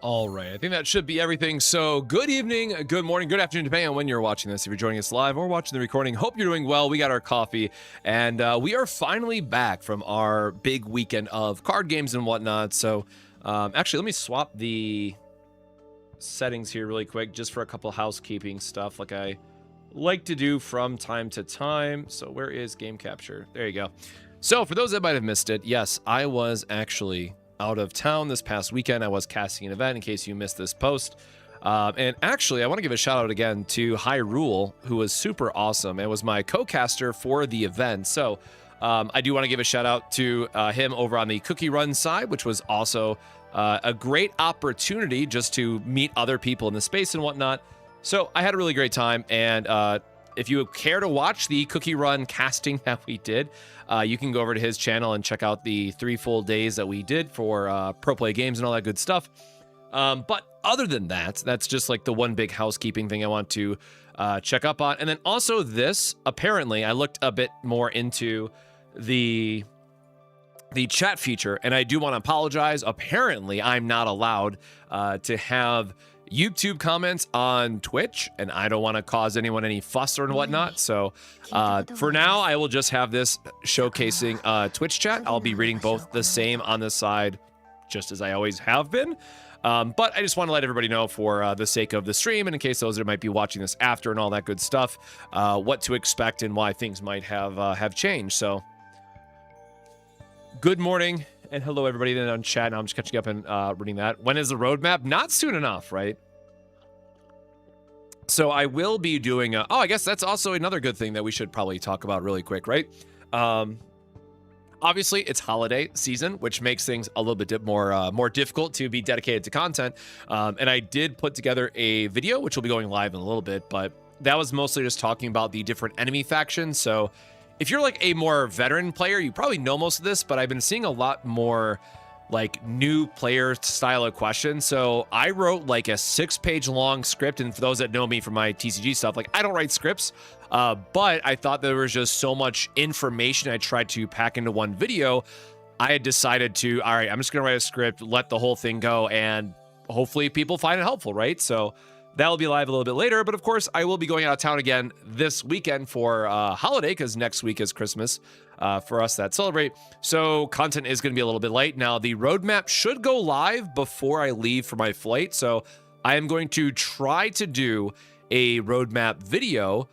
All right, I think that should be everything. So good evening, good morning, good afternoon, depending on when you're watching this. If you're joining us live or watching the recording, hope you're doing well. We got our coffee, and we are finally back from our big weekend of card games and whatnot. So actually, let me swap the settings here really quick just for a couple housekeeping stuff like I like to do from time to time. So where is game capture? There you go. So for those that might have missed it, yes, I was actually out of town this past weekend. I was casting an event in case you missed this post. And actually, I want to give a shout out again to Hyrule, who was super awesome and was my co-caster for the event. So I do want to give a shout out to him over on the Cookie Run side, which was also a great opportunity just to meet other people in the space and whatnot. So I had a really great time. And if you care to watch the Cookie Run casting that we did, you can go over to his channel and check out the 3 full days that we did for Pro Play Games and all that good stuff. But other than that, that's just like the one big housekeeping thing I want to check up on. And then also this, apparently, I looked a bit more into the chat feature, and I do want to apologize. Apparently, I'm not allowed to have YouTube comments on Twitch, and I don't want to cause anyone any fuss or whatnot. So for now, I will just have this showcasing Twitch chat. I'll be reading both the same on the side, just as I always have been. But I just want to let everybody know for the sake of the stream, and in case those that might be watching this after and all that good stuff, what to expect and why things might have changed. So good morning. And hello, everybody then on chat. Now I'm just catching up and reading that. When is the roadmap? Not soon enough, right? So I will be doing... oh, I guess that's also another good thing that we should probably talk about really quick, right? Obviously, it's holiday season, which makes things a little bit more difficult to be dedicated to content. And I did put together a video, which will be going live in a little bit, but that was mostly just talking about the different enemy factions. So if you're like a more veteran player, you probably know most of this, but I've been seeing a lot more like new player style of questions. So I wrote like a 6-page long script. And for those that know me from my TCG stuff, like I don't write scripts, but I thought there was just so much information I tried to pack into one video. I had decided to, all right, I'm just going to write a script, let the whole thing go, and hopefully people find it helpful, right? So that'll be live a little bit later, but of course, I will be going out of town again this weekend for holiday, because next week is Christmas for us that celebrate. So content is going to be a little bit late. Now, the roadmap should go live before I leave for my flight, so I am going to try to do a roadmap video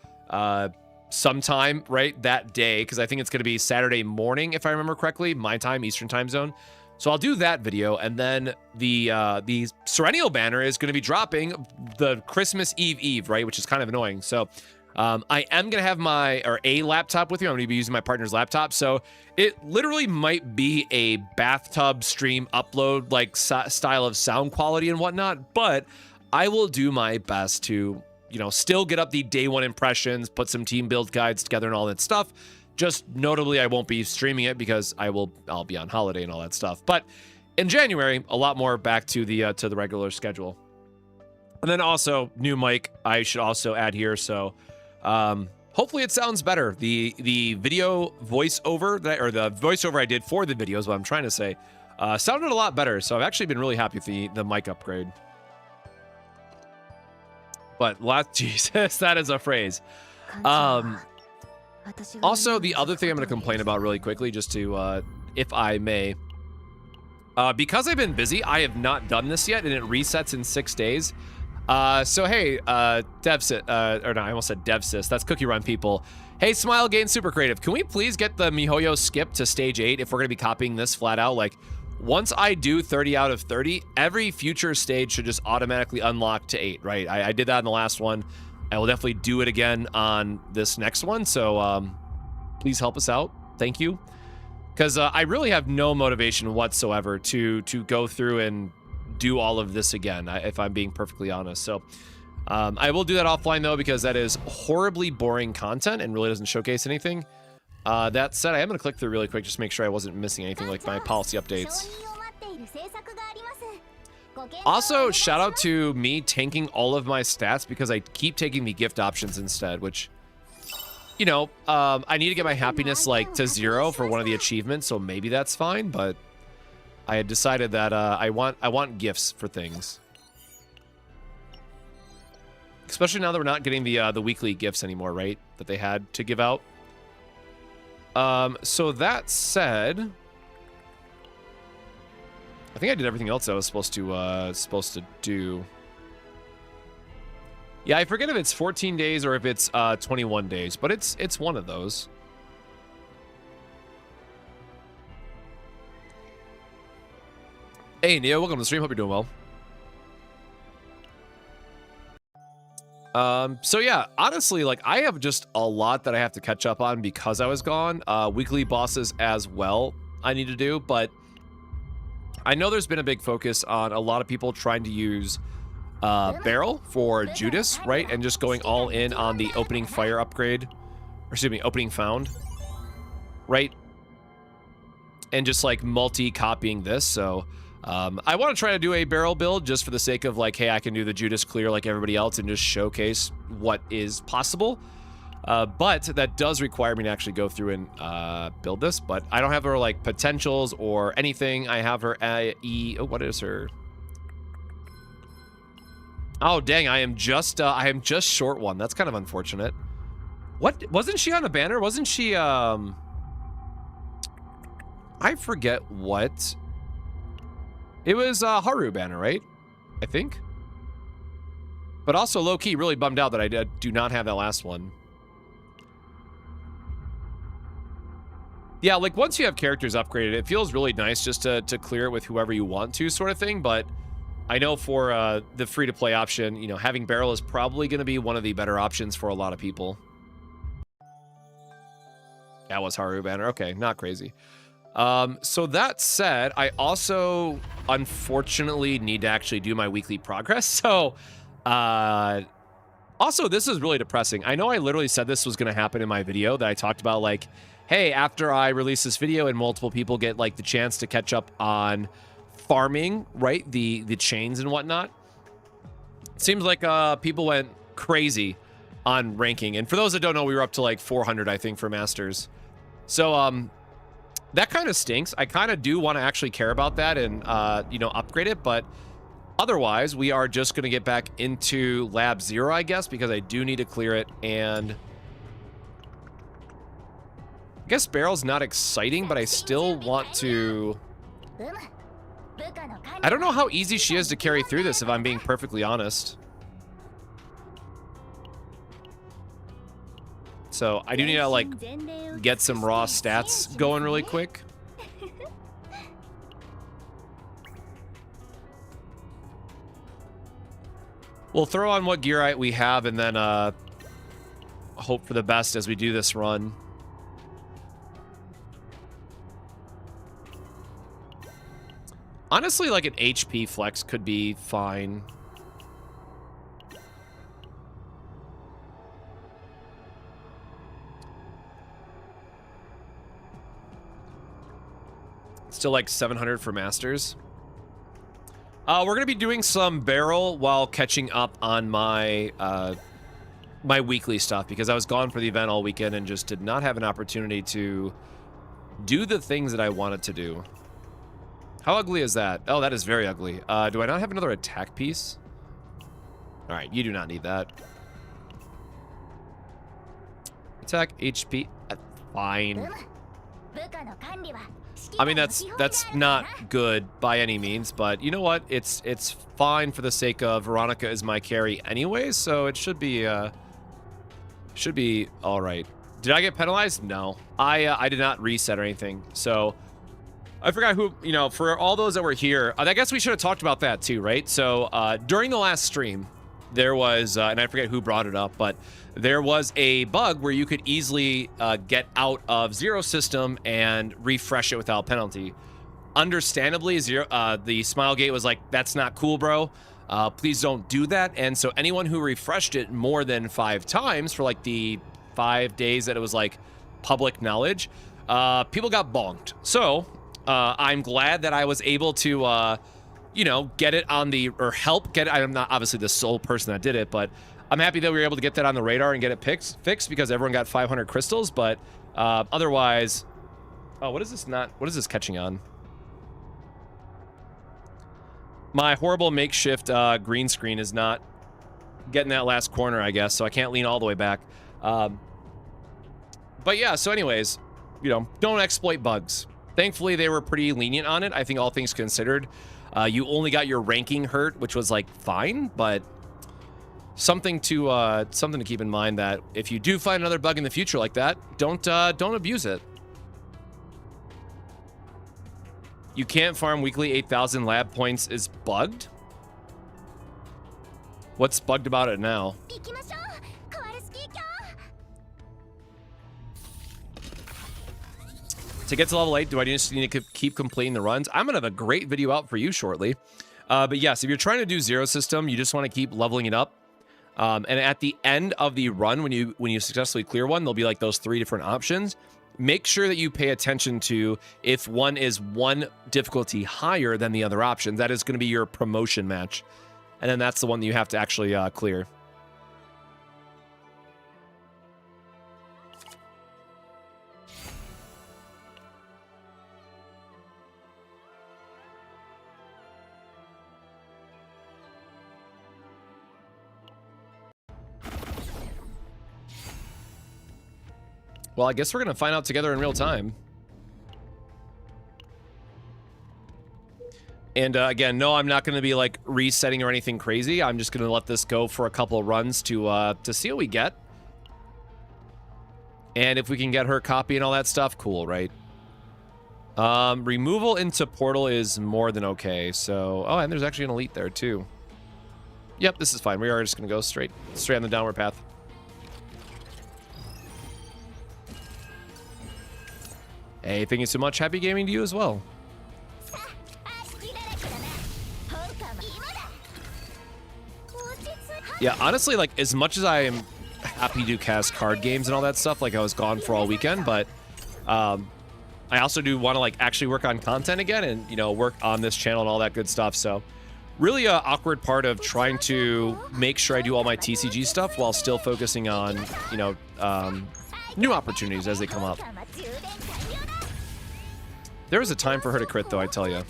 sometime right that day, because I think it's going to be Saturday morning, if I remember correctly, my time, Eastern time zone. So I'll do that video, and then the Serennial banner is going to be dropping the Christmas Eve, right? Which is kind of annoying. So I am going to have a laptop with me. I'm going to be using my partner's laptop. So it literally might be a bathtub stream upload, like style of sound quality and whatnot. But I will do my best to, still get up the day one impressions, put some team build guides together and all that stuff. Just notably, I won't be streaming it because I'll be on holiday and all that stuff. But in January, a lot more back to the regular schedule. And then also new mic, I should also add here. So hopefully it sounds better. The video voiceover the voiceover I did for the video is what I'm trying to say, sounded a lot better. So I've actually been really happy with the mic upgrade. But Jesus, that is a phrase. Also, the other thing I'm going to complain about really quickly, just to, if I may, because I've been busy, I have not done this yet, and it resets in 6 days. So hey, DevSys, or no, I almost said DevSys, that's Cookie Run people. Hey, Smile Gain Super Creative, can we please get the MiHoYo skip to stage 8 if we're going to be copying this flat out? Like, once I do 30 out of 30, every future stage should just automatically unlock to 8, right? I did that in the last one. I will definitely do it again on this next one. So please help us out. Thank you. Because I really have no motivation whatsoever to go through and do all of this again, if I'm being perfectly honest. So I will do that offline, though, because that is horribly boring content and really doesn't showcase anything. That said, I am going to click through really quick just to make sure I wasn't missing anything like my policy updates. Also, shout out to me tanking all of my stats because I keep taking the gift options instead, which, I need to get my happiness like to 0 for one of the achievements, so maybe that's fine, but I had decided that I want gifts for things. Especially now that we're not getting the weekly gifts anymore, right? That they had to give out. So that said, I think I did everything else I was supposed to do. Yeah, I forget if it's 14 days or if it's 21 days, but it's one of those. Hey, Neo, welcome to the stream. Hope you're doing well. So yeah, honestly, like I have just a lot that I have to catch up on because I was gone. Weekly bosses as well I need to do, but I know there's been a big focus on a lot of people trying to use Barrel for Judas, right? And just going all in on the opening fire upgrade, or excuse me, opening found, right? And just like multi-copying this, so I want to try to do a barrel build just for the sake of like, hey, I can do the Judas clear like everybody else and just showcase what is possible. But that does require me to actually go through and build this. But I don't have her like potentials or anything. I have her oh, what is her? Oh dang, I am just short one. That's kind of unfortunate. What, wasn't she on a banner? Wasn't she I forget what. It was Haru banner, right? I think. But also low-key really bummed out that I do not have that last one. Yeah, like once you have characters upgraded, it feels really nice just to clear it with whoever you want to, sort of thing. But I know for the free-to-play option, you know, having Barrel is probably going to be one of the better options for a lot of people. That was Haru banner. Okay, not crazy. So that said, I also unfortunately need to actually do my weekly progress. So, also this is really depressing. I know I literally said this was going to happen in my video that I talked about, like, hey, after I release this video and multiple people get like the chance to catch up on farming, right? The chains and whatnot. It seems like, people went crazy on ranking. And for those that don't know, we were up to like 400, I think, for Masters. So, that kind of stinks. I kind of do want to actually care about that and, you know, upgrade it. But otherwise, we are just going to get back into Lab 0, I guess, because I do need to clear it. And I guess Barrel's not exciting, but I still want to... I don't know how easy she is to carry through this, if I'm being perfectly honest. So I do need to like get some raw stats going really quick. We'll throw on what gear we have and then hope for the best as we do this run. Honestly, like an HP flex could be fine. Still like 700 for Masters. We're going to be doing some Barrel while catching up on my my weekly stuff because I was gone for the event all weekend and just did not have an opportunity to do the things that I wanted to do. How ugly is that? Oh, that is very ugly. Do I not have another attack piece? All right, you do not need that. Attack HP, fine. I mean, that's not good by any means, but you know what? It's fine for the sake of Veronica is my carry anyway, so it should be all right. Did I get penalized? No, I did not reset or anything. So I forgot who, you know, for all those that were here, I guess we should have talked about that too, right? So during the last stream, there was, and I forget who brought it up, but there was a bug where you could easily get out of Zero system and refresh it without penalty. Understandably, the Smilegate was like, that's not cool, bro. Please don't do that. And so anyone who refreshed it more than 5 times for like the 5 days that it was like public knowledge, people got bonked. So I'm glad that I was able to, you know, get it on the, or help get it. I'm not obviously the sole person that did it, but I'm happy that we were able to get that on the radar and get it fixed because everyone got 500 crystals. But otherwise, oh, what is this catching on? My horrible makeshift green screen is not get in that last corner, I guess, so I can't lean all the way back. But yeah, so anyways, you know, don't exploit bugs. Thankfully, they were pretty lenient on it. I think all things considered, you only got your ranking hurt, which was like fine, but something to keep in mind that if you do find another bug in the future like that, don't abuse it. You can't farm weekly 8,000 lab points is bugged? What's bugged about it now? To get to level 8, do I just need to keep completing the runs? I'm going to have a great video out for you shortly. But yes, if you're trying to do zero system, you just want to keep leveling it up. And at the end of the run, when you successfully clear one, there'll be like those 3 different options. Make sure that you pay attention to if one is one difficulty higher than the other option. That is going to be your promotion match. And then that's the one that you have to actually clear. Well, I guess we're going to find out together in real time. And again, no, I'm not going to be like resetting or anything crazy. I'm just going to let this go for a couple of runs to see what we get. And if we can get her copy and all that stuff, cool, right? Removal into portal is more than okay. So, oh, and there's actually an elite there too. Yep, this is fine. We are just going to go straight on the downward path. Hey, thank you so much. Happy gaming to you as well. Yeah, honestly, like, as much as I am happy to cast card games and all that stuff, like, I was gone for all weekend, but I also do want to, like, actually work on content again and, you know, work on this channel and all that good stuff. So really a awkward part of trying to make sure I do all my TCG stuff while still focusing on, you know, new opportunities as they come up. There was a time for her to crit, though, I tell you.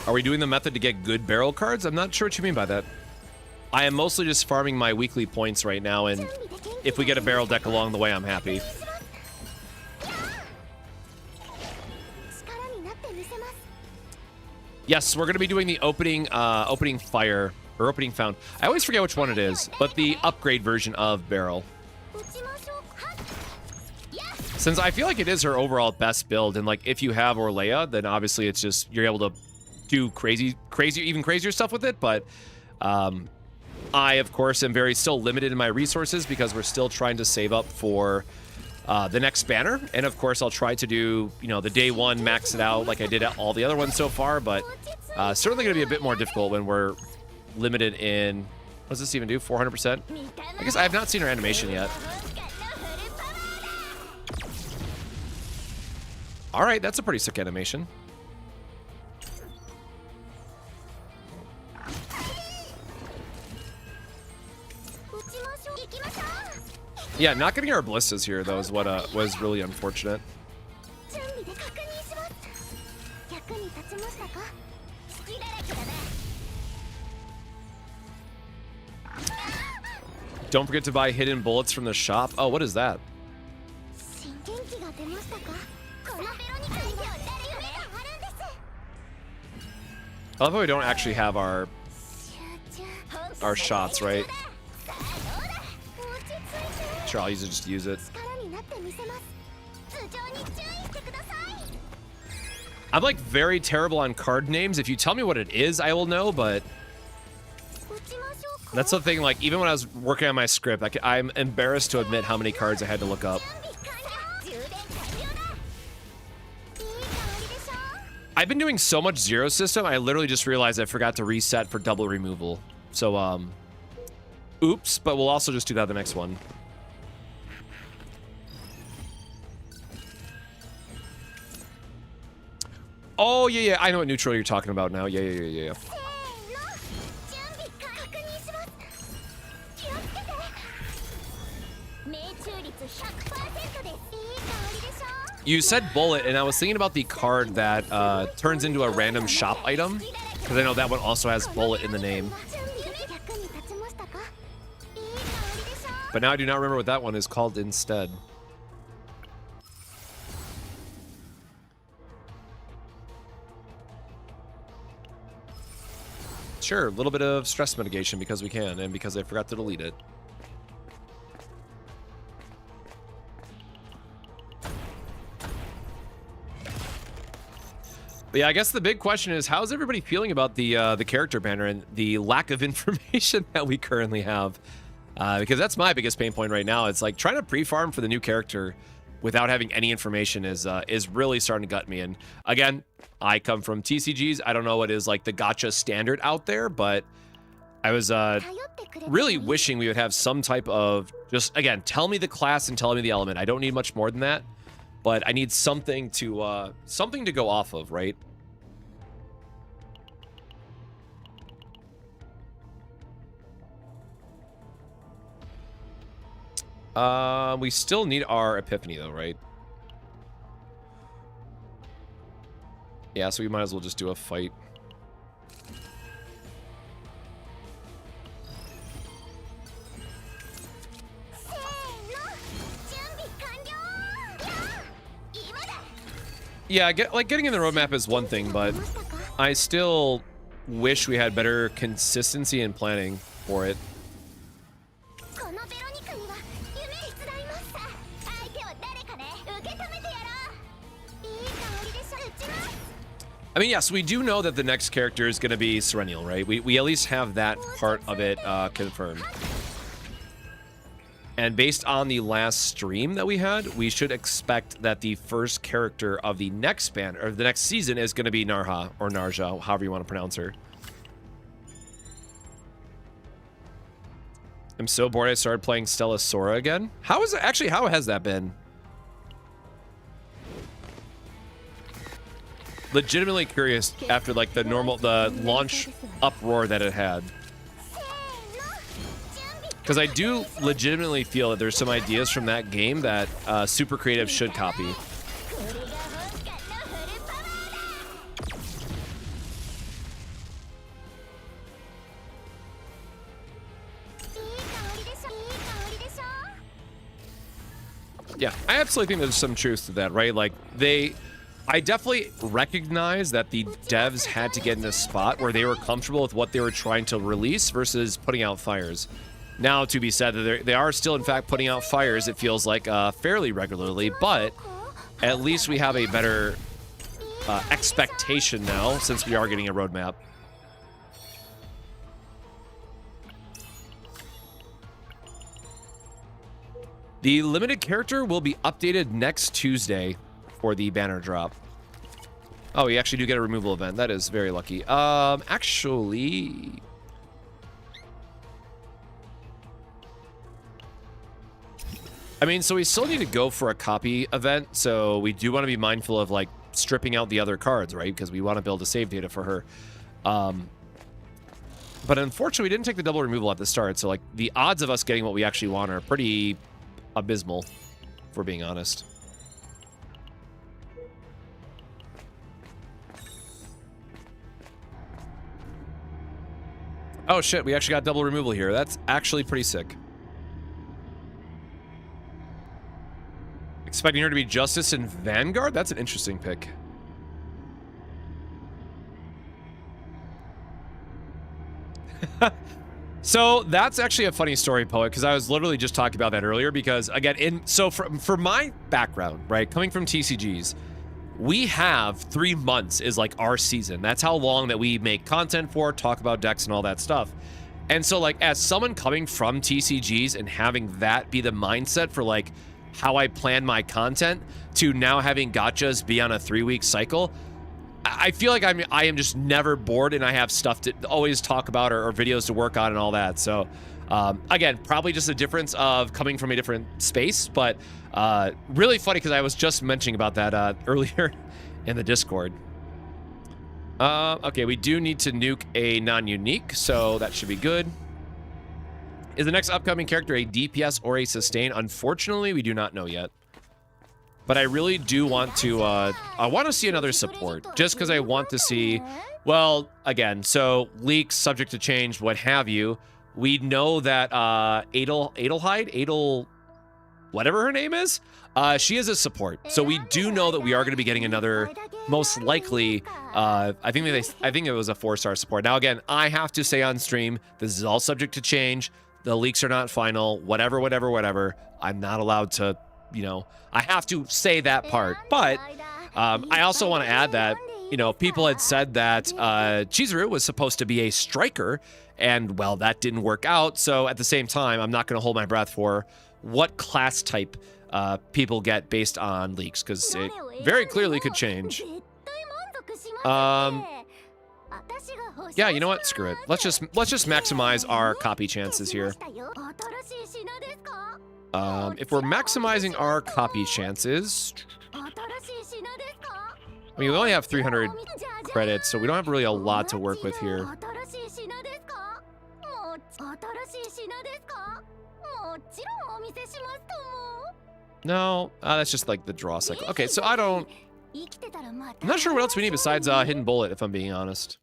Are we doing the method to get good barrel cards? I'm not sure what you mean by that. I am mostly just farming my weekly points right now, and if we get a barrel deck along the way, I'm happy. Yes, we're going to be doing the opening fire, or opening found. I always forget which one it is, but the upgrade version of Beryl. Since I feel like it is her overall best build, and like if you have Orlea, then obviously it's just, you're able to do even crazier stuff with it, but I, of course, am still limited in my resources because we're still trying to save up for the next banner, and of course I'll try to do, you know, the day one, max it out like I did at all the other ones so far, but certainly going to be a bit more difficult when we're limited in, what does this even do, 400%? I guess I have not seen her animation yet. All right, that's a pretty sick animation. Yeah, not getting our blisters here, though, is what was really unfortunate. Don't forget to buy hidden bullets from the shop. Oh, what is that? I love how we don't actually have our shots, right? Sure, I'll just use it. I'm like very terrible on card names. If you tell me what it is, I will know, but that's the thing, like, even when I was working on my script, I'm embarrassed to admit how many cards I had to look up. I've been doing so much zero system, I literally just realized I forgot to reset for double removal. So, oops, but we'll also just do that the next one. Oh, yeah, I know what neutral you're talking about now. Yeah. You said bullet, and I was thinking about the card that turns into a random shop item, because I know that one also has bullet in the name. But now I do not remember what that one is called instead. Sure, a little bit of stress mitigation because we can, and because I forgot to delete it. But yeah, I guess the big question is, how's everybody feeling about the character banner and the lack of information that we currently have? Because that's my biggest pain point right now. It's like trying to pre-farm for the new character without having any information is really starting to gut me. And again, I come from TCGs. I don't know what is like the gacha standard out there, but I was really wishing we would have some type of just, again, tell me the class and tell me the element. I don't need much more than that, but I need something to go off of, right? We still need our Epiphany though, right? Yeah, so we might as well just do a fight. Yeah, getting in the roadmap is one thing, but I still wish we had better consistency in planning for it. I mean, yes, we do know that the next character is going to be Serenial, right? We at least have that part of it confirmed. And based on the last stream that we had, we should expect that the first character of the next band or the next season is going to be Narha or Narja, however you want to pronounce her. I'm so bored I started playing Stella Sora again. How is it actually? How has that been? Legitimately curious after like the launch uproar that it had. Because I do legitimately feel that there's some ideas from that game that Super Creative should copy. Yeah, I absolutely think there's some truth to that, right? Like, I definitely recognize that the devs had to get in a spot where they were comfortable with what they were trying to release versus putting out fires. Now, to be said, that they are still, in fact, putting out fires, it feels like, fairly regularly, but at least we have a better expectation now, since we are getting a roadmap. The limited character will be updated next Tuesday for the banner drop. Oh, we actually do get a removal event. That is very lucky. Actually... I mean, so we still need to go for a copy event, so we do want to be mindful of, like, stripping out the other cards, right? Because we want to build a save data for her. But unfortunately, we didn't take the double removal at the start, so, like, the odds of us getting what we actually want are pretty abysmal, if we're being honest. Oh, shit, we actually got double removal here. That's actually pretty sick. Expecting her to be Justice in Vanguard? That's an interesting pick. So that's actually a funny story, Poet, because I was literally just talking about that earlier. Because again, for my background, right, coming from TCGs, we have 3 months is like our season. That's how long that we make content for, talk about decks and all that stuff. And so, like, as someone coming from TCGs and having that be the mindset for like how I plan my content to now having gachas be on a 3-week cycle, I feel like I am just never bored, and I have stuff to always talk about or videos to work on and all that. So again, probably just a difference of coming from a different space, but really funny because I was just mentioning about that earlier in the Discord. Okay, we do need to nuke a non-unique, so that should be good. Is the next upcoming character a DPS or a sustain? Unfortunately, we do not know yet. but I really do want to, I want to see another support, just because I want to see, well, again, so leaks, subject to change, what have you. We know that Adel, whatever her name is, she is a support. So we do know that we are going to be getting another, most likely, I think it was a 4-star support. Now, again, I have to say on stream, this is all subject to change. The leaks are not final, whatever. I'm not allowed to, you know, I have to say that part. But I also want to add that, you know, people had said that Chizuru was supposed to be a striker, and, well, that didn't work out. So at the same time, I'm not going to hold my breath for what class type people get based on leaks, because it very clearly could change. Yeah, you know what? Screw it. Let's just maximize our copy chances here. If we're maximizing our copy chances, I mean, we only have 300 credits, so we don't have really a lot to work with here. No, that's just like the draw cycle. Okay, so I'm not sure what else we need besides Hidden Bullet, if I'm being honest.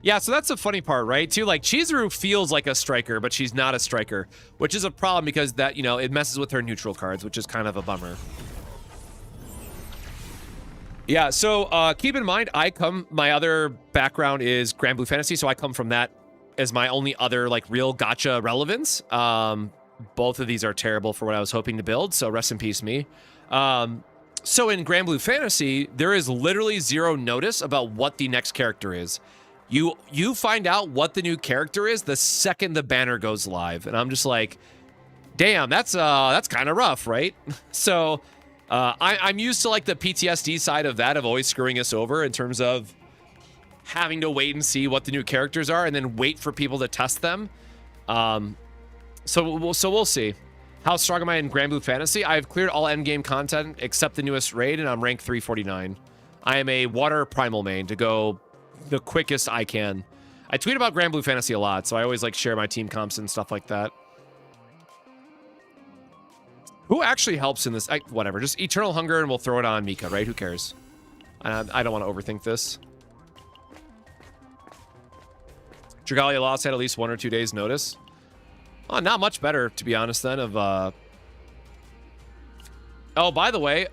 Yeah, so that's the funny part, right? Too, like, Chizuru feels like a striker, but she's not a striker, which is a problem because that, you know, it messes with her neutral cards, which is kind of a bummer. Yeah, so keep in mind, my other background is Granblue Fantasy, so I come from that as my only other, like, real gacha relevance. Both of these are terrible for what I was hoping to build, so rest in peace me. So in Granblue Fantasy, there is literally zero notice about what the next character is. You find out what the new character is the second the banner goes live, and I'm just like, damn, that's kind of rough, right? So I'm used to, like, the PTSD side of that, of always screwing us over in terms of having to wait and see what the new characters are and then wait for people to test them. So we'll see. How strong am I in Granblue Fantasy? I've cleared all endgame content except the newest raid, and I'm rank 349. I am a water primal main to go the quickest I can. I tweet about Granblue Fantasy a lot, so I always, like, share my team comps and stuff like that. Who actually helps in this? Whatever, just Eternal Hunger, and we'll throw it on Mika, right? Who cares? I don't want to overthink this. Dragalia Lost had at least 1 or 2 days notice. Oh, not much better, to be honest, then, of... Oh, by the way,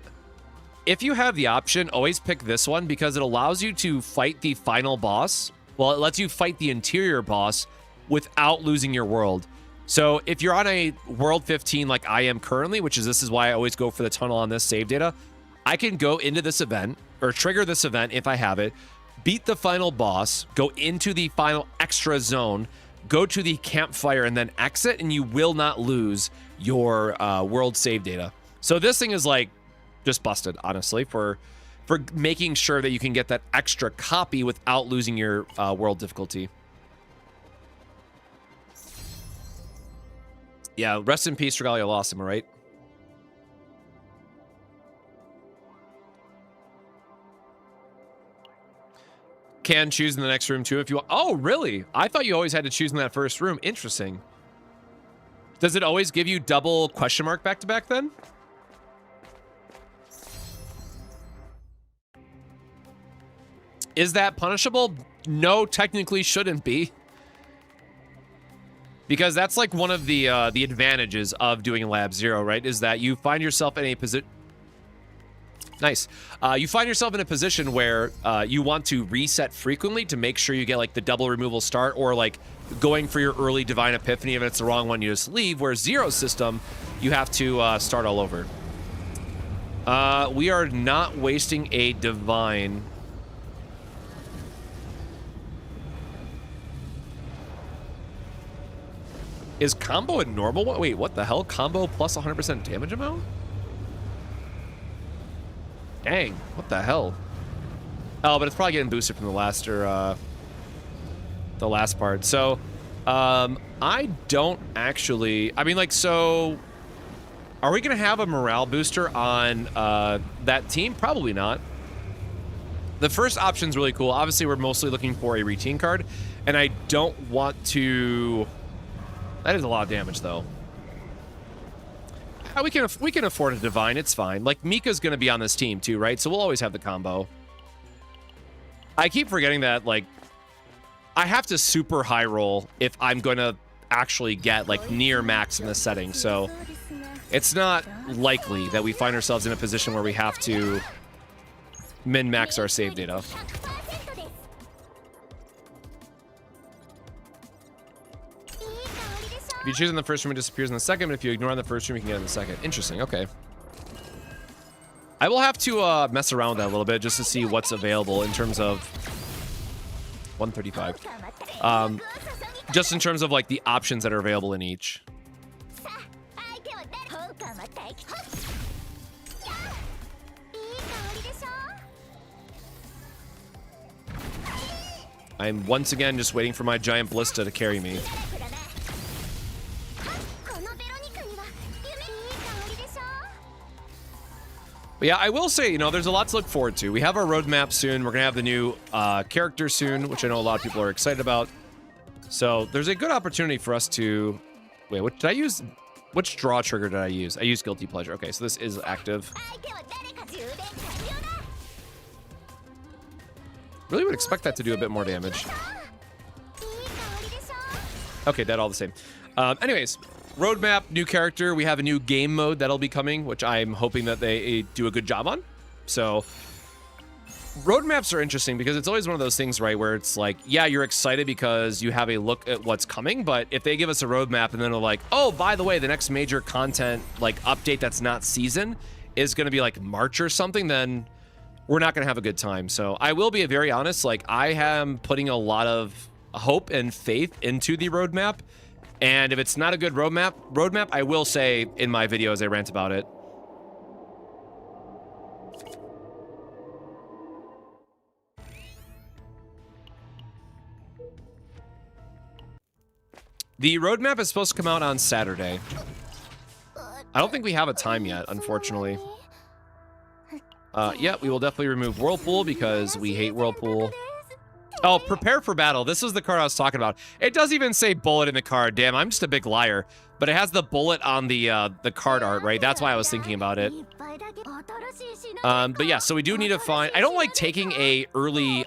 if you have the option, always pick this one, because it allows you to fight the final boss. Well, it lets you fight the interior boss without losing your world. So if you're on a world 15 like I am currently, this is why I always go for the tunnel on this save data, I can go into this event, or trigger this event if I have it, beat the final boss, go into the final extra zone, go to the campfire, and then exit, and you will not lose your world save data. So this thing is, like, just busted, honestly, for making sure that you can get that extra copy without losing your world difficulty. Yeah, rest in peace, Dragalia Lost, am I right? Can choose in the next room too if you want. Oh, really? I thought you always had to choose in that first room. Interesting. Does it always give you double question mark back to back then? Is that punishable? No, technically shouldn't be. Because that's, like, one of the advantages of doing Lab Zero, right? Is that you find yourself in a position... Nice. You find yourself in a position where you want to reset frequently to make sure you get, like, the double removal start, or, like, going for your early Divine Epiphany. If it's the wrong one, you just leave. Where Zero system, you have to start all over. We are not wasting a Divine. Is combo a normal one? Wait, what the hell? Combo plus 100% damage amount? Dang, what the hell? Oh, but it's probably getting boosted from the last, or, the last part. So, I don't actually... I mean, like, so... Are we going to have a morale booster on that team? Probably not. The first option's really cool. Obviously, we're mostly looking for a routine card, and I don't want to... That is a lot of damage, though. We can afford a divine. It's fine. Like, Mika's going to be on this team too, right? So we'll always have the combo. I keep forgetting that, like, I have to super high roll if I'm going to actually get, like, near max in this setting. So it's not likely that we find ourselves in a position where we have to min-max our save data. If you choose in the first room, it disappears in the second, but if you ignore on the first room, you can get it in the second. Interesting, okay. I will have to mess around with that a little bit just to see what's available in terms of 135. Just in terms of like the options that are available in each. I'm once again just waiting for my giant ballista to carry me. But yeah, I will say, you know, there's a lot to look forward to. We have our roadmap soon. We're going to have the new character soon, which I know a lot of people are excited about. So there's a good opportunity for us to... Wait, what did I use? Which draw trigger did I use? I used Guilty Pleasure. Okay, so this is active. Really would expect that to do a bit more damage. Okay, that all the same. Anyways, roadmap, new character. We have a new game mode that'll be coming, which I'm hoping that they do a good job on. So roadmaps are interesting because it's always one of those things, right, where it's like, yeah, you're excited because you have a look at what's coming, but if they give us a roadmap and then they're like, oh, by the way, the next major content like update that's not season is going to be like March or something, then we're not going to have a good time. So I will be very honest, like I am putting a lot of hope and faith into the roadmap. And if it's not a good roadmap, I will say in my video as I rant about it. The roadmap is supposed to come out on Saturday. I don't think we have a time yet, unfortunately. Yeah, we will definitely remove Whirlpool because we hate Whirlpool. Oh, prepare for battle. This is the card I was talking about. It does even say bullet in the card. Damn, I'm just a big liar. But it has the bullet on the card art, right? That's why I was thinking about it. But yeah, so we do need to find... I don't like taking a early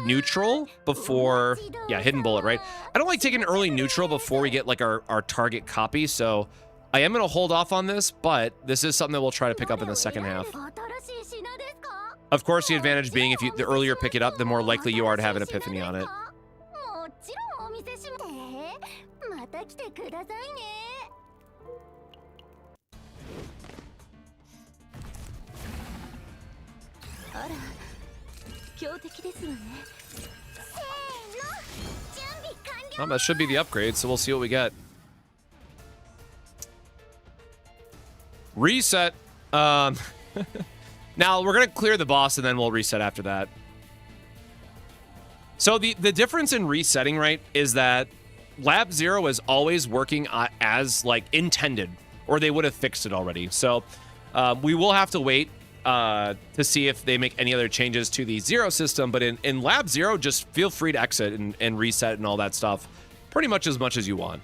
neutral before... Yeah, hidden bullet, right? I don't like taking an early neutral before we get like our target copy. So I am going to hold off on this, but this is something that we'll try to pick up in the second half. Of course, the advantage being if you the earlier pick it up, the more likely you are to have an epiphany on it. Well, that should be the upgrade, so we'll see what we get. Reset. Now, we're going to clear the boss, and then we'll reset after that. So the difference in resetting, right, is that Lab Zero is always working as, like, intended, or they would have fixed it already. So we will have to wait to see if they make any other changes to the Zero system. But in Lab Zero, just feel free to exit and reset and all that stuff pretty much as you want.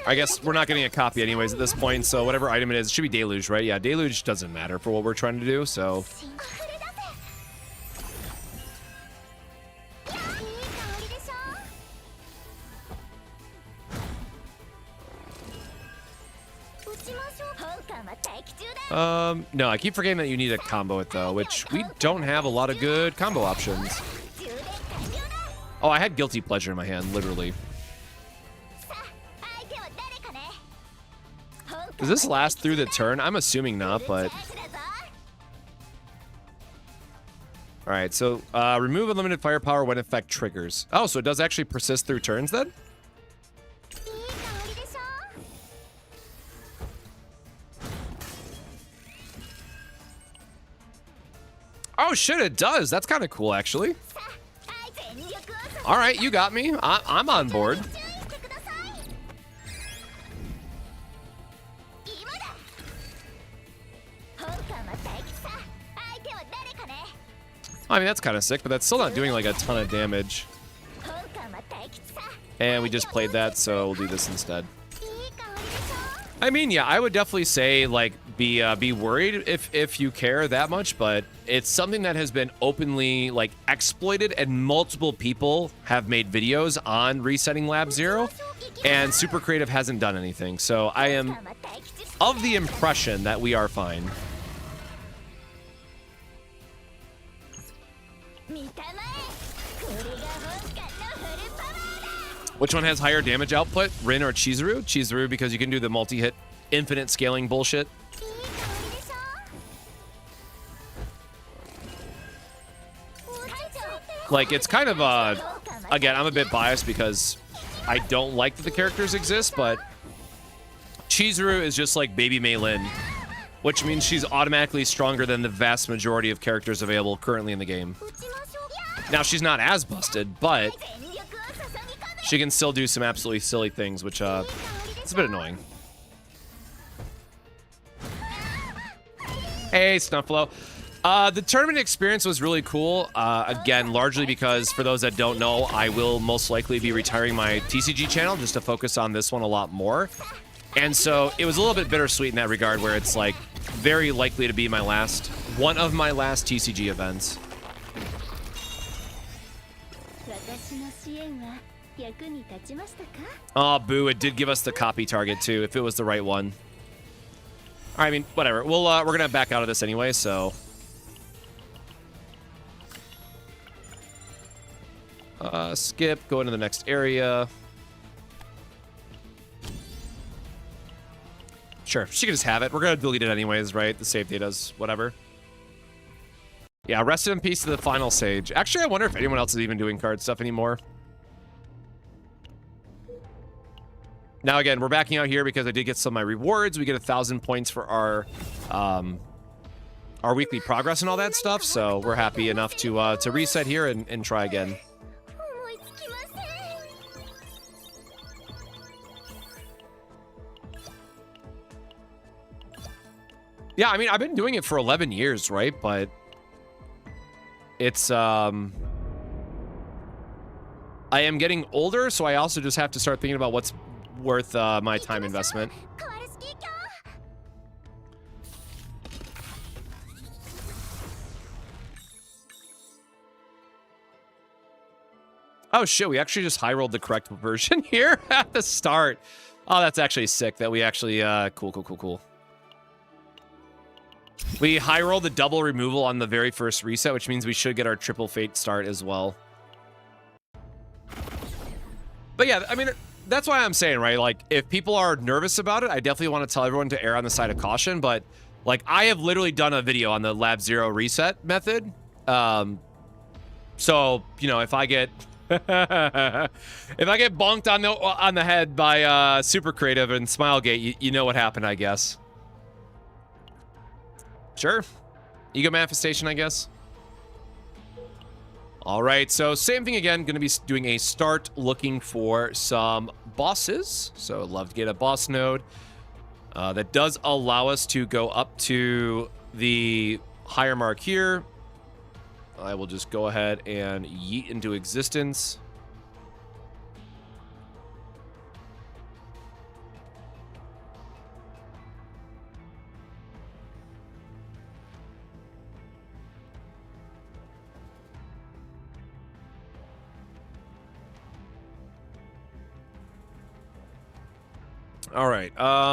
I guess we're not getting a copy anyways at this point, so whatever item it is, it should be Deluge, right? Yeah, Deluge doesn't matter for what we're trying to do, so... No, I keep forgetting that you need to combo it, though, which we don't have a lot of good combo options. Oh, I had Guilty Pleasure in my hand, literally. Does this last through the turn? I'm assuming not, but... Alright, so remove unlimited firepower when effect triggers. Oh, so it does actually persist through turns then? Oh shit, it does. That's kind of cool, actually. Alright, you got me. I'm on board. I mean, that's kind of sick, but that's still not doing like a ton of damage. And we just played that, so we'll do this instead. I mean, yeah, I would definitely say like be worried if you care that much, but it's something that has been openly like exploited, and multiple people have made videos on resetting Lab Zero, and Super Creative hasn't done anything. So I am of the impression that we are fine. Which one has higher damage output, Rin or Chizuru? Chizuru, because you can do the multi-hit infinite scaling bullshit. Like, it's kind of, again, I'm a bit biased because I don't like that the characters exist, but Chizuru is just like baby Mei Lin, which means she's automatically stronger than the vast majority of characters available currently in the game. Now, she's not as busted, but she can still do some absolutely silly things, which, it's a bit annoying. Hey, Snuffalo. The tournament experience was really cool. Again, largely because, for those that don't know, I will most likely be retiring my TCG channel just to focus on this one a lot more. And so it was a little bit bittersweet in that regard, where it's like very likely to be one of my last TCG events. Oh, boo, it did give us the copy target too, if it was the right one. I mean, whatever. We're gonna back out of this anyway, so. Skip, go into the next area. Sure, she can just have it. We're gonna delete it anyways, right? The save data's whatever. Yeah, rest in peace to the final sage. Actually, I wonder if anyone else is even doing card stuff anymore. Now, again, we're backing out here because I did get some of my rewards. We get 1,000 points for our weekly progress and all that stuff. So we're happy enough to reset here and try again. Yeah, I mean, I've been doing it for 11 years, right? But it's I am getting older, so I also just have to start thinking about what's worth my time investment. Oh shit, we actually just high rolled the correct version here at the start. Oh, that's actually sick that we actually cool. We high rolled the double removal on the very first reset, which means we should get our triple fate start as well. But yeah, I mean, that's why I'm saying, right? Like, if people are nervous about it, I definitely want to tell everyone to err on the side of caution. But, like, I have literally done a video on the Lab Zero reset method. So, you know, if I get if I get bonked on the head by Super Creative and Smilegate, you know what happened, I guess. Sure. Ego manifestation, I guess. All right, so same thing again. Going to be doing a start looking for some bosses. So love to get a boss node. That does allow us to go up to the higher mark here. I will just go ahead and yeet into existence. All right,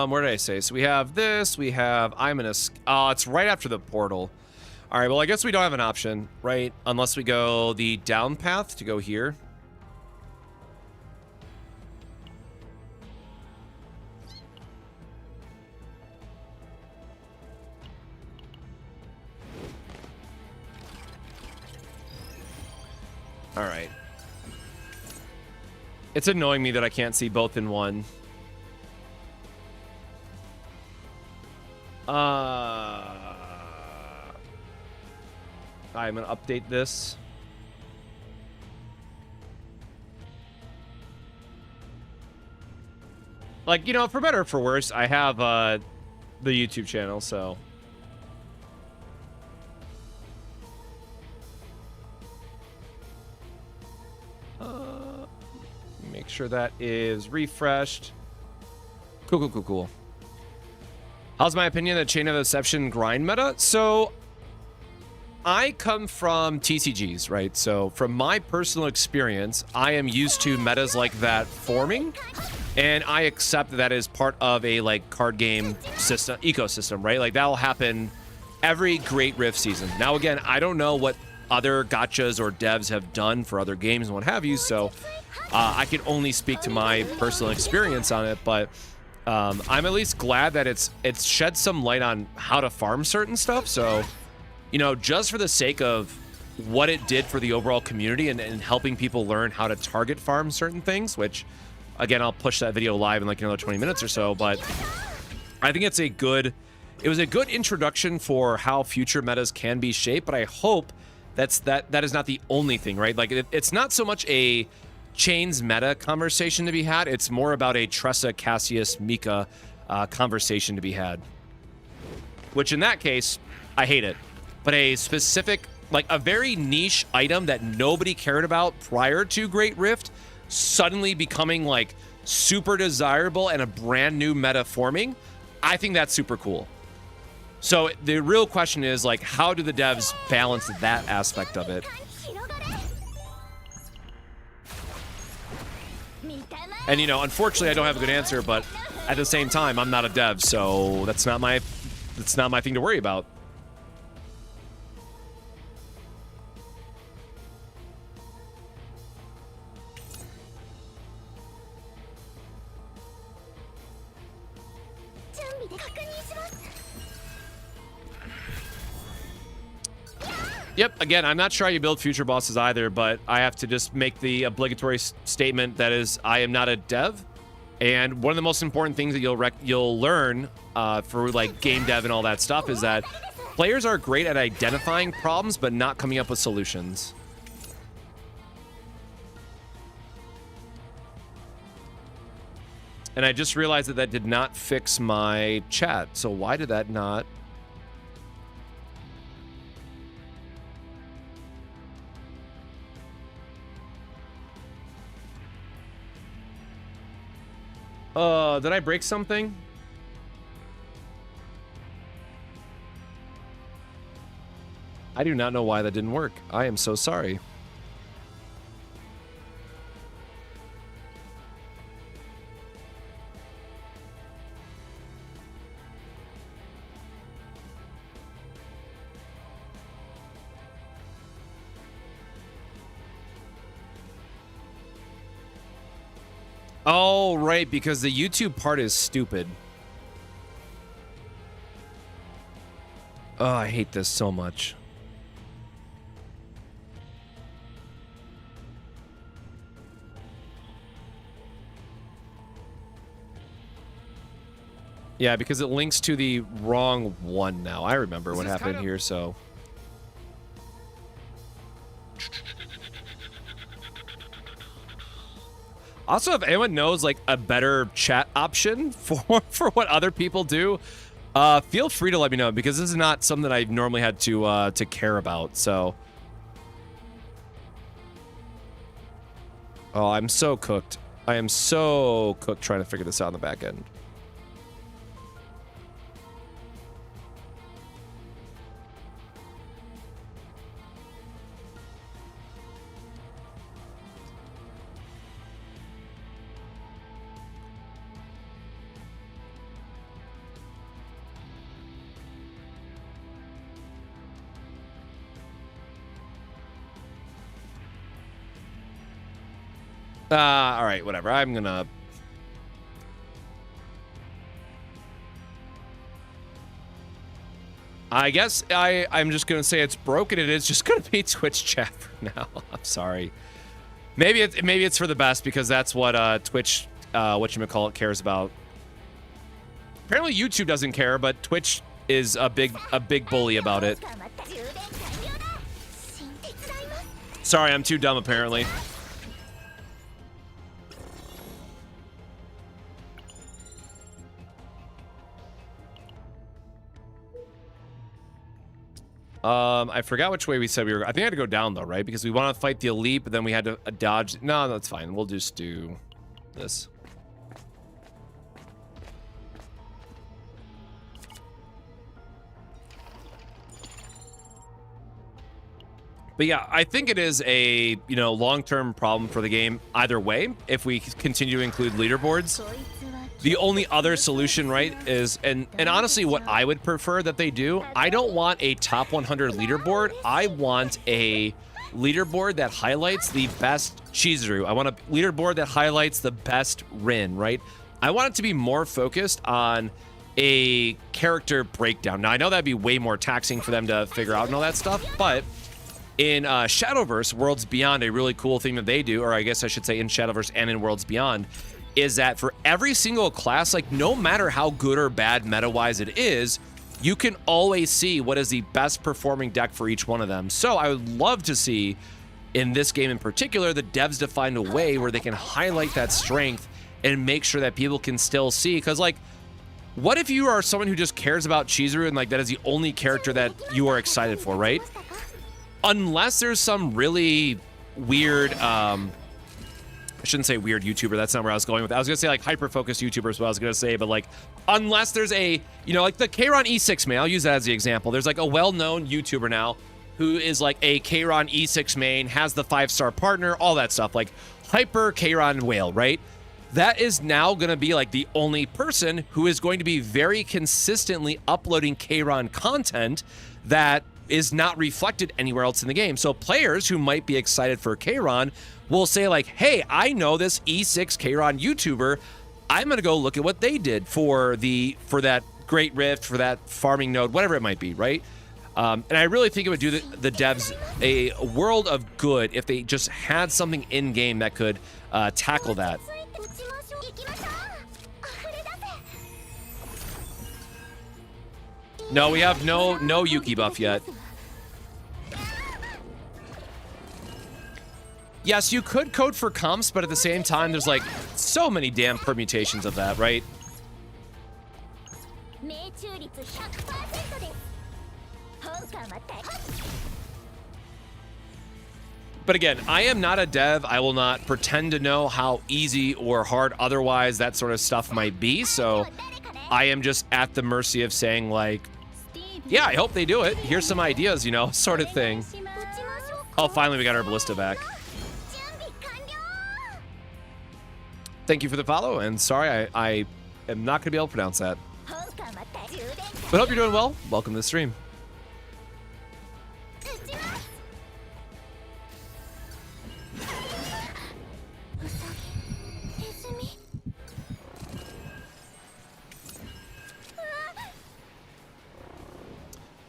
where did I say? So we have this, we have, it's right after the portal. All right, well, I guess we don't have an option, right? Unless we go the down path to go here. All right. It's annoying me that I can't see both in one. I'm gonna update this. Like, you know, for better or for worse, I have the YouTube channel, so sure that is refreshed. Cool, cool, cool, cool. How's my opinion of Chain of Deception grind meta? So I come from TCGs, right? So from my personal experience, I am used to metas like that forming, and I accept that is part of a like card game system ecosystem, right? Like that'll happen every Great Rift season. Now again, I don't know what other gachas or devs have done for other games and what have you, so I can only speak to my personal experience on it, but I'm at least glad that it's shed some light on how to farm certain stuff. So, you know, just for the sake of what it did for the overall community and helping people learn how to target farm certain things, which again, I'll push that video live in like another 20 minutes or so, but I think it was a good introduction for how future metas can be shaped, but I hope that is not the only thing, right? Like it's not so much a Chains meta conversation to be had, it's more about a Tressa, Cassius, Mika conversation to be had. Which in that case, I hate it. But a specific, like a very niche item that nobody cared about prior to Great Rift suddenly becoming like super desirable and a brand new meta forming, I think that's super cool. So the real question is like, how do the devs balance that aspect of it? And you know, unfortunately, I don't have a good answer, but at the same time, I'm not a dev, so that's not my thing to worry about. Yep, again, I'm not sure how you build future bosses either, but I have to just make the obligatory statement that is, I am not a dev. And one of the most important things that you'll learn for like game dev and all that stuff is that players are great at identifying problems, but not coming up with solutions. And I just realized that did not fix my chat. So why did that not? Did I break something? I do not know why that didn't work. I am so sorry. Oh, right, because the YouTube part is stupid. Oh, I hate this so much. Yeah, because it links to the wrong one now. I remember what happened here, so... Also, if anyone knows like a better chat option for what other people do, feel free to let me know, because this is not something I've normally had to care about. So, oh, I'm so cooked. I am so cooked trying to figure this out on the back end. All right, whatever. I'm gonna... I guess I'm just gonna say it's broken. It is just gonna be Twitch chat for now. I'm sorry. Maybe it's for the best, because that's what Twitch whatchamacallit cares about. Apparently YouTube doesn't care, but Twitch is a big bully about it. Sorry, I'm too dumb apparently. I forgot which way we said we were. I think I had to go down though, right? Because we want to fight the elite, but then we had to dodge. No, that's fine. We'll just do. this. But yeah, I think it is a, you know, long-term problem for the game either way if we continue to include leaderboards. The only other solution, right, is, and honestly what I would prefer that they do, I don't want a top 100 leaderboard. I want a leaderboard that highlights the best Chizuru. I want a leaderboard that highlights the best Rin, right? I want it to be more focused on a character breakdown. Now, I know that'd be way more taxing for them to figure out and all that stuff, but in Shadowverse, Worlds Beyond, a really cool thing that they do, or I guess I should say in Shadowverse and in Worlds Beyond, is that for every single class, like no matter how good or bad meta-wise it is, you can always see what is the best performing deck for each one of them. So I would love to see, in this game in particular, the devs to find a way where they can highlight that strength and make sure that people can still see. Because, like, what if you are someone who just cares about Chizuru and, like, that is the only character that you are excited for, right? Unless there's some really weird, I shouldn't say weird YouTuber, that's not where I was going with that. I was gonna say like hyper-focused YouTuber is what I was gonna say, but like, unless there's a, you know, like the Kayron E6 main, I'll use that as the example. There's like a well-known YouTuber now who is like a Kayron E6 main, has the 5-star partner, all that stuff, like hyper Kayron whale, right? That is now gonna be like the only person who is going to be very consistently uploading Kayron content that is not reflected anywhere else in the game. So players who might be excited for Kayron will say like, hey, I know this E6 Kayron YouTuber. I'm going to go look at what they did for that Great Rift, for that farming node, whatever it might be, right? And I really think it would do the devs a world of good if they just had something in-game that could tackle that. No, we have no Yuki buff yet. Yes, you could code for comps, but at the same time, there's like so many damn permutations of that, right? But again, I am not a dev. I will not pretend to know how easy or hard otherwise that sort of stuff might be. So I am just at the mercy of saying like, yeah, I hope they do it. Here's some ideas, you know, sort of thing. Oh, finally we got our ballista back. Thank you for the follow, and sorry, I am not going to be able to pronounce that. But hope you're doing well. Welcome to the stream.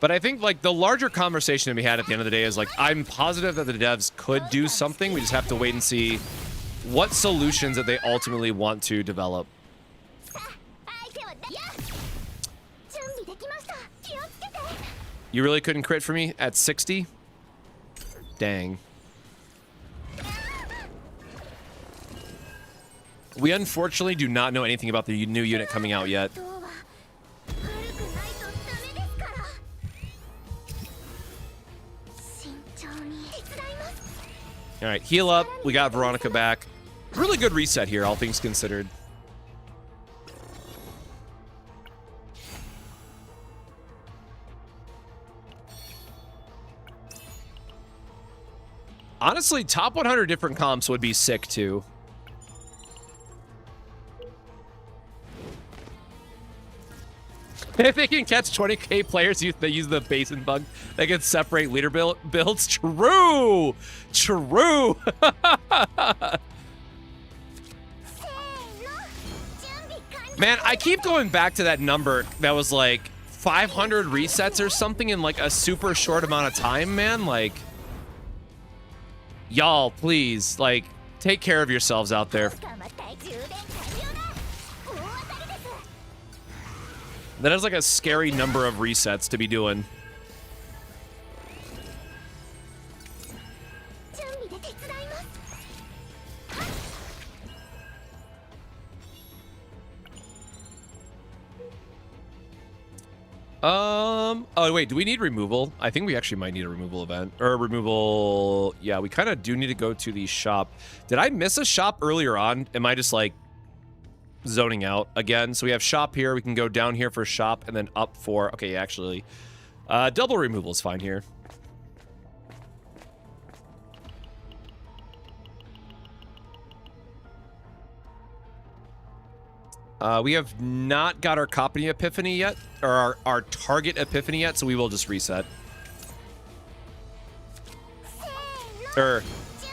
But I think like the larger conversation to be had at the end of the day is like, I'm positive that the devs could do something. We just have to wait and see what solutions that they ultimately want to develop. You really couldn't crit for me at 60? Dang. We unfortunately do not know anything about the new unit coming out yet. All right, heal up. We got Veronica back. Really good reset here, all things considered. Honestly, top 100 different comps would be sick too. If they can catch 20k players, they use the basin bug. They can separate leader builds. True! True! Man, I keep going back to that number that was like 500 resets or something in like a super short amount of time, man. Like, y'all, please, like, take care of yourselves out there. That is like a scary number of resets to be doing. Oh wait, do we need removal? I think we actually might need a removal event or a removal. Yeah, we kind of do need to go to the shop. Did I miss a shop earlier on? Am I just like zoning out again? So we have shop here. We can go down here for shop and then up for, okay, actually, double removal is fine here. We have not got our Company Epiphany yet, or our target Epiphany yet, so we will just reset.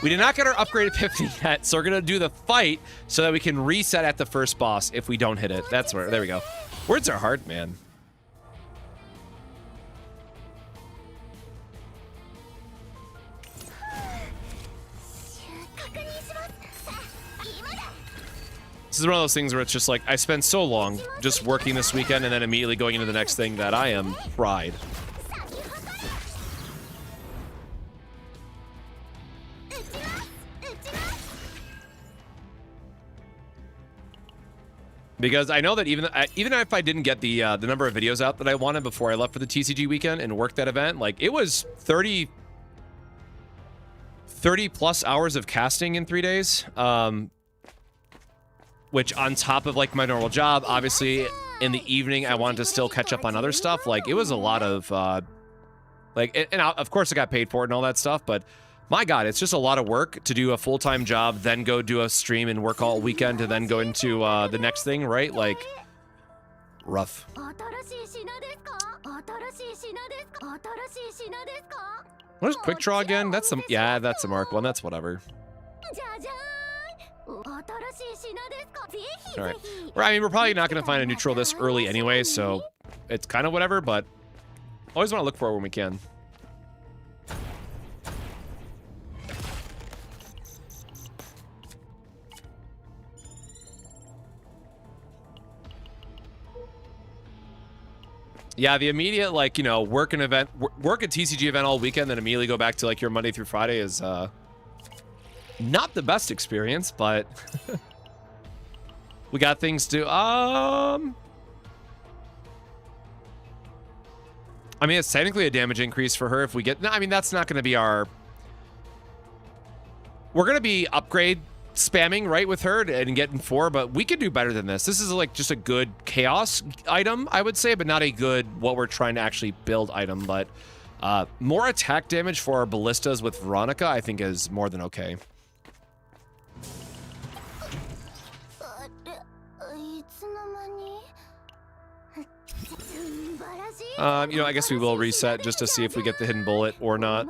We did not get our upgrade Epiphany yet, so we're gonna do the fight so that we can reset at the first boss if we don't hit it. That's where, there we go. Words are hard, man. This is one of those things where it's just like, I spend so long just working this weekend and then immediately going into the next thing that I am fried. Because I know that even if I didn't get the number of videos out that I wanted before I left for the TCG weekend and worked that event, like it was 30 plus hours of casting in 3 days. Which on top of like my normal job, obviously in the evening, I wanted to still catch up on other stuff. Like it was a lot of and of course I got paid for it and all that stuff, but my God, it's just a lot of work to do a full-time job, then go do a stream and work all weekend to then go into the next thing, right? Like rough. What is quick draw again? That's the, yeah, that's the Mark one. That's whatever. All right. Well, I mean, we're probably not going to find a neutral this early anyway, so it's kind of whatever, but always want to look for it when we can. Yeah, the immediate, like, you know, work a TCG event all weekend, then immediately go back to, like, your Monday through Friday is, not the best experience, but we got things to, I mean, it's technically a damage increase for her if we get, no, I mean, that's not going to be our, we're going to be upgrade spamming, right, with her and getting 4, but we could do better than this. This is like just a good chaos item, I would say, but not a good what we're trying to actually build item. But more attack damage for our ballistas with Veronica, I think, is more than okay. You know, I guess we will reset just to see if we get the hidden bullet or not.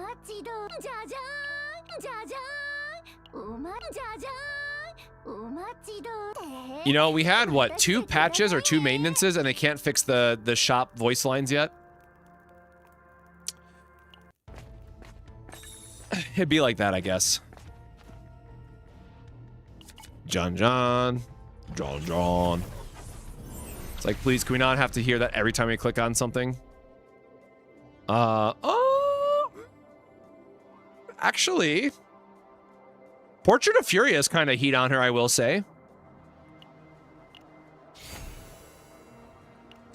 You know, we had, what, 2 patches or 2 maintenances, and they can't fix the shop voice lines yet? It'd be like that, I guess. John. It's like, please, can we not have to hear that every time we click on something? Actually, Portrait of Fury has kind of heat on her, I will say.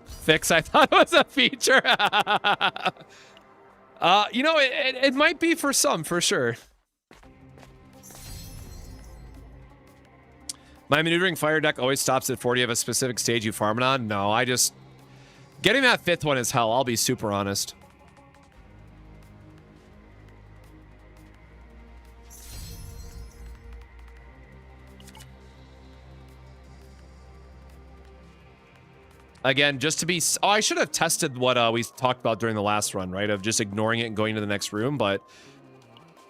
Fix, I thought was a feature. You know, it might be for some, for sure. My maneuvering fire deck always stops at 40 of a specific stage you farm it on. No, I just... Getting that 5th one is hell, I'll be super honest. Again, just to be... Oh, I should have tested what we talked about during the last run, right? Of just ignoring it and going to the next room, but...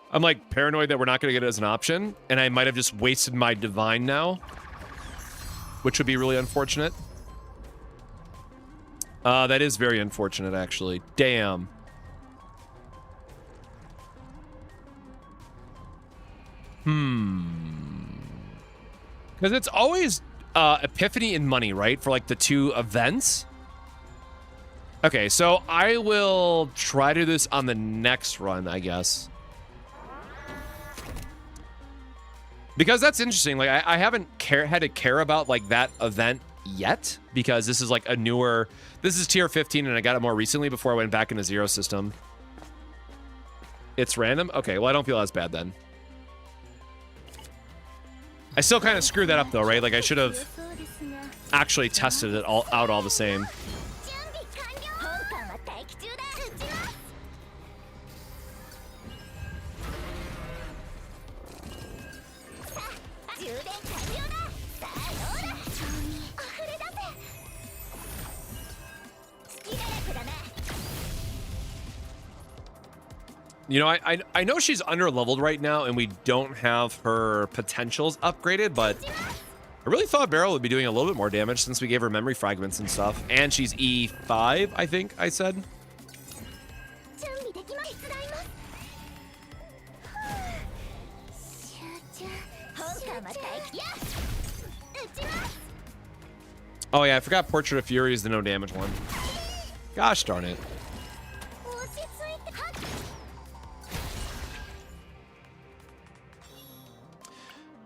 I'm, like, paranoid that we're not going to get it as an option, and I might have just wasted my Divine now, which would be really unfortunate. That is very unfortunate, actually. Damn. Because it's always Epiphany and money, right? For, like, the 2 events. Okay, so I will try to do this on the next run, I guess. Because that's interesting. Like, I haven't had to care about, like, that event yet, because this is like a newer, this is tier 15 and I got it more recently before I went back into Zero system. It's random? Okay, well I don't feel as bad then. I still kind of screwed that up though, right? Like I should have actually tested it all out all the same. You know, I know she's under-leveled right now, and we don't have her potentials upgraded, but I really thought Beryl would be doing a little bit more damage since we gave her memory fragments and stuff. And she's E5, I think I said. Oh yeah, I forgot Portrait of Fury is the no damage one. Gosh darn it.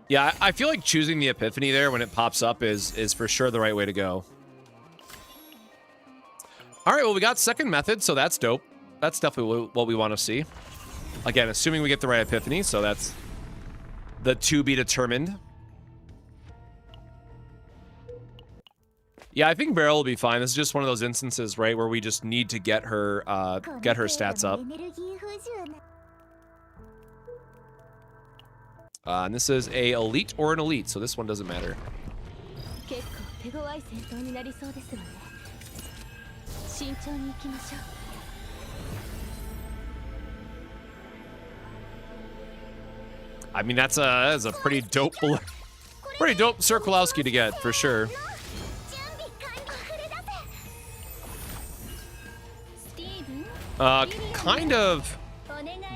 Yeah, I feel like choosing the Epiphany there when it pops up is for sure the right way to go. All right, well, we got second method, so that's dope. That's definitely what we want to see. Again, assuming we get the right Epiphany, so that's the to be determined. Yeah, I think Beryl will be fine. This is just one of those instances, right, where we just need to get her stats up. And this is a elite or an elite, so this one doesn't matter. I mean, that's a pretty dope Circulowski to get for sure. Kind of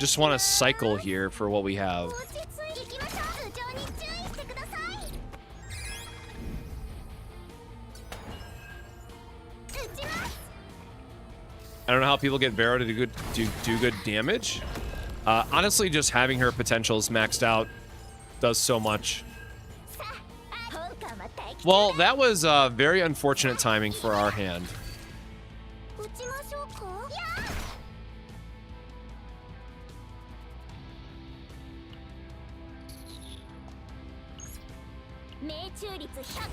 just want to cycle here for what we have. I don't know how people get Vero to do good damage. Honestly, just having her potentials maxed out does so much. Well, that was very unfortunate timing for our hand.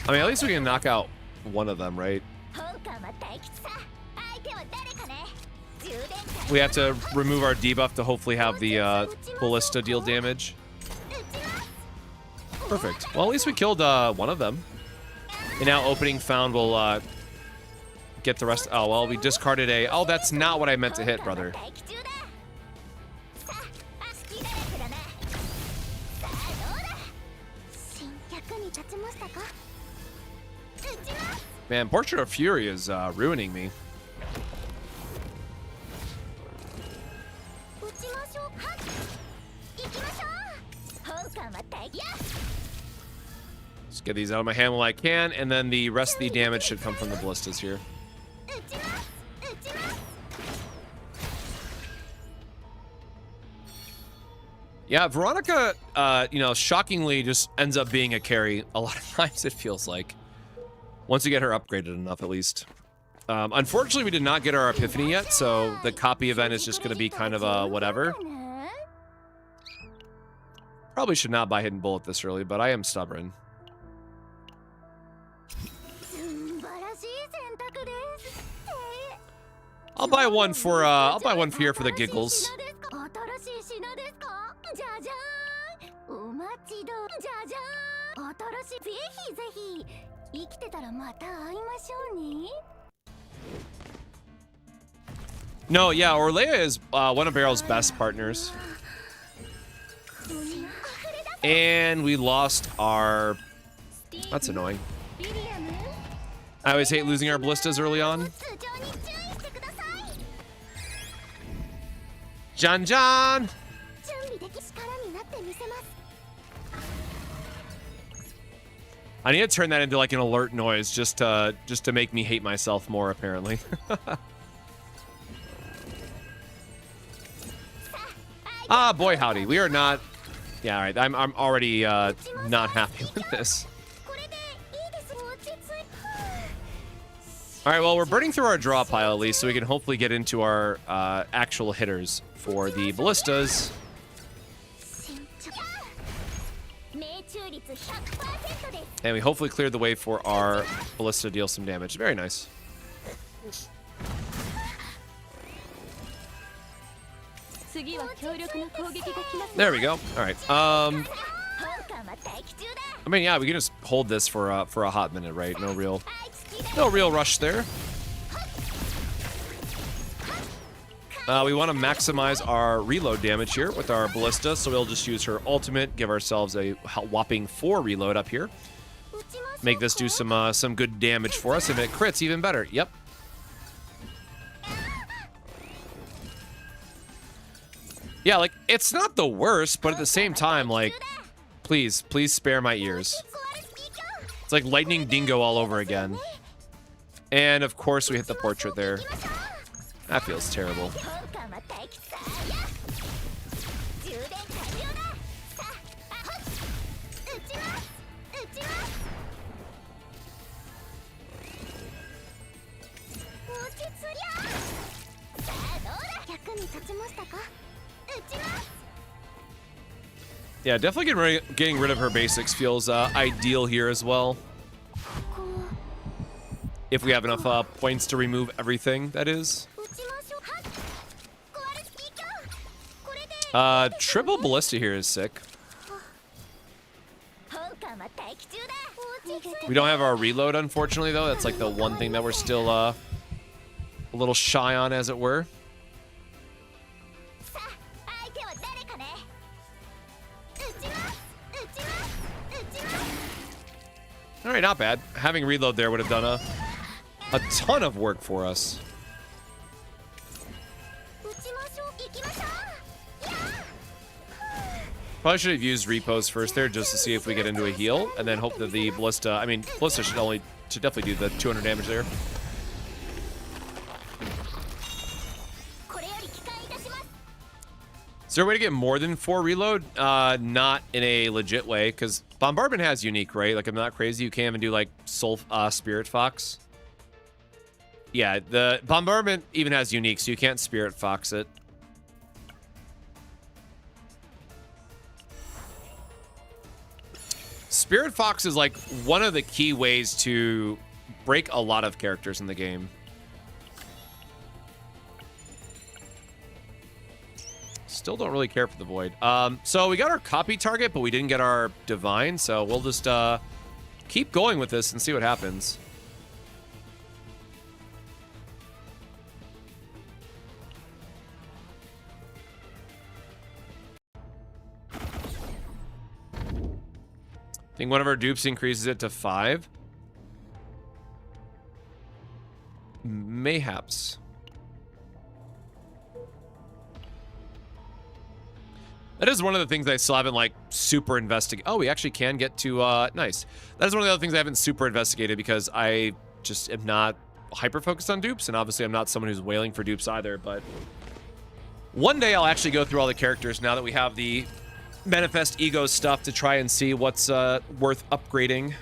I mean, at least we can knock out one of them, right? We have to remove our debuff to hopefully have the ballista deal damage. Perfect. Well, at least we killed one of them. And now opening found will get the rest. Oh, well, we discarded a... Oh, that's not what I meant to hit, brother. Man, Portrait of Fury is ruining me. Let's get these out of my hand while I can, and then the rest of the damage should come from the ballistas here. Yeah, Veronica, you know, shockingly just ends up being a carry a lot of times, it feels like. Once you get her upgraded enough, at least. Unfortunately, we did not get our Epiphany yet, so the copy event is just going to be kind of a whatever. Probably should not buy Hidden Bullet this early, but I am stubborn. I'll buy one for here for the giggles. No, yeah, Orlea is one of Beryl's best partners. And we lost our... That's annoying. I always hate losing our ballistas early on. John! I need to turn that into like an alert noise just to make me hate myself more, apparently. Ah, boy howdy. We are not... Yeah, all right. I'm already not happy with this. All right, well, we're burning through our draw pile at least, so we can hopefully get into our actual hitters for the ballistas. And we hopefully cleared the way for our ballista to deal some damage. Very nice. There we go. All right. I mean, yeah, we can just hold this for a hot minute, right? No real rush there. We want to maximize our reload damage here with our ballista, so we'll just use her ultimate, give ourselves a whopping 4 reload up here. Make this do some good damage for us. If it crits, even better. Yep. Yeah, like, it's not the worst, but at the same time, like, please spare my ears. It's like Lightning Dingo all over again. And, of course, we hit the portrait there. That feels terrible. Yeah, definitely getting rid of her basics feels ideal here as well. If we have enough points to remove everything, that is. Triple ballista here is sick. We don't have our reload, unfortunately, though. That's like the one thing that we're still a little shy on, as it were. All right, not bad. Having reload there would have done a ton of work for us. Probably should have used repos first there just to see if we get into a heal, and then hope that the ballista. I mean, ballista should definitely do the 200 damage there. Is there a way to get more than 4 reload? Not in a legit way, because Bombardment has unique, right? Like, I'm not crazy. You can't even do, like, Spirit Fox. Yeah, the Bombardment even has unique, so you can't Spirit Fox it. Spirit Fox is, like, one of the key ways to break a lot of characters in the game. Still don't really care for the Void. So we got our copy target, but we didn't get our divine, so we'll just keep going with this and see what happens. I think one of our dupes increases it to 5. Mayhaps. That is one of the things I still haven't, like, super investigated. Oh, we actually can get to, nice. That is one of the other things I haven't super investigated because I just am not hyper-focused on dupes, and obviously I'm not someone who's wailing for dupes either, but one day I'll actually go through all the characters now that we have the Manifest Ego stuff to try and see what's worth upgrading.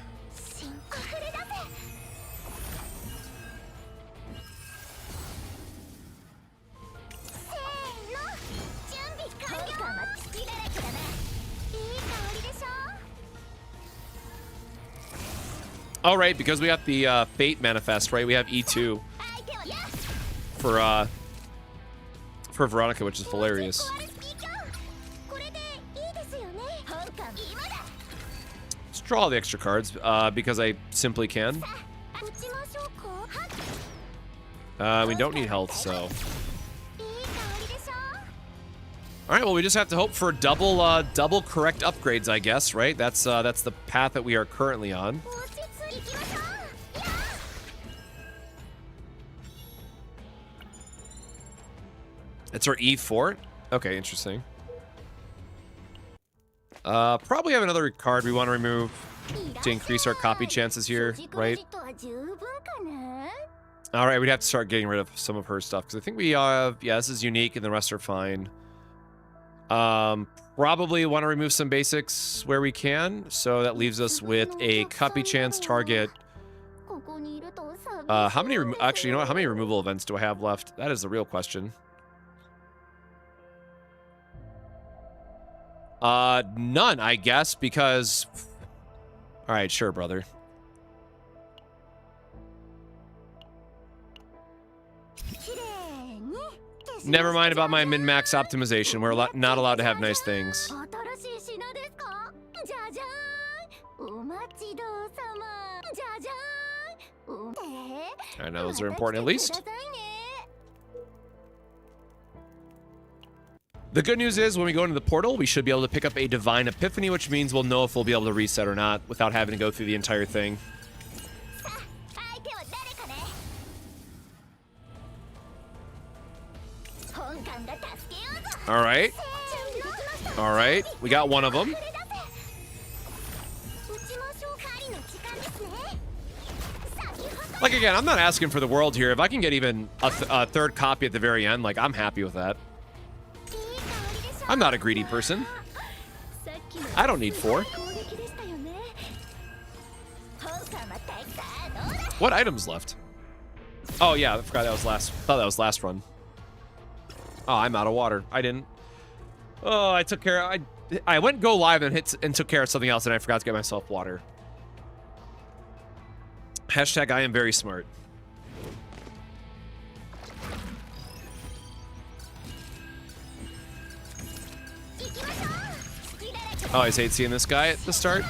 All right, because we got the Fate Manifest, right? We have E2 for Veronica, which is hilarious. Let's draw all the extra cards because I simply can. We don't need health, so. All right, well, we just have to hope for double correct upgrades, I guess, right? That's the path that we are currently on. It's our E4. Okay, interesting. Probably have another card we want to remove to increase our copy chances here, right? All right, we'd have to start getting rid of some of her stuff because I think we have, yeah, this is unique and the rest are fine. Probably want to remove some basics where we can, so that leaves us with a copy chance target How many, actually, you know what? How many removal events do I have left? That is the real question. None, I guess, because... All right, sure, brother. Never mind about my min-max optimization. We're not allowed to have nice things. I know those are important at least. The good news is when we go into the portal, we should be able to pick up a Divine Epiphany, which means we'll know if we'll be able to reset or not without having to go through the entire thing. All right. All right. We got one of them. Like, again, I'm not asking for the world here. If I can get even a third copy at the very end, like, I'm happy with that. I'm not a greedy person. I don't need 4. What items left? Oh, yeah, I forgot that was last. Thought that was last run. Oh, I'm out of water. I didn't. Oh, I took care of... I went go live and took care of something else, and I forgot to get myself water. Hashtag I am very smart. Oh, I hate seeing this guy at the start.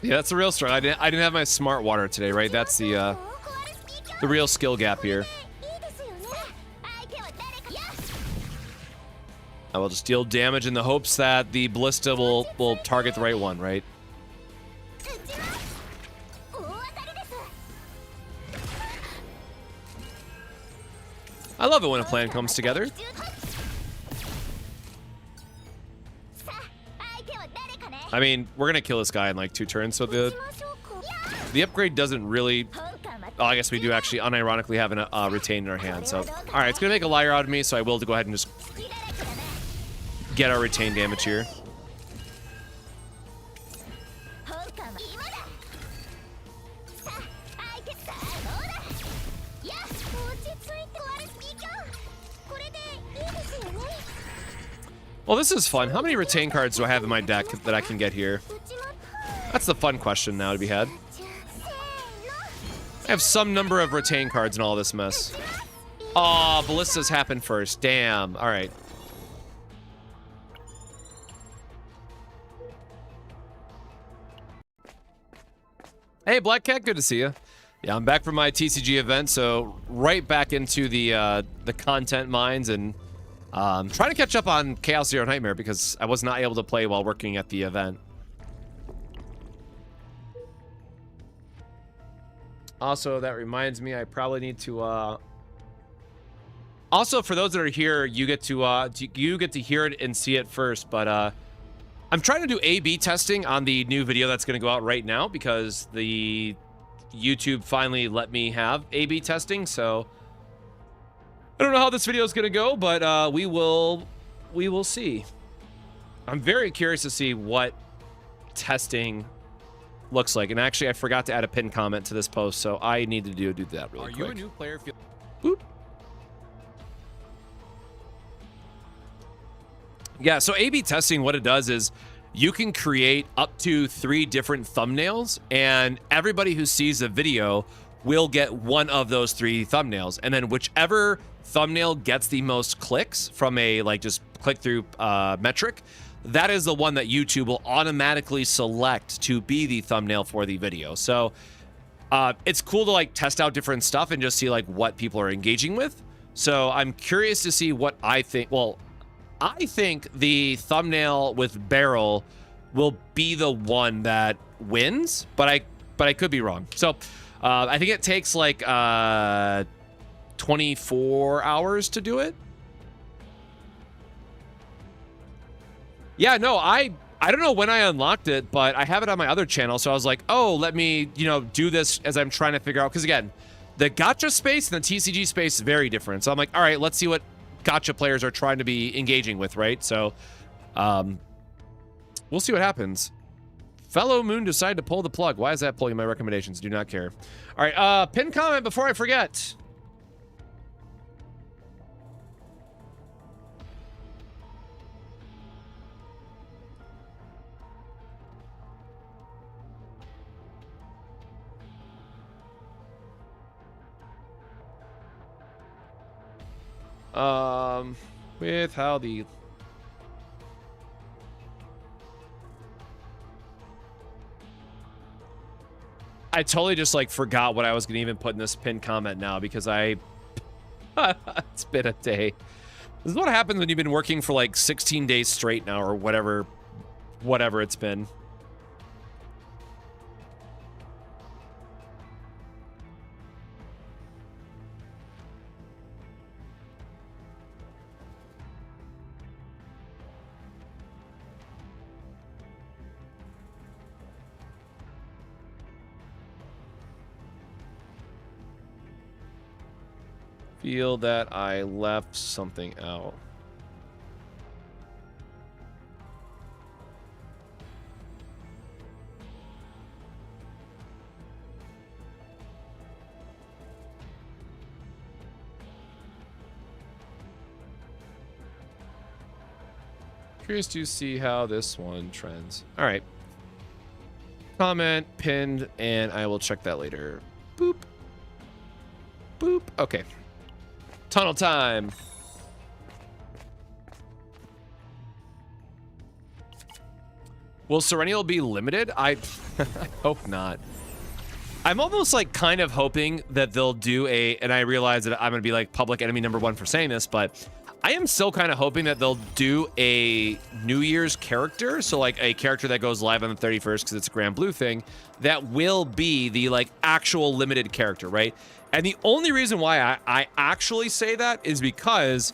Yeah, that's the real story. I didn't have my smart water today, right? That's the real skill gap here. I will just deal damage in the hopes that the ballista will target the right one, right? I love it when a plan comes together. I mean, we're gonna kill this guy in like 2 turns, so the upgrade doesn't really... Oh, I guess we do actually unironically have a retain in our hand, so... Alright, it's gonna make a liar out of me, so I will go ahead and just get our retain damage here. Well, this is fun. How many retain cards do I have in my deck that I can get here? That's the fun question now to be had. I have some number of retain cards in all this mess. Aw, ballistas happened first. Damn. All right. Hey, Black Cat, good to see you. Yeah, I'm back from my TCG event, so right back into the content mines and trying to catch up on Chaos Zero Nightmare because I was not able to play while working at the event. Also, that reminds me, I probably need to also, for those that are here, you get to hear it and see it first, but I'm trying to do A/B testing on the new video that's going to go out right now because the YouTube finally let me have A/B testing, so I don't know how this video is going to go, but we will see. I'm very curious to see what testing looks like. And actually, I forgot to add a pinned comment to this post, so I need to do that really quick. Are you a new player? Boop. Yeah, so A/B testing, what it does is you can create up to 3 different thumbnails, and everybody who sees the video will get one of those 3 thumbnails. And then whichever thumbnail gets the most clicks from a just click-through metric, that is the one that YouTube will automatically select to be the thumbnail for the video. So it's cool to test out different stuff and just see what people are engaging with. So I'm curious to see what I think. Well, I think the thumbnail with Beryl will be the one that wins, but I could be wrong. So I think it takes 24 hours to do it. Yeah, no, I don't know when I unlocked it, but I have it on my other channel, so I was like, oh, let me, do this as I'm trying to figure out, because again, The gacha space and the TCG space is very different. So I'm like, all right, let's see what gacha players are trying to be engaging with, right? So we'll see what happens. Fellow Moon decided to pull the plug. Why is that pulling my recommendations? Do not care. All right, pin comment before I forget. With how the I totally just like forgot what I was gonna even put in this pinned comment now because I it's been a day. This is what happens when you've been working for like 16 days straight now or whatever it's been. Feel that I left something out. Curious to see how this one trends. All right. Comment, pinned, and I will check that later. Boop. Boop. Okay. Tunnel time. Will Serennial be limited? I hope not. I'm almost like kind of hoping that they'll do a, and I realize that I'm going to be like public enemy #1 for saying this, but I am still kind of hoping that they'll do a New Year's character. So like a character that goes live on the 31st because it's a Grand Blue thing that will be the like actual limited character, right? And the only reason why I actually say that is because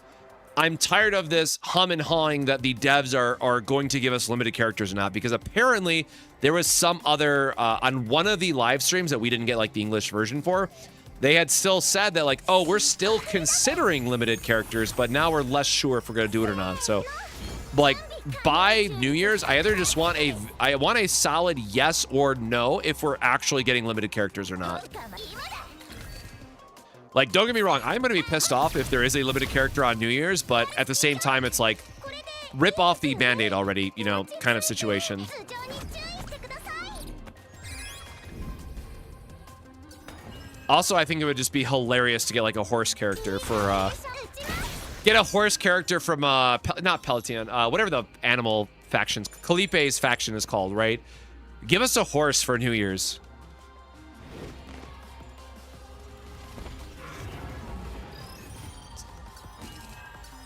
I'm tired of this hum and hawing that the devs are going to give us limited characters or not, because apparently there was some other, on one of the live streams that we didn't get like the English version for, they had still said that like, oh, we're still considering limited characters, but now we're less sure if we're going to do it or not. So like by New Year's, I either just want a solid yes or no if we're actually getting limited characters or not. Like, don't get me wrong, I'm going to be pissed off if there is a limited character on New Year's, but at the same time, it's like, rip off the Band-Aid already, you know, kind of situation. Also, I think it would just be hilarious to get, like, a horse character for, get a horse character from, not Peloton, whatever the animal factions, Kalipe's faction is called, right? Give us a horse for New Year's.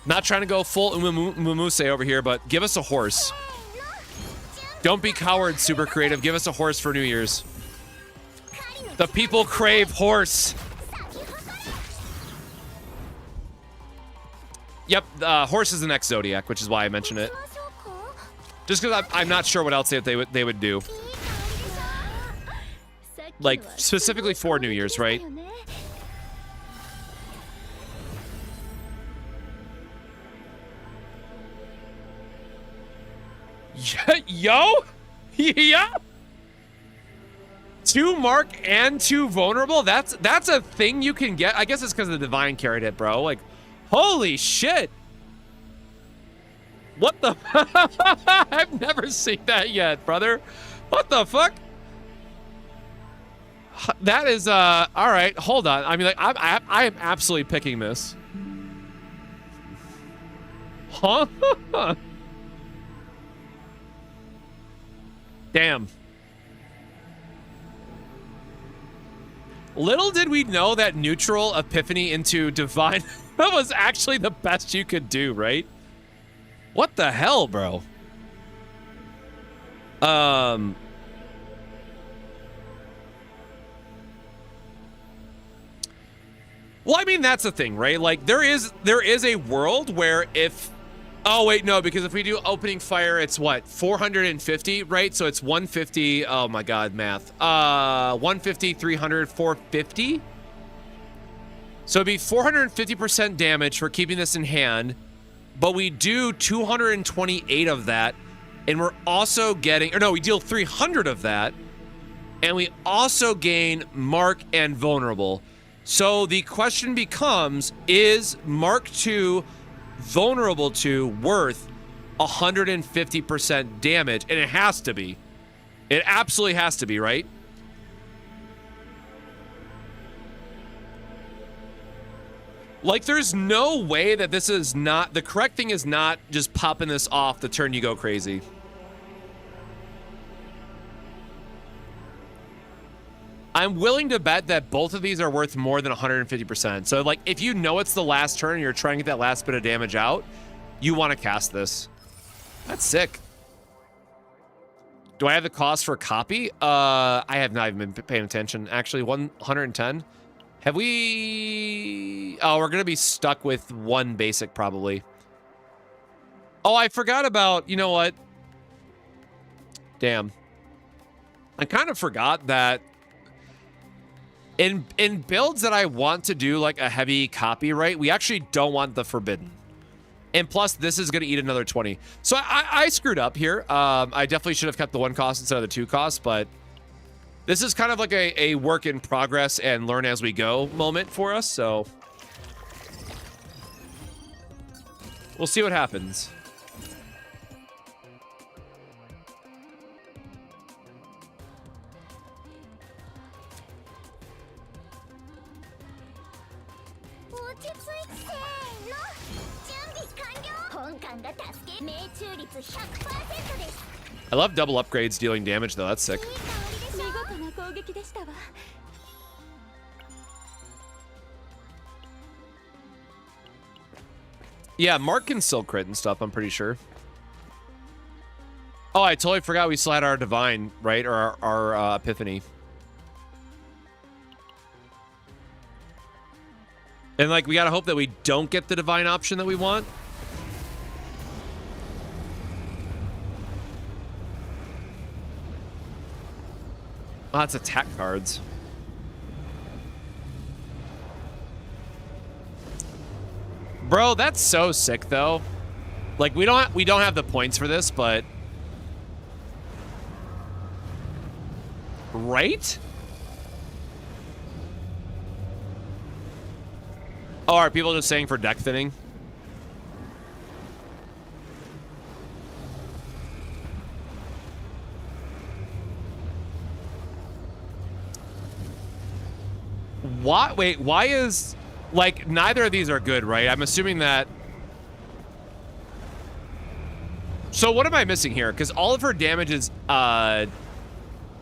Not trying to go full Umumuse over here, but give us a horse. Don't be cowards, Super Creative. Give us a horse for New Year's. The people crave horse. Yep, horse is the next Zodiac, which is why I mentioned it. Just because I'm not sure what else they would do. Like, specifically for New Year's, right? Yo? Yeah? 2 mark and 2 vulnerable? That's a thing you can get. I guess it's because the Divine carried it, bro. Like, holy shit. What the? I've never seen that yet, brother. What the fuck? That is, all right, hold on. I mean, like, I am absolutely picking this. Huh? Damn. Little did we know that neutral Epiphany into Divine that was actually the best you could do, right? What the hell, bro? Well, I mean, that's the thing, right? Like, there is a world where if... Oh, wait, no, because if we do opening fire, it's what? 450, right? So it's 150. Oh, my God, math. 150, 300, 450? So it'd be 450% damage for keeping this in hand, but we do 228 of that, and we're also getting, or no, we deal 300 of that, and we also gain Mark and Vulnerable. So the question becomes, is Mark II Vulnerable 2 worth 150% damage? And it has to be. It absolutely has to be, right? Like, there's no way that this is not, the correct thing is not just popping this off to turn you go crazy. I'm willing to bet that both of these are worth more than 150%. So, like, if you know it's the last turn and you're trying to get that last bit of damage out, you want to cast this. That's sick. Do I have the cost for copy? I have not even been paying attention. Actually, 110. Have we... Oh, we're going to be stuck with one basic, probably. Oh, I forgot about... You know what? Damn. I kind of forgot that in builds that I want to do, like, a heavy copy, right? We actually don't want the Forbidden. And plus, this is going to eat another 20. So I screwed up here. I definitely should have kept the 1 cost instead of the 2 cost, but... This is kind of like a work in progress and learn as we go moment for us, so we'll see what happens. I love double upgrades dealing damage, though. That's sick. Yeah, Mark can still crit and stuff, I'm pretty sure. Oh, I totally forgot we still had our Divine, right? Or our Epiphany. And, like, we gotta hope that we don't get the Divine option that we want. Oh, that's attack cards. Bro, that's so sick, though. Like, we don't have the points for this, but... Right? Oh, are people just saying for deck thinning? What? Wait, why is... Like, neither of these are good, right? I'm assuming that... So what am I missing here? Because all of her damage is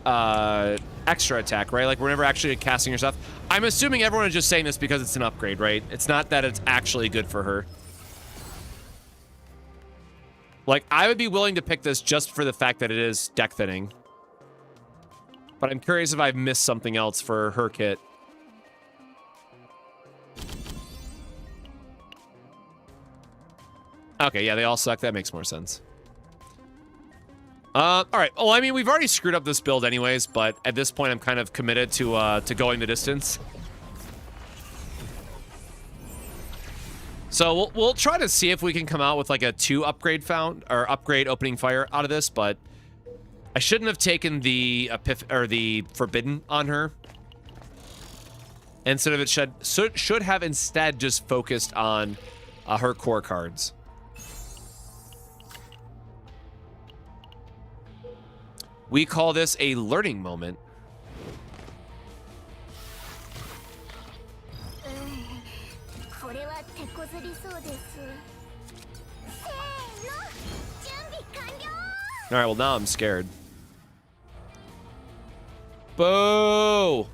extra attack, right? Like, we're never actually casting her stuff. I'm assuming everyone is just saying this because it's an upgrade, right? It's not that it's actually good for her. Like, I would be willing to pick this just for the fact that it is deck thinning. But I'm curious if I've missed something else for her kit. Okay, yeah, they all suck. That makes more sense. All right. Well, I mean, we've already screwed up this build anyways, but at this point, I'm kind of committed to going the distance. So we'll try to see if we can come out with like a 2 upgrade upgrade opening fire out of this, but I shouldn't have taken the the Forbidden on her. Instead of it should have instead just focused on her core cards. We call this a learning moment. All right, well, now I'm scared. Boo!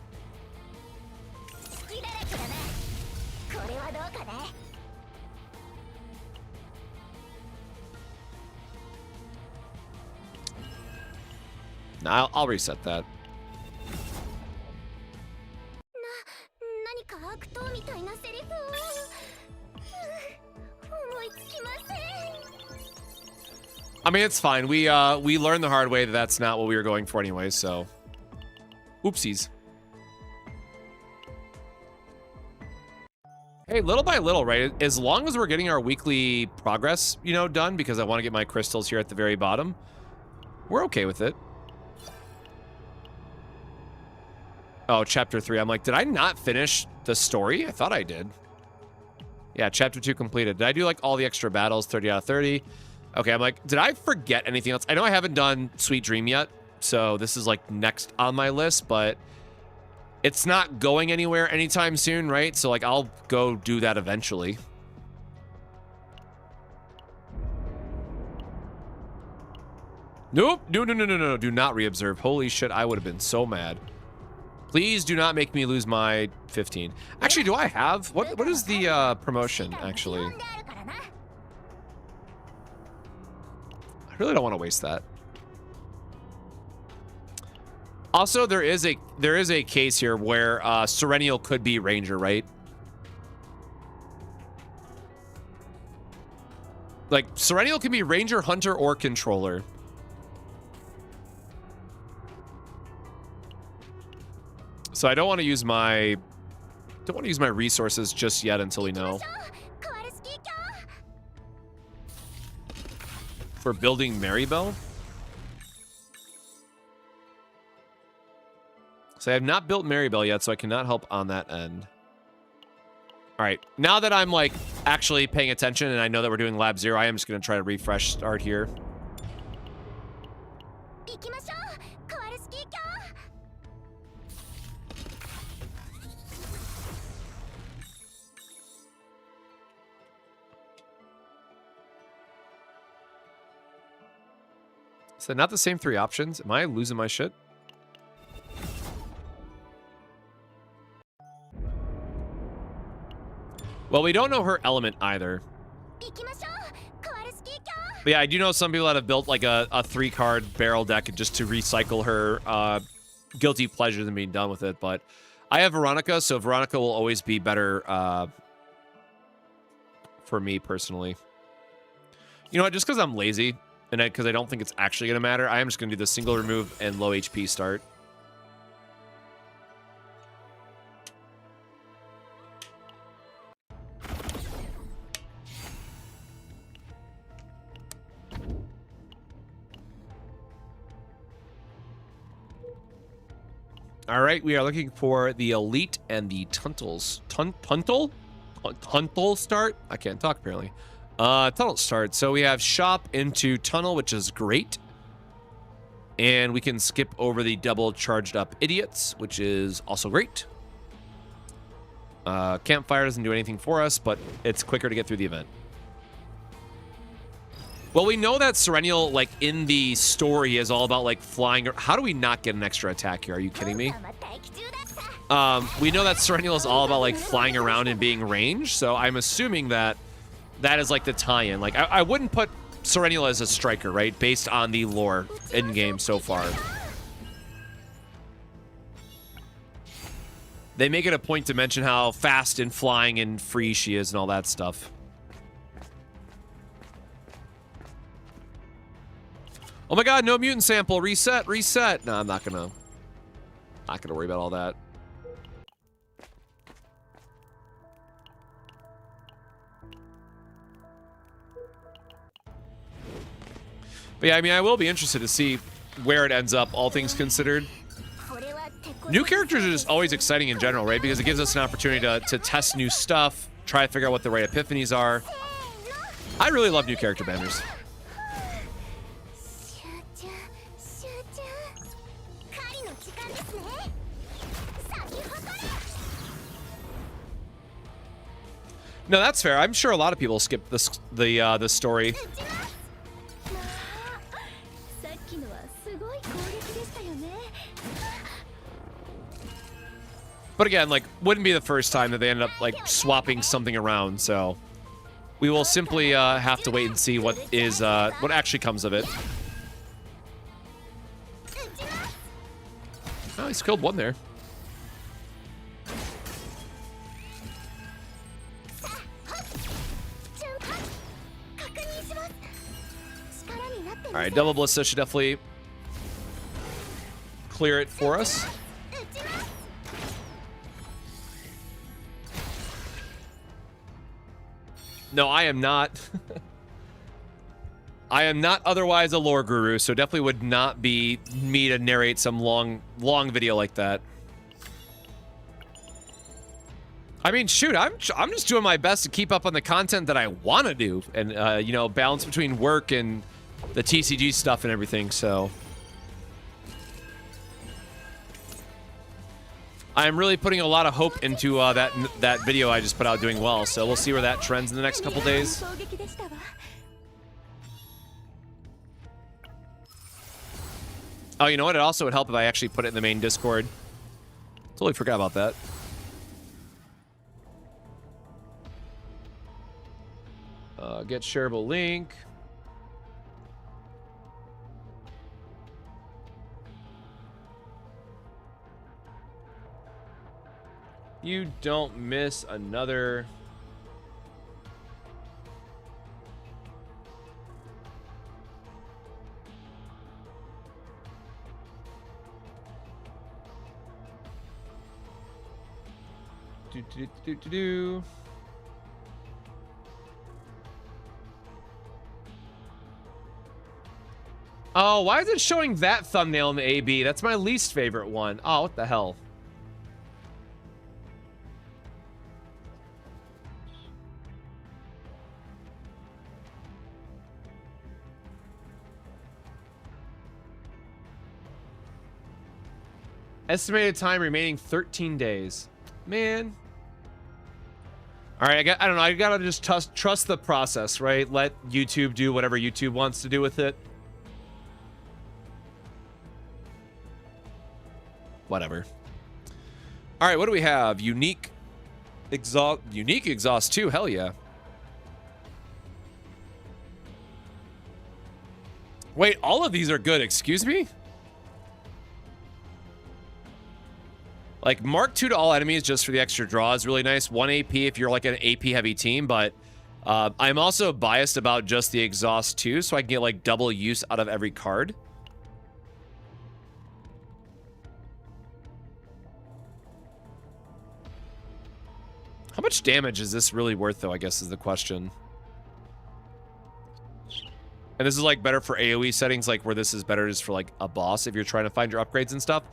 Nah, I'll reset that. I mean, it's fine. We learned the hard way that that's not what we were going for anyway, so... Oopsies. hey, little by little, right? As long as we're getting our weekly progress, you know, done, because I want to get my crystals here at the very bottom, we're okay with it. Oh, chapter 3. I'm like, did I not finish the story? I thought I did. Yeah, chapter 2 completed. Did I do like all the extra battles? 30 out of 30. Okay, I'm like, did I forget anything else? I know I haven't done Sweet Dream yet, so this is like next on my list, but it's not going anywhere anytime soon, right? So like, I'll go do that eventually. Nope. No. Do not reobserve. Holy shit, I would have been so mad. Please do not make me lose my 15. Actually, do I have... What is the promotion, actually? I really don't want to waste that. Also, there is a case here where Serenial could be Ranger, right? Like, Serenial can be Ranger, Hunter, or Controller. So I don't want to use my resources just yet until we know. For building Maribel. So I have not built Maribel yet, so I cannot help on that end. All right, now that I'm like actually paying attention and I know that we're doing Lab 0, I am just gonna try to refresh start here. Is that not the same 3 options? Am I losing my shit? Well, we don't know her element either. But yeah, I do know some people that have built like a 3-card barrel deck just to recycle her guilty pleasures and being done with it. But I have Veronica, so Veronica will always be better for me personally. You know what? Just because I'm lazy and because I don't think it's actually going to matter, I am just going to do the single remove and low HP start. All right, we are looking for the Elite and the Tuntles. Tuntle start? I can't talk, apparently. Tunnel start. So we have Shop into Tunnel, which is great. And we can skip over the double charged up Idiots, which is also great. Campfire doesn't do anything for us, but it's quicker to get through the event. Well, we know that Serenial, like, in the story is all about, like, flying. How do we not get an extra attack here? Are you kidding me? We know that Serenial is all about, like, flying around and being ranged, so I'm assuming that that is, like, the tie-in. Like, I wouldn't put Serenial as a striker, right? Based on the lore in-game so far. They make it a point to mention how fast and flying and free she is and all that stuff. Oh my god, no mutant sample. Reset, reset. No, I'm not gonna worry about all that. But yeah, I mean, I will be interested to see where it ends up, all things considered. New characters are just always exciting in general, right? Because it gives us an opportunity to test new stuff, try to figure out what the right epiphanies are. I really love new character banners. No, that's fair. I'm sure a lot of people skip the story. But again, like, wouldn't be the first time that they end up, like, swapping something around, so we will simply have to wait and see what actually comes of it. Oh, he's killed one there. All right, double ballista should definitely clear it for us. No, I am not. I am not otherwise a lore guru, so definitely would not be me to narrate some long video like that. I mean, shoot, I'm just doing my best to keep up on the content that I want to do, and you know, balance between work and the TCG stuff and everything. So I'm really putting a lot of hope into that video I just put out doing well. So we'll see where that trends in the next couple days. Oh, you know what? It also would help if I actually put it in the main Discord. Totally forgot about that. Get shareable link. You don't miss another. Do. Oh, why is it showing that thumbnail in the AB? That's my least favorite one. Oh, what the hell? Estimated time remaining 13 days. Man. All right, I don't know. I gotta just trust the process, right? Let YouTube do whatever YouTube wants to do with it. Whatever. All right, what do we have? Unique exhaust 2. Hell yeah. Wait, all of these are good. Excuse me? Like, Mark 2 to all enemies just for the extra draw is really nice. 1 AP if you're like an AP heavy team, but I'm also biased about just the exhaust 2, so I can get like double use out of every card. How much damage is this really worth, though, I guess is the question. And this is like better for AoE settings, like where this is better just for like a boss if you're trying to find your upgrades and stuff.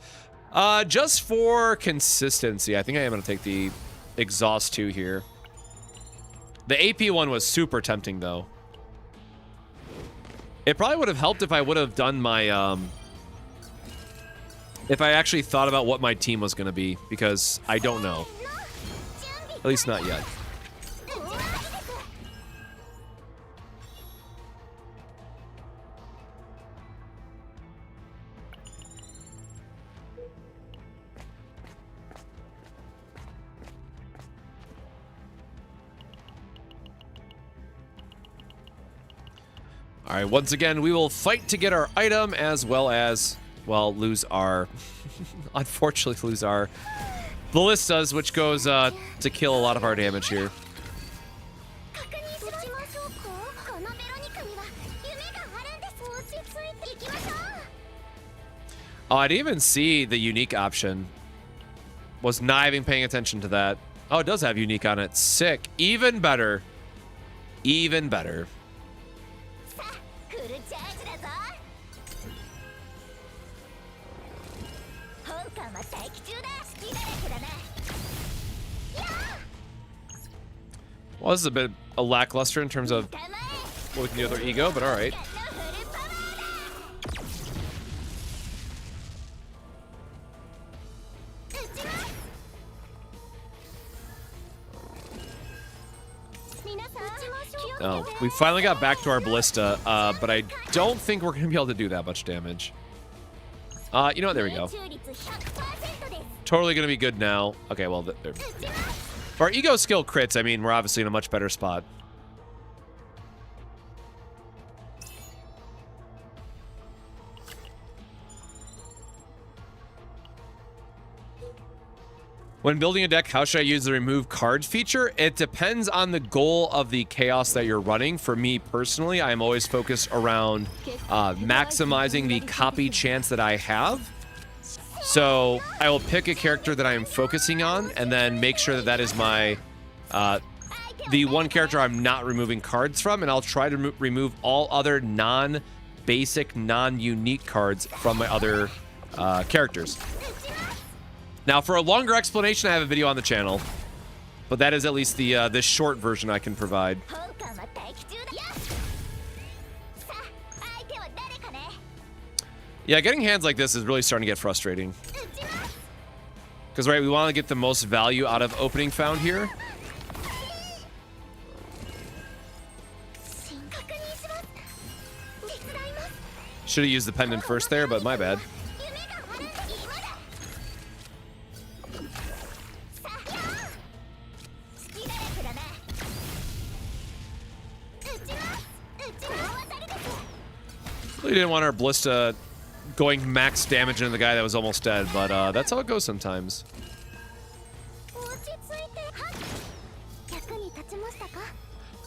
Just for consistency, I think I am going to take the exhaust 2 here. The AP one was super tempting, though. It probably would have helped if I would have done my, if I actually thought about what my team was going to be, because I don't know. At least not yet. All right, once again, we will fight to get our item as well as, well, lose our, unfortunately lose our ballistas, which goes to kill a lot of our damage here. Oh, I didn't even see the unique option. Was not even paying attention to that. Oh, it does have unique on it. Sick. Even better. Even better. Well, this is a bit lackluster in terms of what we can do with our ego, but all right. Oh, we finally got back to our ballista, but I don't think we're going to be able to do that much damage. You know what? There we go. Totally going to be good now. Okay, well, there. For our ego skill crits, I mean, we're obviously in a much better spot. When building a deck, how should I use the remove cards feature? It depends on the goal of the chaos that you're running. For me personally, I'm always focused around maximizing the copy chance that I have. So I will pick a character that I am focusing on and then make sure that that is my the one character I'm not removing cards from, and I'll try to remove all other non-basic, non-unique cards from my other characters. Now, for a longer explanation, I have a video on the channel, but that is at least the this short version I can provide. Yeah, getting hands like this is really starting to get frustrating. Because, right, we want to get the most value out of opening found here. Should have used the pendant first there, but my bad. Really didn't want our Ballista going max damage into the guy that was almost dead, but that's how it goes sometimes.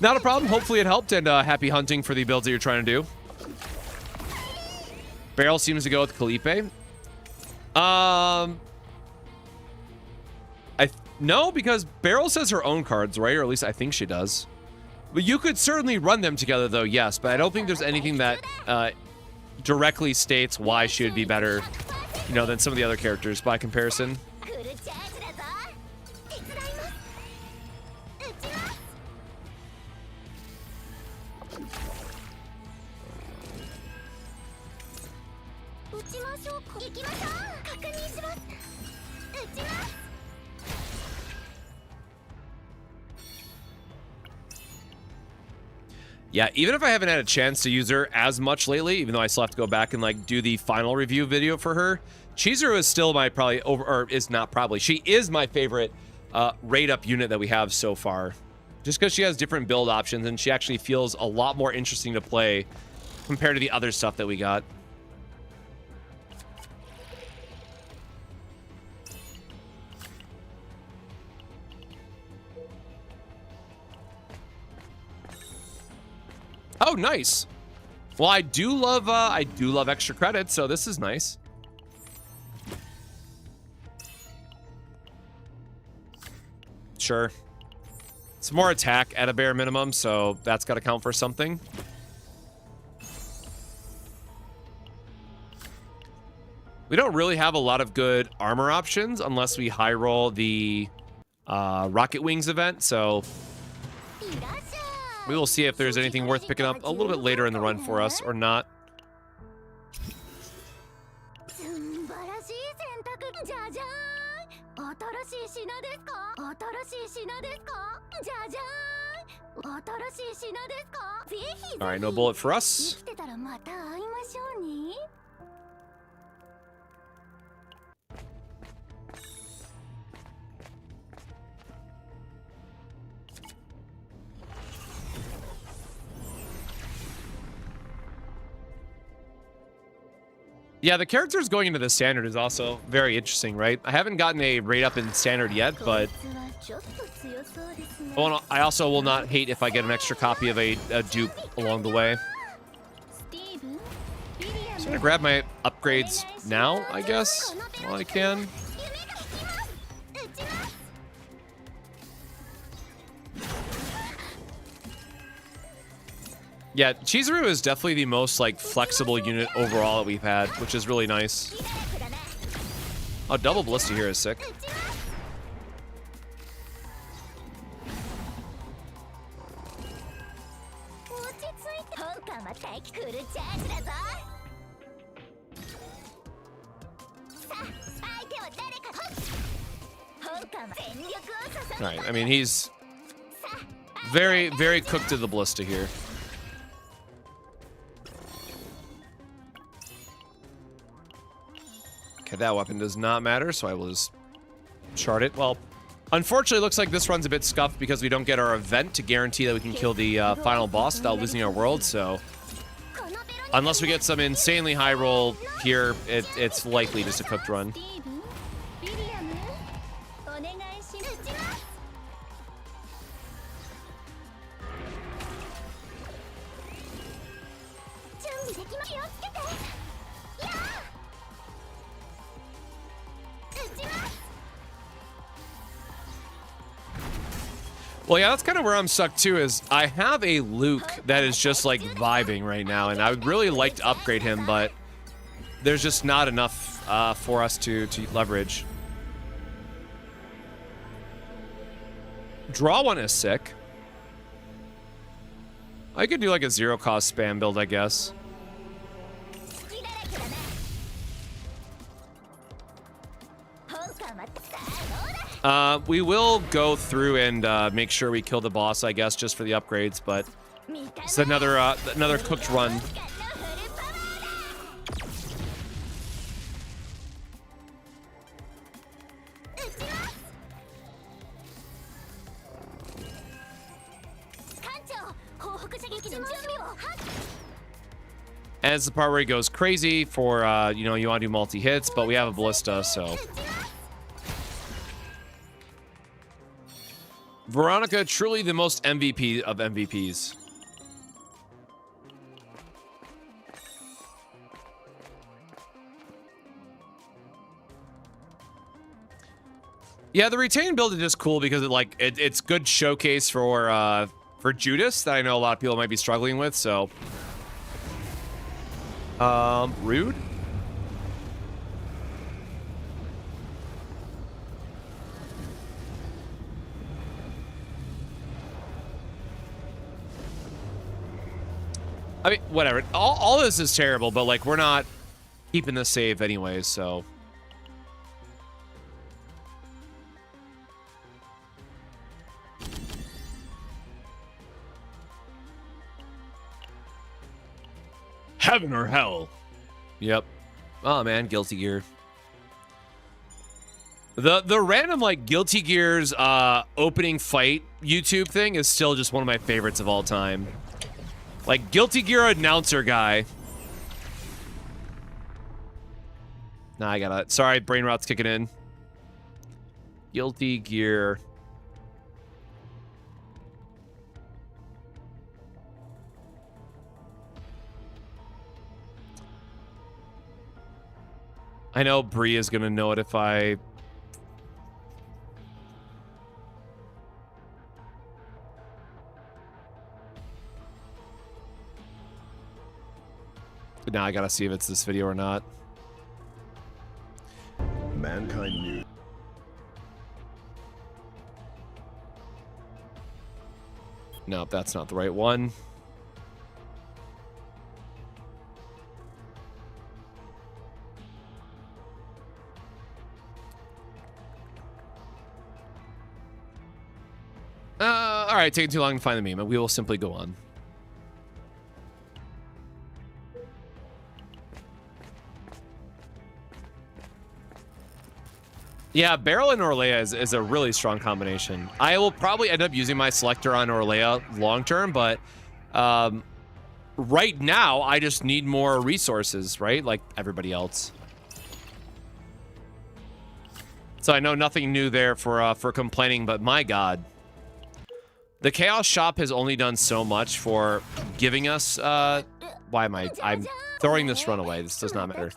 Not a problem. Hopefully it helped, and happy hunting for the builds that you're trying to do. Beryl seems to go with Kalipe. No, because Beryl says her own cards, right? Or at least I think she does. But you could certainly run them together, though, yes. But I don't think there's anything that directly states why she would be better, you know, than some of the other characters by comparison. Yeah, even if I haven't had a chance to use her as much lately, even though I still have to go back and like do the final review video for her, Chizuru is still my she is my favorite rate up unit that we have so far. Just because she has different build options and she actually feels a lot more interesting to play compared to the other stuff that we got. Oh, nice. Well, I do love extra credits, so this is nice. Sure. It's more attack at a bare minimum, so that's got to count for something. We don't really have a lot of good armor options unless we high roll the Rocket Wings event, so we will see if there's anything worth picking up a little bit later in the run for us or not. All right, no bullet for us. Yeah, the characters going into the standard is also very interesting, right? I haven't gotten a rate up in standard yet, but I also will not hate if I get an extra copy of a dupe along the way. So I'm gonna grab my upgrades now, I guess, while I can. Yeah, Chizuru is definitely the most, like, flexible unit overall that we've had, which is really nice. Oh, double Ballista here is sick. Alright, I mean, he's very, very cooked to the Ballista here. Okay, that weapon does not matter, so I will just chart it. Well, unfortunately, it looks like this run's a bit scuffed because we don't get our event to guarantee that we can kill the final boss without losing our world, so unless we get some insanely high roll here, it's likely just a cooked run. Well, yeah, that's kind of where I'm stuck too, is I have a Luke that is just like vibing right now, and I would really like to upgrade him, but there's just not enough for us to leverage. Draw one is sick. I could do like a zero cost spam build, I guess. We will go through and make sure we kill the boss, I guess, just for the upgrades, but it's another cooked run. And it's the part where he goes crazy for, you know, you want to do multi-hits, but we have a Ballista, so. Veronica, truly the most MVP of MVPs. Yeah, the retain build is just cool because it's good showcase for Judas that I know a lot of people might be struggling with, so. Rude? I mean, whatever. All this is terrible, but like we're not keeping this save anyways, so. Heaven or hell. Yep. Oh man, Guilty Gear. The random like Guilty Gear's opening fight YouTube thing is still just one of my favorites of all time. Like Guilty Gear announcer guy. Nah, I got it. Sorry, brain rot's kicking in. Guilty Gear. I know Bree is gonna know it if I... Now I gotta see if it's this video or not. Mankind knew. Nope, that's not the right one. All right, taking too long to find the meme, and we will simply go on. Yeah, Beryl and Orlea is a really strong combination. I will probably end up using my selector on Orlea long term, but right now I just need more resources, right? Like everybody else. So I know nothing new there for complaining, but my God. The Chaos Shop has only done so much for giving us, why am I'm throwing this run away. This does not matter.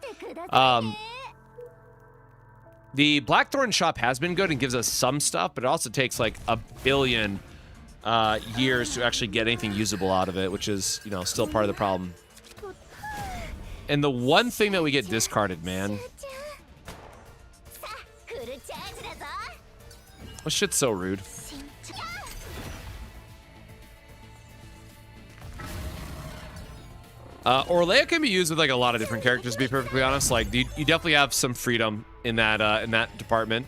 The Blackthorn Shop has been good and gives us some stuff, but it also takes like a billion years to actually get anything usable out of it, which is, you know, still part of the problem. And the one thing that we get discarded, man. Oh, shit's so rude. Orlea can be used with like a lot of different characters, to be perfectly honest. Like you definitely have some freedom in that department.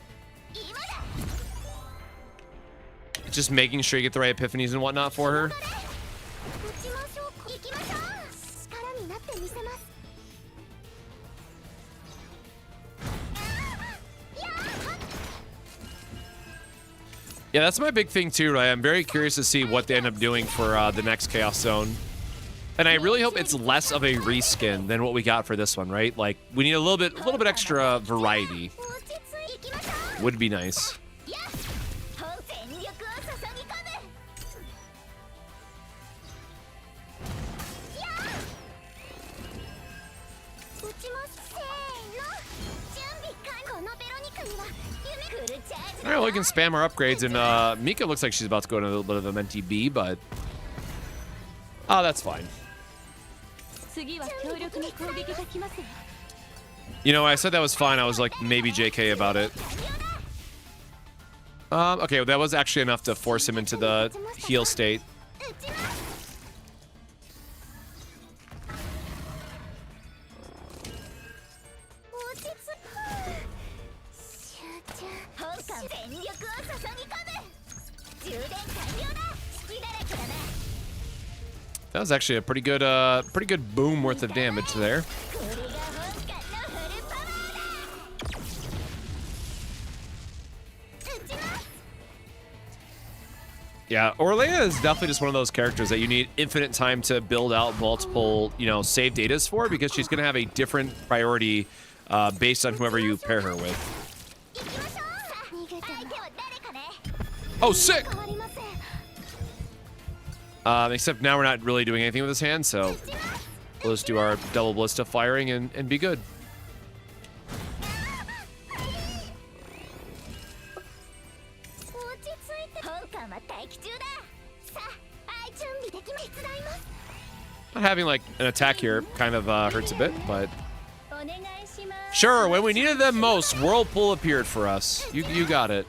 Just making sure you get the right epiphanies and whatnot for her. Yeah, that's my big thing too, right? I'm very curious to see what they end up doing for the next Chaos Zone. And I really hope it's less of a reskin than what we got for this one, right? Like, we need a little bit extra variety. Would be nice. All right, Well, we can spam our upgrades, and Mika looks like she's about to go into a little bit of a Menti B, but... Oh, that's fine. You know, I said that was fine. I was like, maybe JK about it. Okay, well, that was actually enough to force him into the heal state. That was actually a pretty good boom worth of damage there. Yeah, Orlea is definitely just one of those characters that you need infinite time to build out multiple, you know, save datas for, because she's going to have a different priority based on whoever you pair her with. Oh, sick! Except now we're not really doing anything with his hand, so we'll just do our double ballista firing and be good. Not having like an attack here kind of hurts a bit, but sure, when we needed them most, Whirlpool appeared for us. You got it.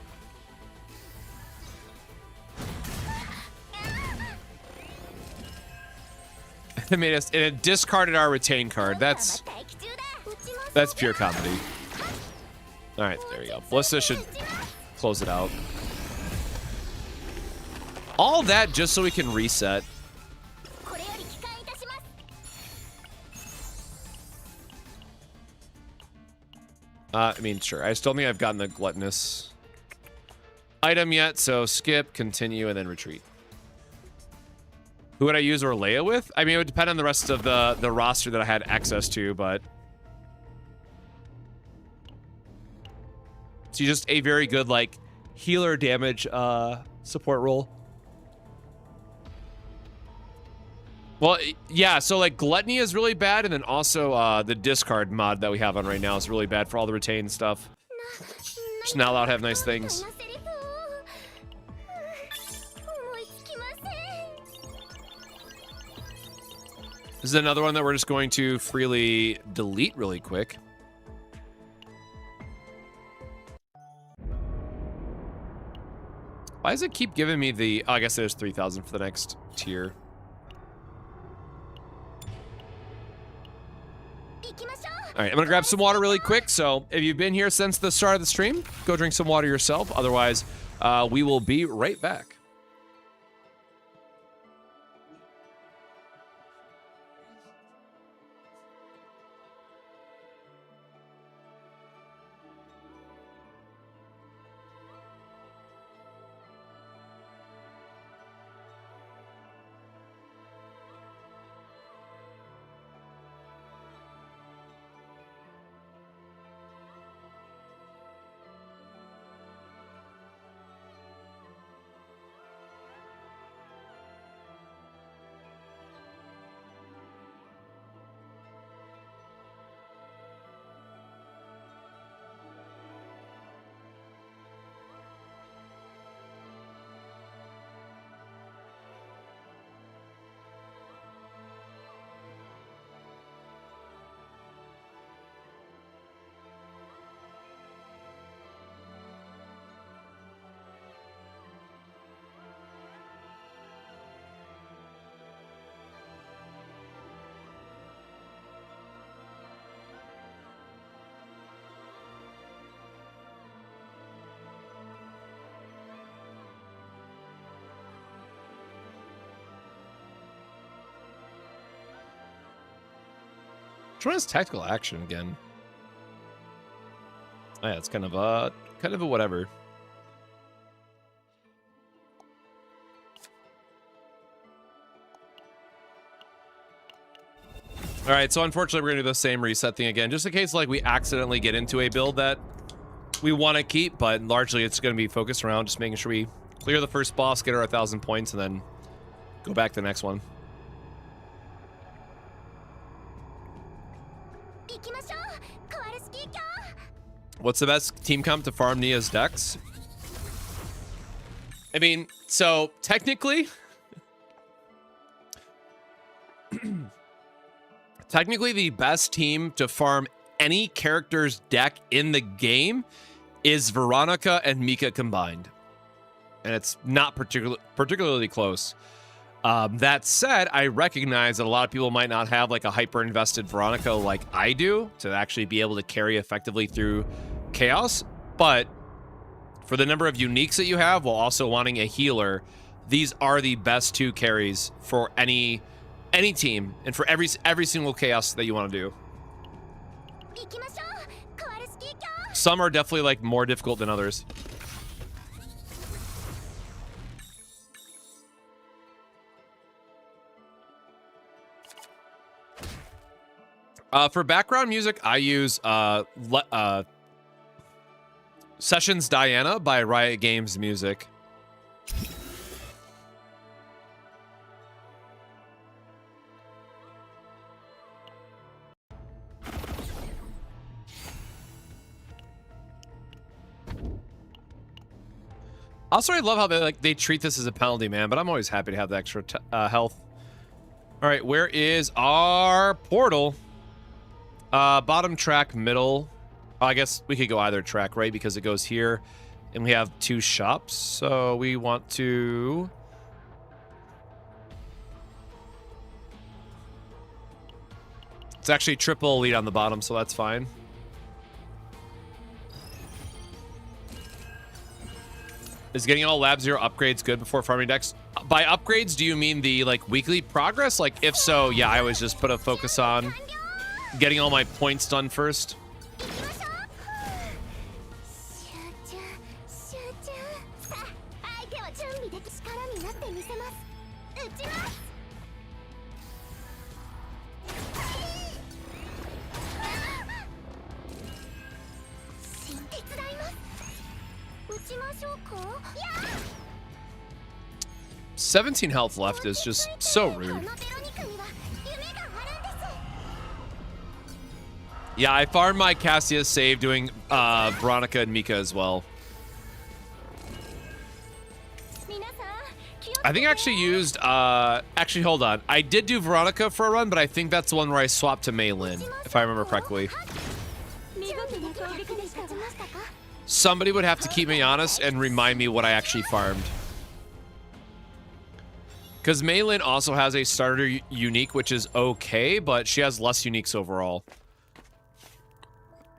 It made us, and it discarded our retain card. That's pure comedy. All right, there we go. Ballista should close it out. All that just so we can reset. I mean, sure. I still don't think I've gotten the gluttonous item yet, so skip, continue, and then retreat. Who would I use Orlea with? I mean, it would depend on the rest of the roster that I had access to, but... She's just a very good, like, healer damage support role. Well, yeah, so, like, Gluttony is really bad, and then also the discard mod that we have on right now is really bad for all the retained stuff. Just not allowed to have nice things. This is another one that we're just going to freely delete really quick. Why does it keep giving me the... Oh, I guess there's 3,000 for the next tier. All right, I'm gonna grab some water really quick. So if you've been here since the start of the stream, go drink some water yourself. Otherwise, we will be right back. Which one is tactical action again? Oh, yeah, it's kind of a whatever. All right, so unfortunately we're gonna do the same reset thing again, just in case like we accidentally get into a build that we want to keep, but largely it's gonna be focused around just making sure we clear the first boss, get our 1,000 points, and then go back to the next one. What's the best team comp to farm Nia's decks? I mean, so technically, technically the best team to farm any character's deck in the game is Veronica and Mika combined. And it's not particularly close. That said, I recognize that a lot of people might not have like a hyper invested Veronica like I do to actually be able to carry effectively through chaos. But for the number of uniques that you have while also wanting a healer, these are the best two carries for any team and for every single chaos that you want to do. Some are definitely like more difficult than others. For background music, I use Sessions Diana by Riot Games Music. Also, I love how they treat this as a penalty, man, but I'm always happy to have the extra health. All right, where is our portal? Bottom track, middle. Oh, I guess we could go either track, right? Because it goes here, and we have two shops. So we want to... It's actually triple elite on the bottom, so that's fine. Is getting all Lab Zero upgrades good before farming decks? By upgrades, do you mean the like weekly progress? Like, if so, yeah, I always just put a focus on getting all my points done first. Yeah. 17 health left is just so rude. Yeah, I farmed my Cassius save doing Veronica and Mika as well. I think I actually used, actually, hold on. I did do Veronica for a run, but I think that's the one where I swapped to Mei Lin, if I remember correctly. Somebody would have to keep me honest and remind me what I actually farmed. Because Mei Lin also has a starter unique, which is okay, but she has less uniques overall.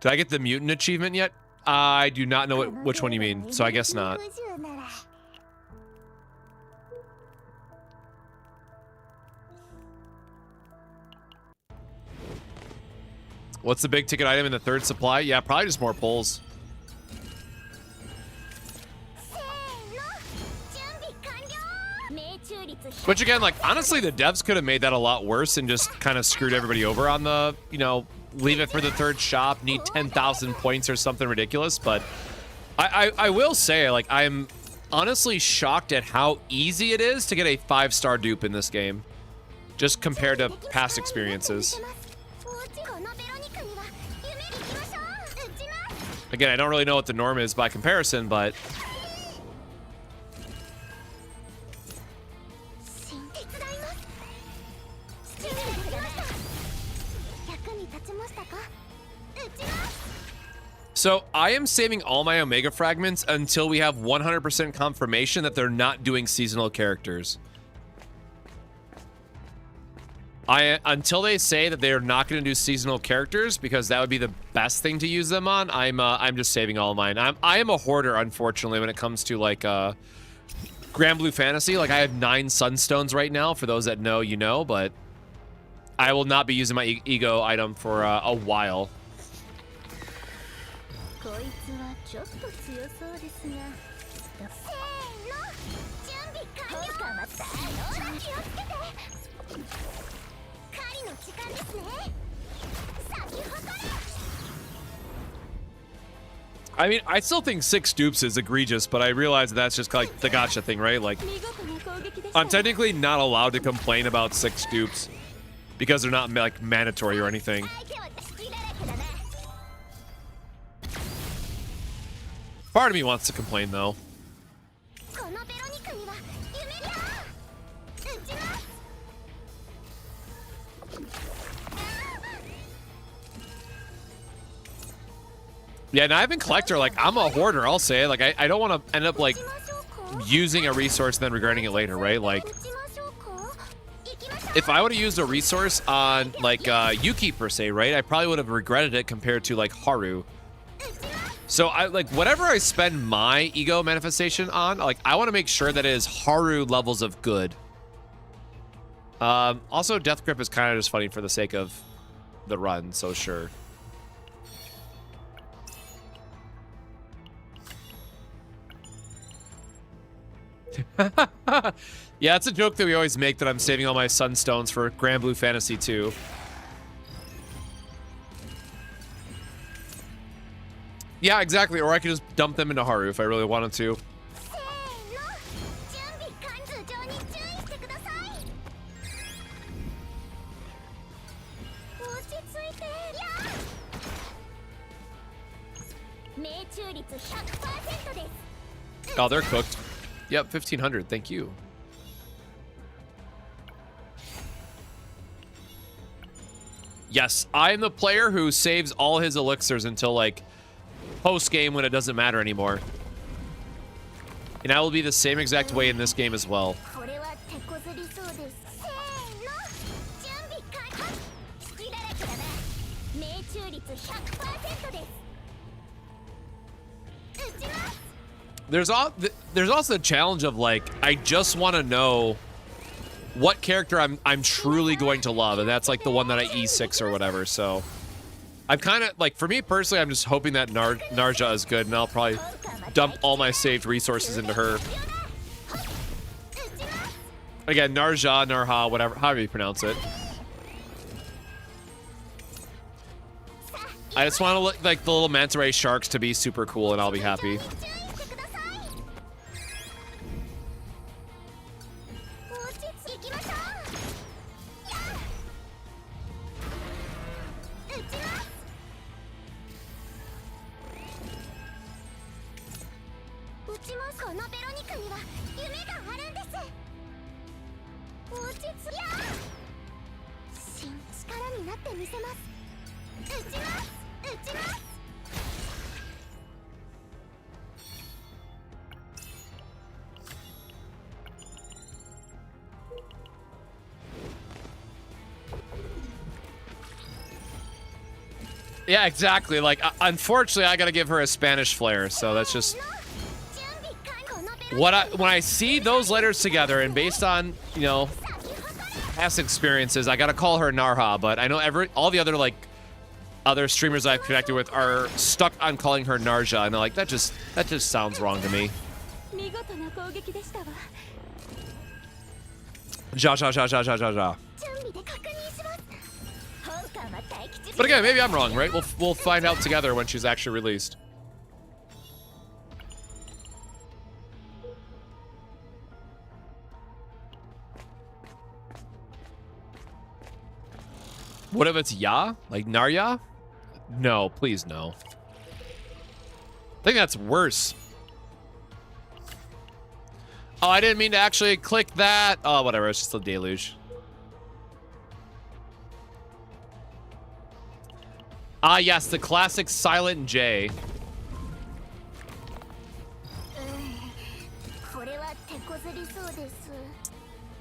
Did I get the mutant achievement yet? I do not know which one you mean, so I guess not. What's the big ticket item in the third supply? Yeah, probably just more pulls. Which again, like, honestly, the devs could have made that a lot worse and just kind of screwed everybody over on the, you know, leave it for the third shop, need 10,000 points or something ridiculous. But I will say, like, I'm honestly shocked at how easy it is to get a 5-star dupe in this game, just compared to past experiences. Again, I don't really know what the norm is by comparison, but... So I am saving all my Omega fragments until we have 100% confirmation that they're not doing seasonal characters. Until they say that they're not going to do seasonal characters, because that would be the best thing to use them on. I'm just saving all of mine. I am a hoarder, unfortunately, when it comes to like Grand Blue Fantasy. Like, I have 9 Sunstones right now. For those that know, you know, but I will not be using my ego item for a while. I mean, I still think 6 dupes is egregious, but I realize that's just like the gacha thing, right? Like, I'm technically not allowed to complain about 6 dupes because they're not like mandatory or anything. Part of me wants to complain though. Yeah, and I've been collector. Like, I'm a hoarder, I'll say. Like, I don't want to end up, like, using a resource and then regretting it later, right? Like, if I would have used a resource on, like, Yuki, per se, right? I probably would have regretted it compared to, like, Haru. So, like, whatever I spend my ego manifestation on, like, I want to make sure that it is Haru levels of good. Also, Death Grip is kind of just funny for the sake of the run, so sure. Yeah, it's a joke that we always make that I'm saving all my Sunstones for Grand Blue Fantasy 2. Yeah, exactly. Or I could just dump them into Haru if I really wanted to. Oh, they're cooked. Yep, 1500. Thank you. Yes, I am the player who saves all his elixirs until, like, post-game when it doesn't matter anymore. And I will be the same exact way in this game as well. There's also the challenge of, like, I just want to know what character I'm truly going to love, and that's like the one that I E6 or whatever. So I'm kind of like, for me personally, I'm just hoping that Narja is good, and I'll probably dump all my saved resources into her. Again, Narja, Narha, whatever, however you pronounce it. I just want to look like the little manta ray sharks to be super cool, and I'll be happy. Yeah, exactly. Like, unfortunately, I gotta give her a Spanish flair, so that's just when I see those letters together, and based on, you know, past experiences, I gotta call her Narha. But I know all the other, like, other streamers I've connected with are stuck on calling her Narja, and they're like, that just sounds wrong to me. Ja. But again, maybe I'm wrong, right? We'll find out together when she's actually released. What if it's Ya? Like Narya? No, please no. I think that's worse. Oh, I didn't mean to actually click that. Oh, whatever. It's just a deluge. Ah, yes, the classic Silent J.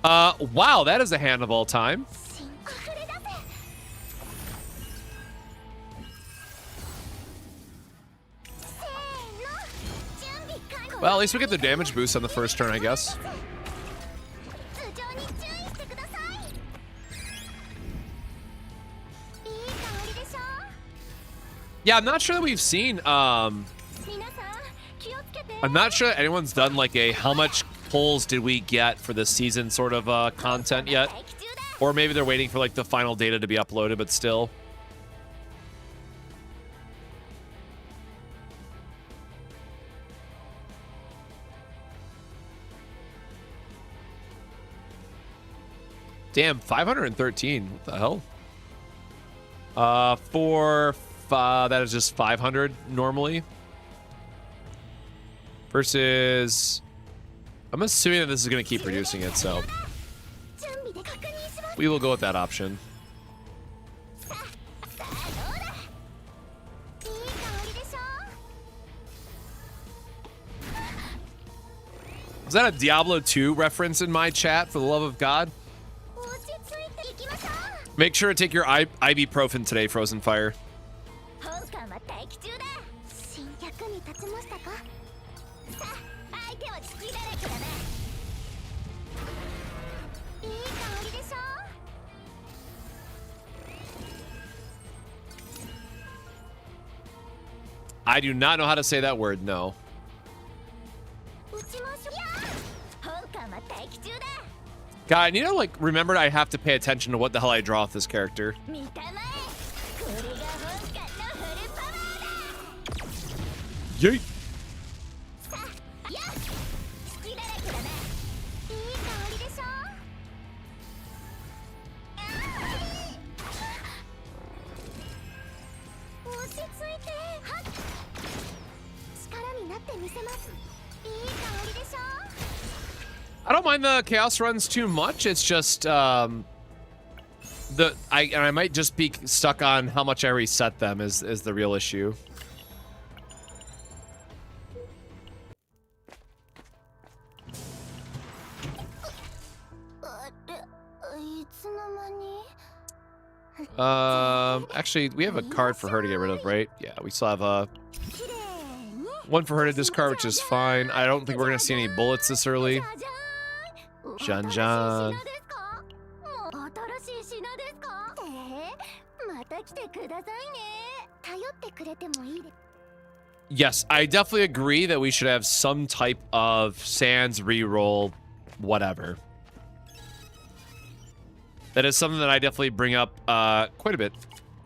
Wow, that is a hand of all time. Well, at least we get the damage boost on the first turn, I guess. Yeah, I'm not sure that we've seen, I'm not sure that anyone's done like a how much pulls did we get for this season sort of content yet. Or maybe they're waiting for like the final data to be uploaded, but still. Damn, 513. What the hell? That is just 500 normally. Versus, I'm assuming that this is going to keep reducing it, so we will go with that option. Was that a Diablo 2 reference in my chat, for the love of God? Make sure to take your ibuprofen today, Frozen Fire. I do not know how to say that word, no. God, I need to, like, remember I have to pay attention to what the hell I draw with this character. Yeet. I don't mind the chaos runs too much. It's just I might just be stuck on how much I reset them is the real issue. Actually, we have a card for her to get rid of, right? Yeah, we still have one for her to discard, which is fine. I don't think we're gonna see any bullets this early. Jan. Yes, I definitely agree that we should have some type of Sans reroll, whatever. That is something that I definitely bring up quite a bit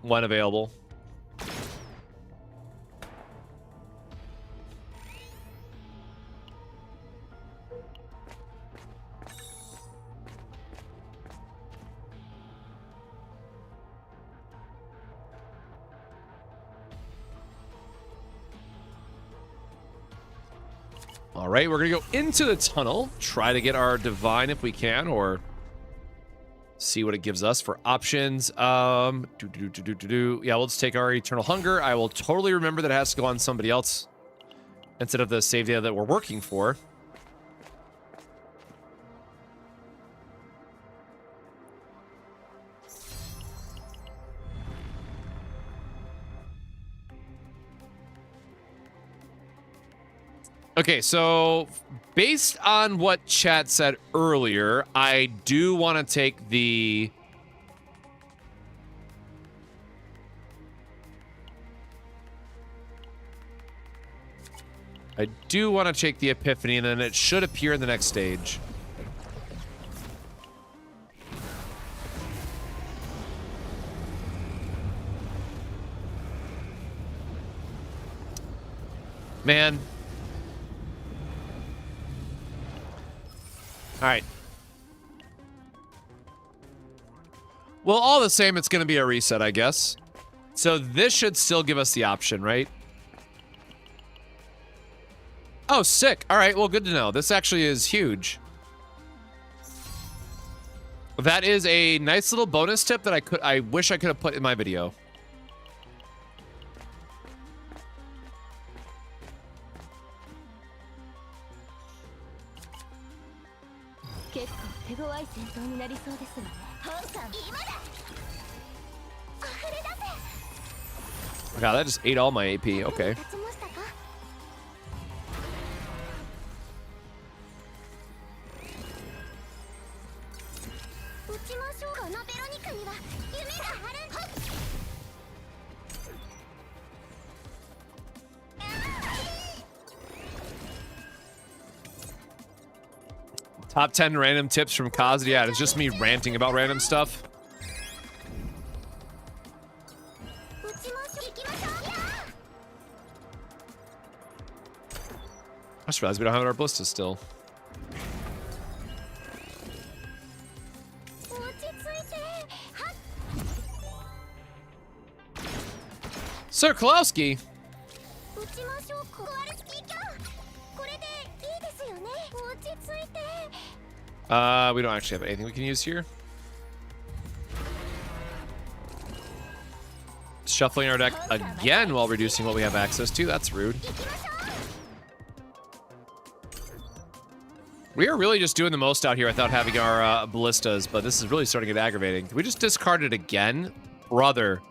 when available. All right, we're gonna go into the tunnel, try to get our divine if we can, or see what it gives us for options. Yeah, we'll just take our eternal hunger. I will totally remember that it has to go on somebody else instead of the save data that we're working for. Okay, so based on what chat said earlier, I do want to take the... I do want to take the Epiphany, and then it should appear in the next stage. Man. All right. Well, all the same, it's going to be a reset, I guess. So this should still give us the option, right? Oh, sick. All right, well, good to know. This actually is huge. That is a nice little bonus tip that I wish I could have put in my video. God, that just ate all my AP. Okay. Top 10 random tips from Kaz. Yeah, it's just me ranting about random stuff. I just realized we don't have our ballistas still. Sir Kolowski. We don't actually have anything we can use here. Shuffling our deck again while reducing what we have access to. That's rude. We are really just doing the most out here without having our ballistas, but this is really starting to get aggravating. Did we just discard it again? Brother.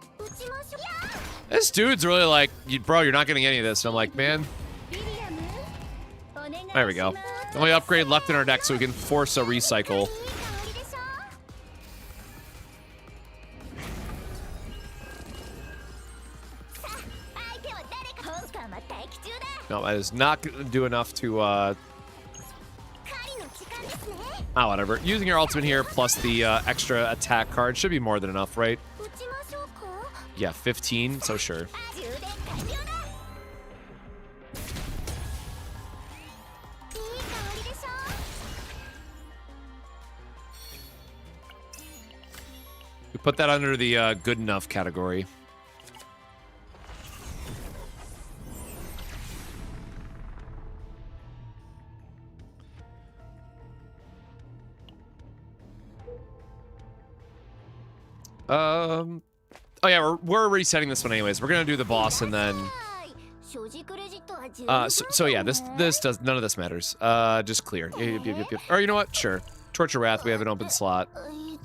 This dude's really like, bro, you're not getting any of this. And I'm like, man. There we go. Only upgrade left in our deck so we can force a recycle. No, that is not going to do enough to, whatever. Using your ultimate here plus the extra attack card should be more than enough, right? Yeah, 15, so sure. We put that under the good enough category. Oh yeah, we're resetting this one anyways. We're gonna do the boss and then. So yeah, this does none of this matters. Just clear. Yep. Or you know what? Sure. Torture Wrath. We have an open slot.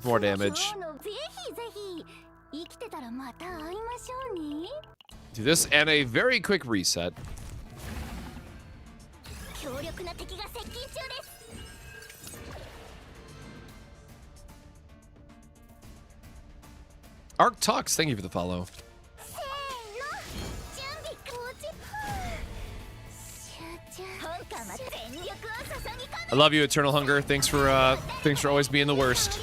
More damage. Do this and a very quick reset. Arc Talks, thank you for the follow. I love you, Eternal Hunger. Thanks for always being the worst.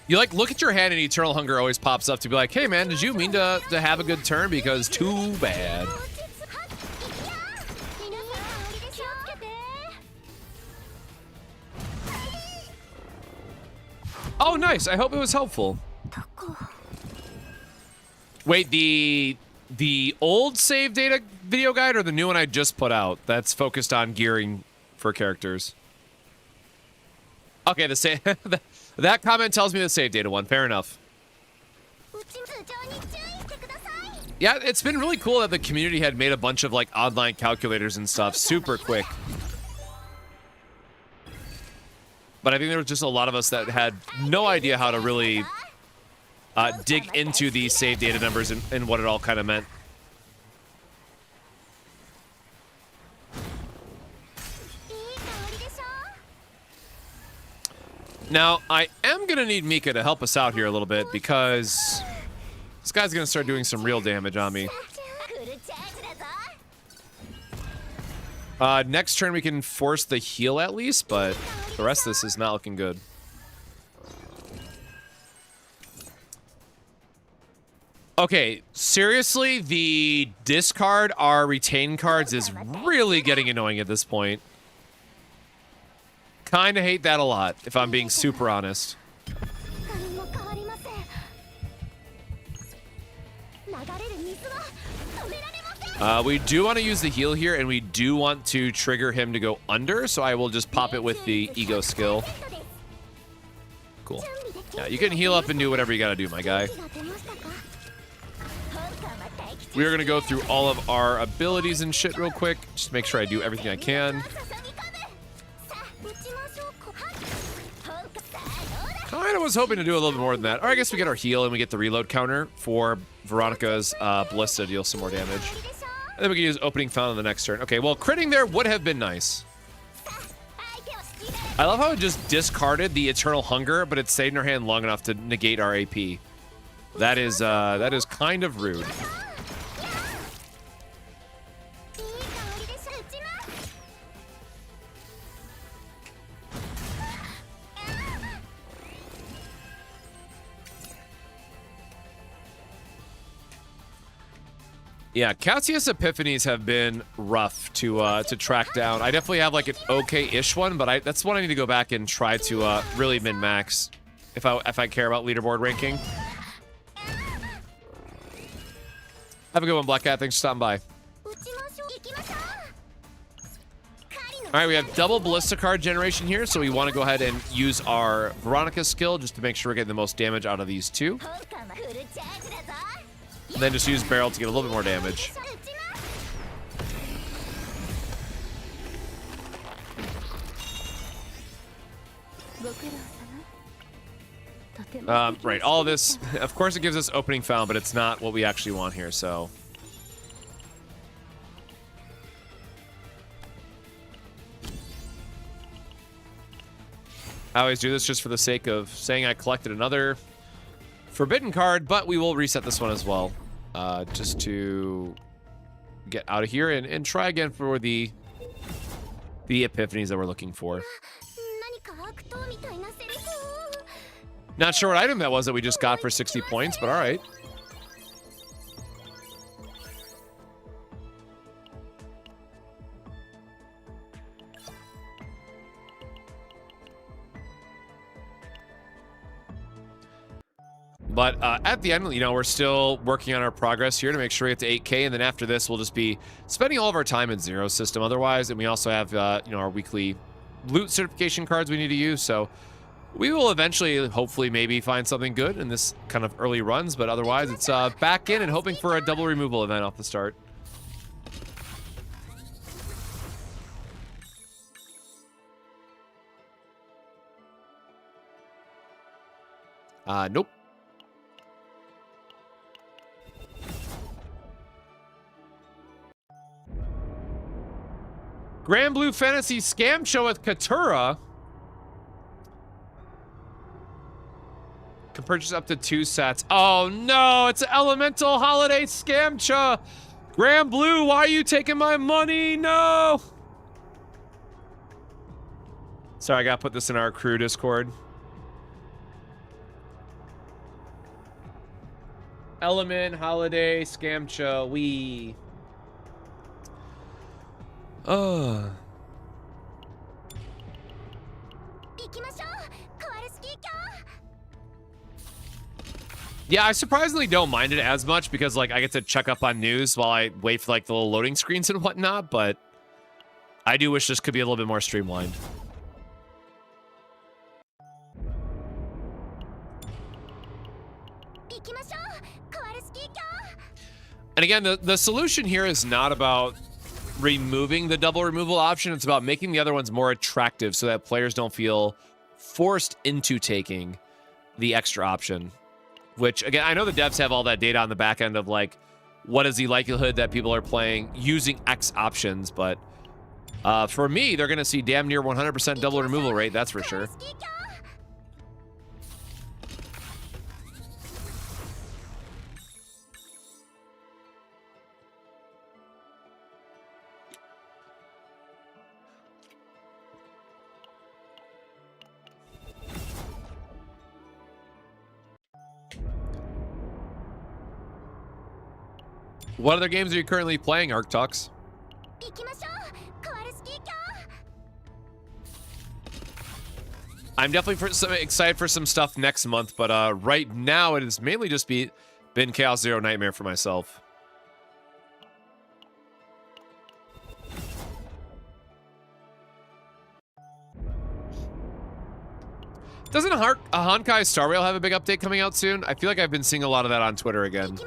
You like look at your hand and Eternal Hunger always pops up to be like, hey man, did you mean to have a good turn? Because too bad. Oh, nice. I hope it was helpful. Wait, the old save data video guide or the new one I just put out that's focused on gearing for characters? Okay, the save that comment tells me the save data one. Fair enough. Yeah, it's been really cool that the community had made a bunch of like online calculators and stuff super quick. But I think there was just a lot of us that had no idea how to really dig into the save data numbers and what it all kind of meant. Now, I am going to need Mika to help us out here a little bit because this guy's going to start doing some real damage on me. Next turn we can force the heal at least, but the rest of this is not looking good. Okay, seriously, the discard our retain cards is really getting annoying at this point. Kinda hate that a lot, if I'm being super honest. We do want to use the heal here, and we do want to trigger him to go under, so I will just pop it with the ego skill. Cool. Yeah, you can heal up and do whatever you gotta do, my guy. We are gonna go through all of our abilities and shit real quick. Just make sure I do everything I can. Kinda was hoping to do a little bit more than that. Or I guess we get our heal and we get the reload counter for Veronica's Ballista to deal some more damage. And then we can use opening found on the next turn. Okay, well, critting there would have been nice. I love how it just discarded the Eternal Hunger, but it stayed in our hand long enough to negate our AP. That is kind of rude. Yeah, Cassius Epiphanies have been rough to track down. I definitely have like an okay-ish one, but that's one I need to go back and try to really min-max if I care about leaderboard ranking. Have a good one, Black Cat. Thanks for stopping by. All right, we have double Ballista card generation here, so we want to go ahead and use our Veronica skill just to make sure we're getting the most damage out of these two. And then just use Barrel to get a little bit more damage. Right, all of this, of course it gives us opening found, but it's not what we actually want here, so. I always do this just for the sake of saying I collected another forbidden card, but we will reset this one as well. Just to get out of here and try again for the epiphanies that we're looking for. Not sure what item that was that we just got for 60 points, but all right. But at the end, you know, we're still working on our progress here to make sure we get to 8K, and then after this, we'll just be spending all of our time in Zero System otherwise, and we also have, you know, our weekly loot certification cards we need to use, so we will eventually, hopefully, maybe find something good in this kind of early runs, but otherwise, it's back in and hoping for a double removal event off the start. Nope. Grand Blue Fantasy Scam Show with Katura. Can purchase up to 2 sets. Oh no, it's an Elemental Holiday Scamcha. Grand Blue, why are you taking my money? No. Sorry, I gotta put this in our crew Discord. Element Holiday Scamcha, we. Yeah, I surprisingly don't mind it as much because, like, I get to check up on news while I wait for, like, the little loading screens and whatnot, but I do wish this could be a little bit more streamlined. And again, the solution here is not about removing the double removal option. It's about making the other ones more attractive so that players don't feel forced into taking the extra option. Which, again, I know the devs have all that data on the back end of, like, what is the likelihood that people are playing using X options, but for me, they're going to see damn near 100% double removal rate, that's for sure. What other games are you currently playing, Arctox? I'm definitely excited for some stuff next month, but right now it has mainly just been Chaos Zero Nightmare for myself. Doesn't Honkai Star Rail have a big update coming out soon? I feel like I've been seeing a lot of that on Twitter again.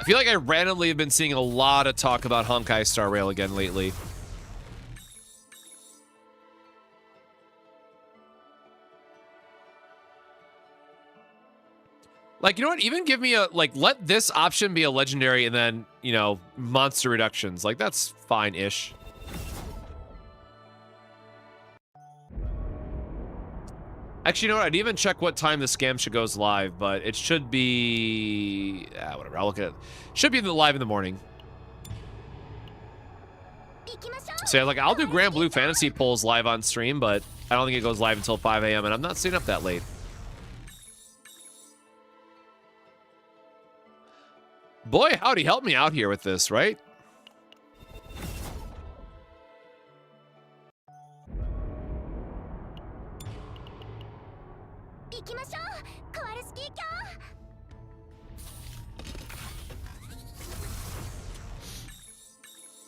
I feel like I randomly have been seeing a lot of talk about Honkai Star Rail again lately. Like, you know what? Even give me a, like, let this option be a legendary and then, you know, monster reductions. Like, that's fine-ish. Actually, you know what? I'd even check what time the Scamcha goes live, but it should be... whatever, I'll look at it. Should be live in the morning. So, yeah, like, I'll do Grand Blue Fantasy polls live on stream, but I don't think it goes live until 5 a.m., and I'm not staying up that late. Boy, howdy, help me out here with this, right?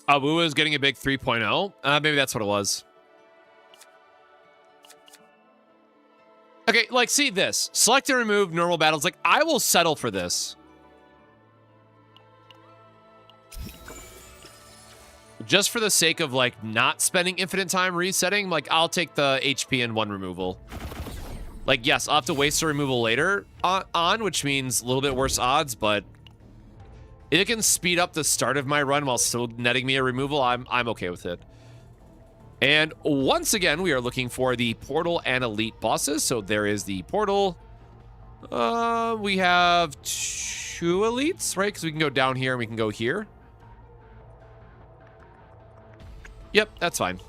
Awu is getting a big 3.0. Maybe that's what it was. Okay, like, see this. Select and remove normal battles. Like, I will settle for this. just for the sake of like not spending infinite time resetting, like I'll take the HP in 1 removal. Like, yes, I'll have to waste a removal later on, which means a little bit worse odds, but if it can speed up the start of my run while still netting me a removal, I'm okay with it. And once again, we are looking for the Portal and Elite bosses. So there is the Portal. We have 2 Elites, right? Because we can go down here and we can go here. Yep, that's fine.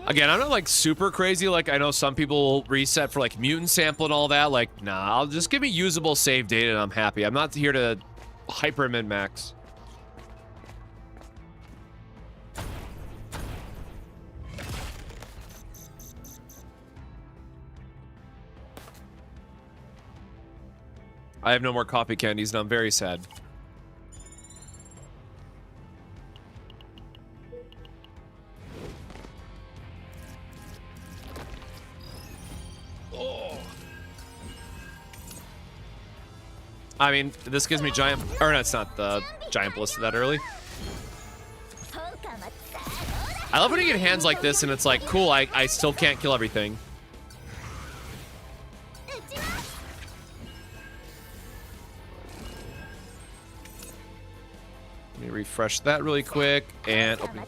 Again, I'm not like super crazy. Like I know some people will reset for like mutant sample and all that. Like, nah, I'll just give me usable save data and I'm happy. I'm not here to hyper min max. I have no more coffee candies and I'm very sad. I mean, this gives me giant, or no, it's not the giant ballista that early. I love when you get hands like this and it's like, cool, I still can't kill everything. Let me refresh that really quick and open.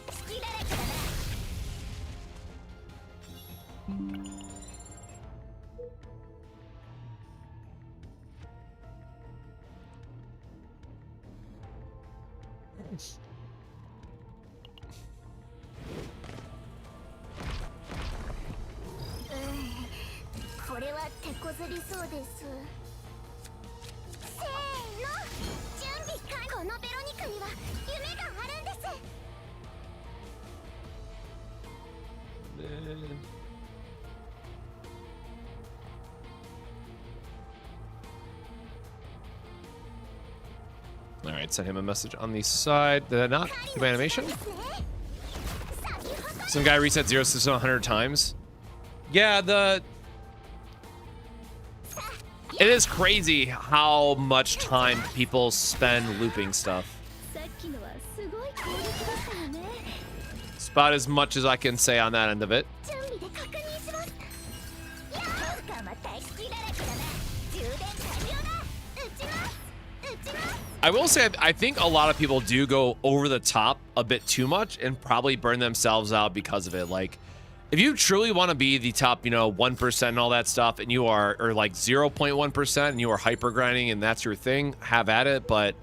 All right, send him a message on the side. Did I not do my animation? Some guy reset 0 system 100 times. Yeah, it is crazy how much time people spend looping stuff. It's about as much as I can say on that end of it. I will say, I think a lot of people do go over the top a bit too much and probably burn themselves out because of it. Like, if you truly want to be the top, 1% and all that stuff, and you are, or like 0.1% and you are hyper grinding and that's your thing, have at it. But,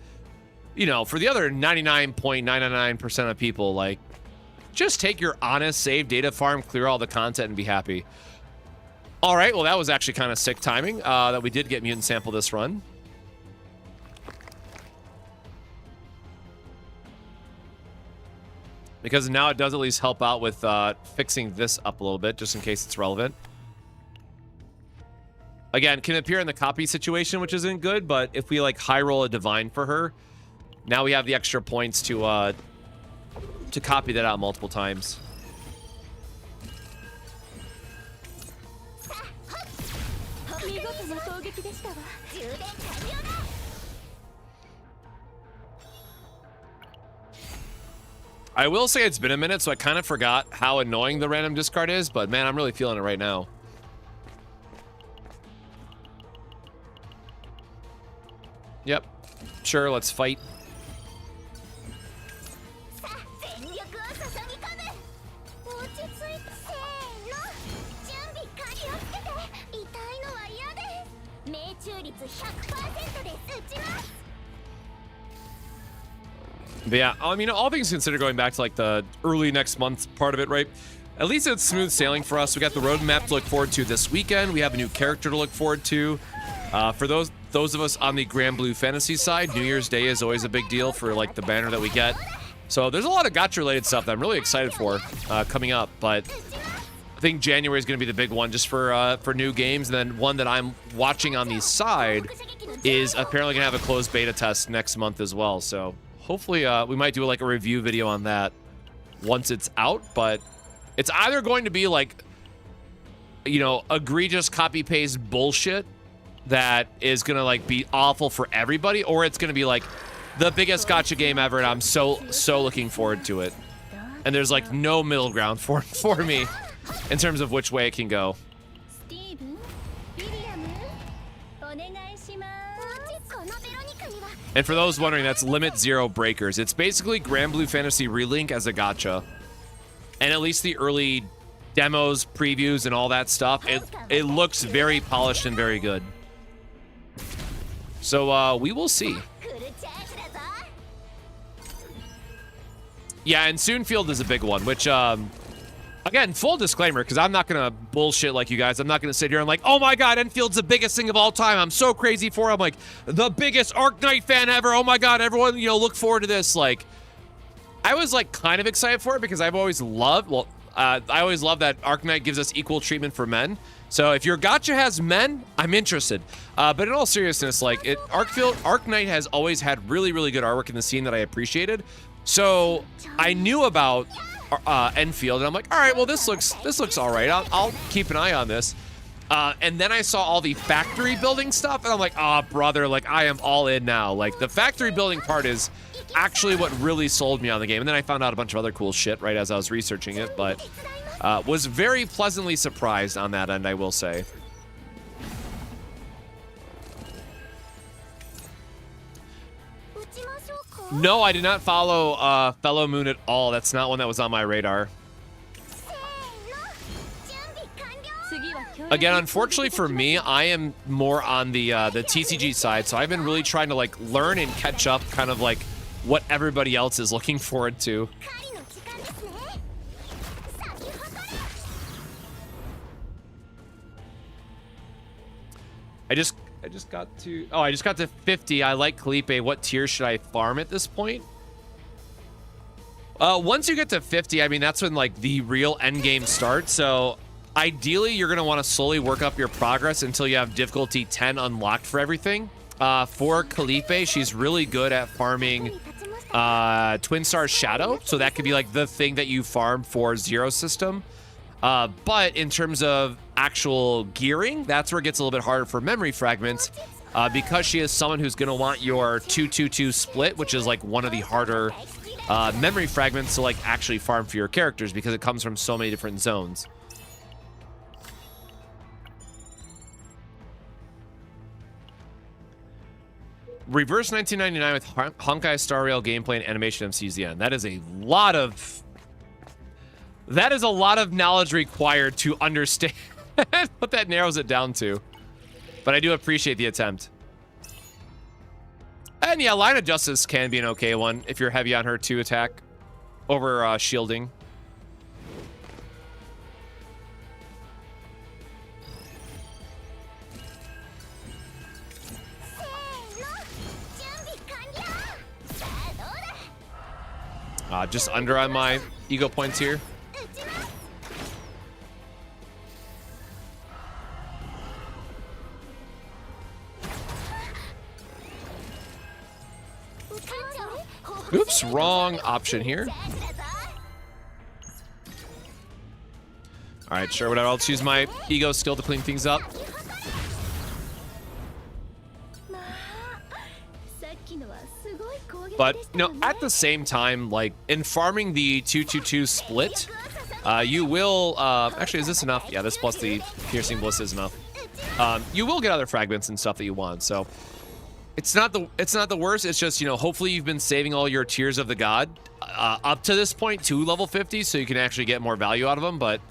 for the other 99.999% of people, like, just take your honest save data farm, clear all the content, and be happy. All right, well, that was actually kind of sick timing that we did get mutant sample this run. Because now it does at least help out with fixing this up a little bit, just in case it's relevant. Again, can appear in the copy situation, which isn't good, but if we like high roll a divine for her, now we have the extra points to copy that out multiple times. I will say it's been a minute, so I kind of forgot how annoying the random discard is, but man, I'm really feeling it right now. Yep. Sure, let's fight. But yeah, I mean, all things considered, going back to like the early next month part of it, right? At least it's smooth sailing for us. We got the roadmap to look forward to this weekend. We have a new character to look forward to. For those of us on the Grand Blue Fantasy side, New Year's Day is always a big deal for like the banner that we get. So there's a lot of gacha related stuff that I'm really excited for coming up. But I think January is going to be the big one just for new games. And then one that I'm watching on the side is apparently going to have a closed beta test next month as well. So hopefully we might do like a review video on that once it's out, but It's either going to be like, you know, egregious copy paste bullshit that is gonna like be awful for everybody, or it's gonna be like the biggest gacha game ever, and I'm so looking forward to it. And there's like no middle ground for me in terms of which way it can go. And for those wondering, that's Limit Zero Breakers. It's basically Granblue Fantasy Relink as a gacha. And at least the early demos, previews, and all that stuff, it looks very polished and very good. So we will see. Yeah, and Soonfield is a big one, which, again, full disclaimer, because I'm not going to bullshit like you guys. I'm not going to sit here and like, oh my god, Enfield's the biggest thing of all time. I'm so crazy for it. I'm like, the biggest Arknight fan ever. Oh my god, everyone, you know, look forward to this. Like, I was, like, kind of excited for it because I've always loved, well, I always love that Arknight gives us equal treatment for men. So if your gacha has men, I'm interested. But in all seriousness, like, Arknight has always had really, really good artwork in the scene that I appreciated. So I knew about Enfield, and I'm like, all right, well, this looks all right. I'll keep an eye on this. And then I saw all the factory building stuff, and I'm like, oh, brother, like, I am all in now. Like, the factory building part is actually what really sold me on the game. And then I found out a bunch of other cool shit right as I was researching it, but was very pleasantly surprised on that end, I will say. No, I did not follow Fellow Moon at all. That's not one that was on my radar. Again, unfortunately for me, I am more on the TCG side, so I've been really trying to like learn and catch up, kind of like what everybody else is looking forward to. I just got to, oh, I just got to 50. I like Kalipe. What tier should I farm at this point? Once you get to 50, I mean, that's when like the real end game starts. So ideally, you're going to want to slowly work up your progress until you have difficulty 10 unlocked for everything. For Kalipe, she's really good at farming Twin Star Shadow. So that could be like the thing that you farm for Zero System. But in terms of actual gearing, that's where it gets a little bit harder for Memory Fragments, because she is someone who's going to want your 2-2-2 split, which is like one of the harder Memory Fragments to like actually farm for your characters because it comes from so many different zones. Reverse 1999 with Honkai Star Rail gameplay and animation of CZN. That is a lot of... That is a lot of knowledge required to understand what that narrows it down to. But I do appreciate the attempt. And yeah, Line of Justice can be an okay one if you're heavy on her 2 attack over shielding. Just under on my ego points here. Oops, wrong option here. All right, sure, whatever. I'll choose my ego skill to clean things up. But, you know, at the same time, like, in farming the 2-2-2 split, you will... actually, is this enough? Yeah, this plus the Piercing Bliss is enough. You will get other fragments and stuff that you want, so... It's not the worst. It's just, you know, hopefully you've been saving all your Tears of the God up to this point to level 50 so you can actually get more value out of them. But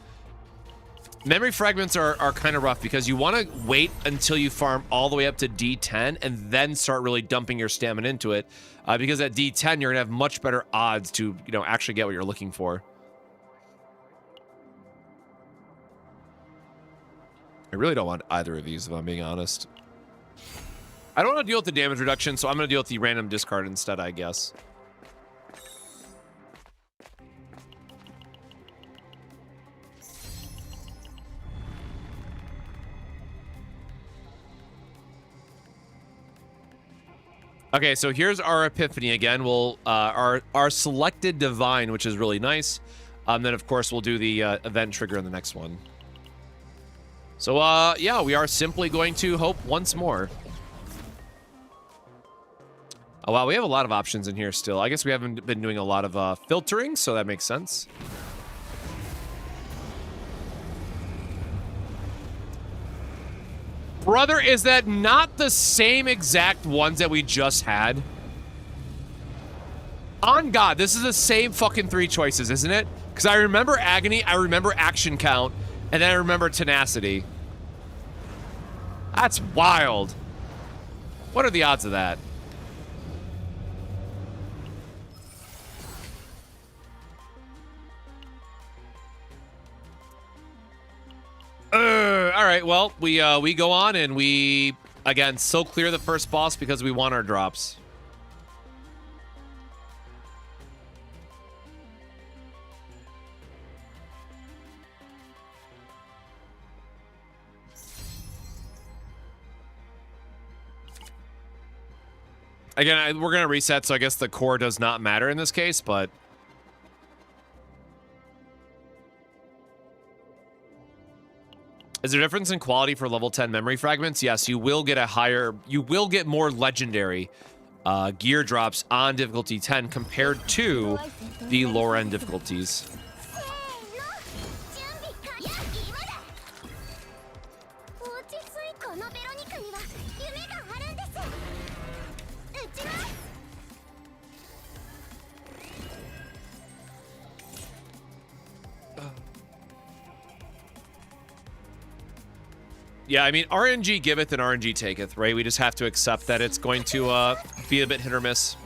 Memory Fragments are kind of rough because you want to wait until you farm all the way up to D10 and then start really dumping your stamina into it. Because at D10, you're going to have much better odds to, you know, actually get what you're looking for. I really don't want either of these, if I'm being honest. I don't want to deal with the damage reduction, so I'm going to deal with the random discard instead, I guess. Okay, so here's our Epiphany again. We'll our selected Divine, which is really nice. Then, of course, we'll do the event trigger in the next one. So, yeah, we are simply going to hope once more. Oh, wow, we have a lot of options in here still. I guess we haven't been doing a lot of filtering, so that makes sense. Brother, is that not the same exact ones that we just had? On God, this is the same fucking 3 choices, isn't it? Because I remember Agony, I remember Action Count, and then I remember Tenacity. That's wild. What are the odds of that? All right, well, we go on and we, again, so clear the first boss because we want our drops. Again, we're going to reset, so I guess the core does not matter in this case, but... Is there a difference in quality for level 10 memory fragments? Yes, you will get more legendary gear drops on difficulty 10 compared to the lower end difficulties. Yeah, I mean, RNG giveth and RNG taketh, right? We just have to accept that it's going to be a bit hit or miss.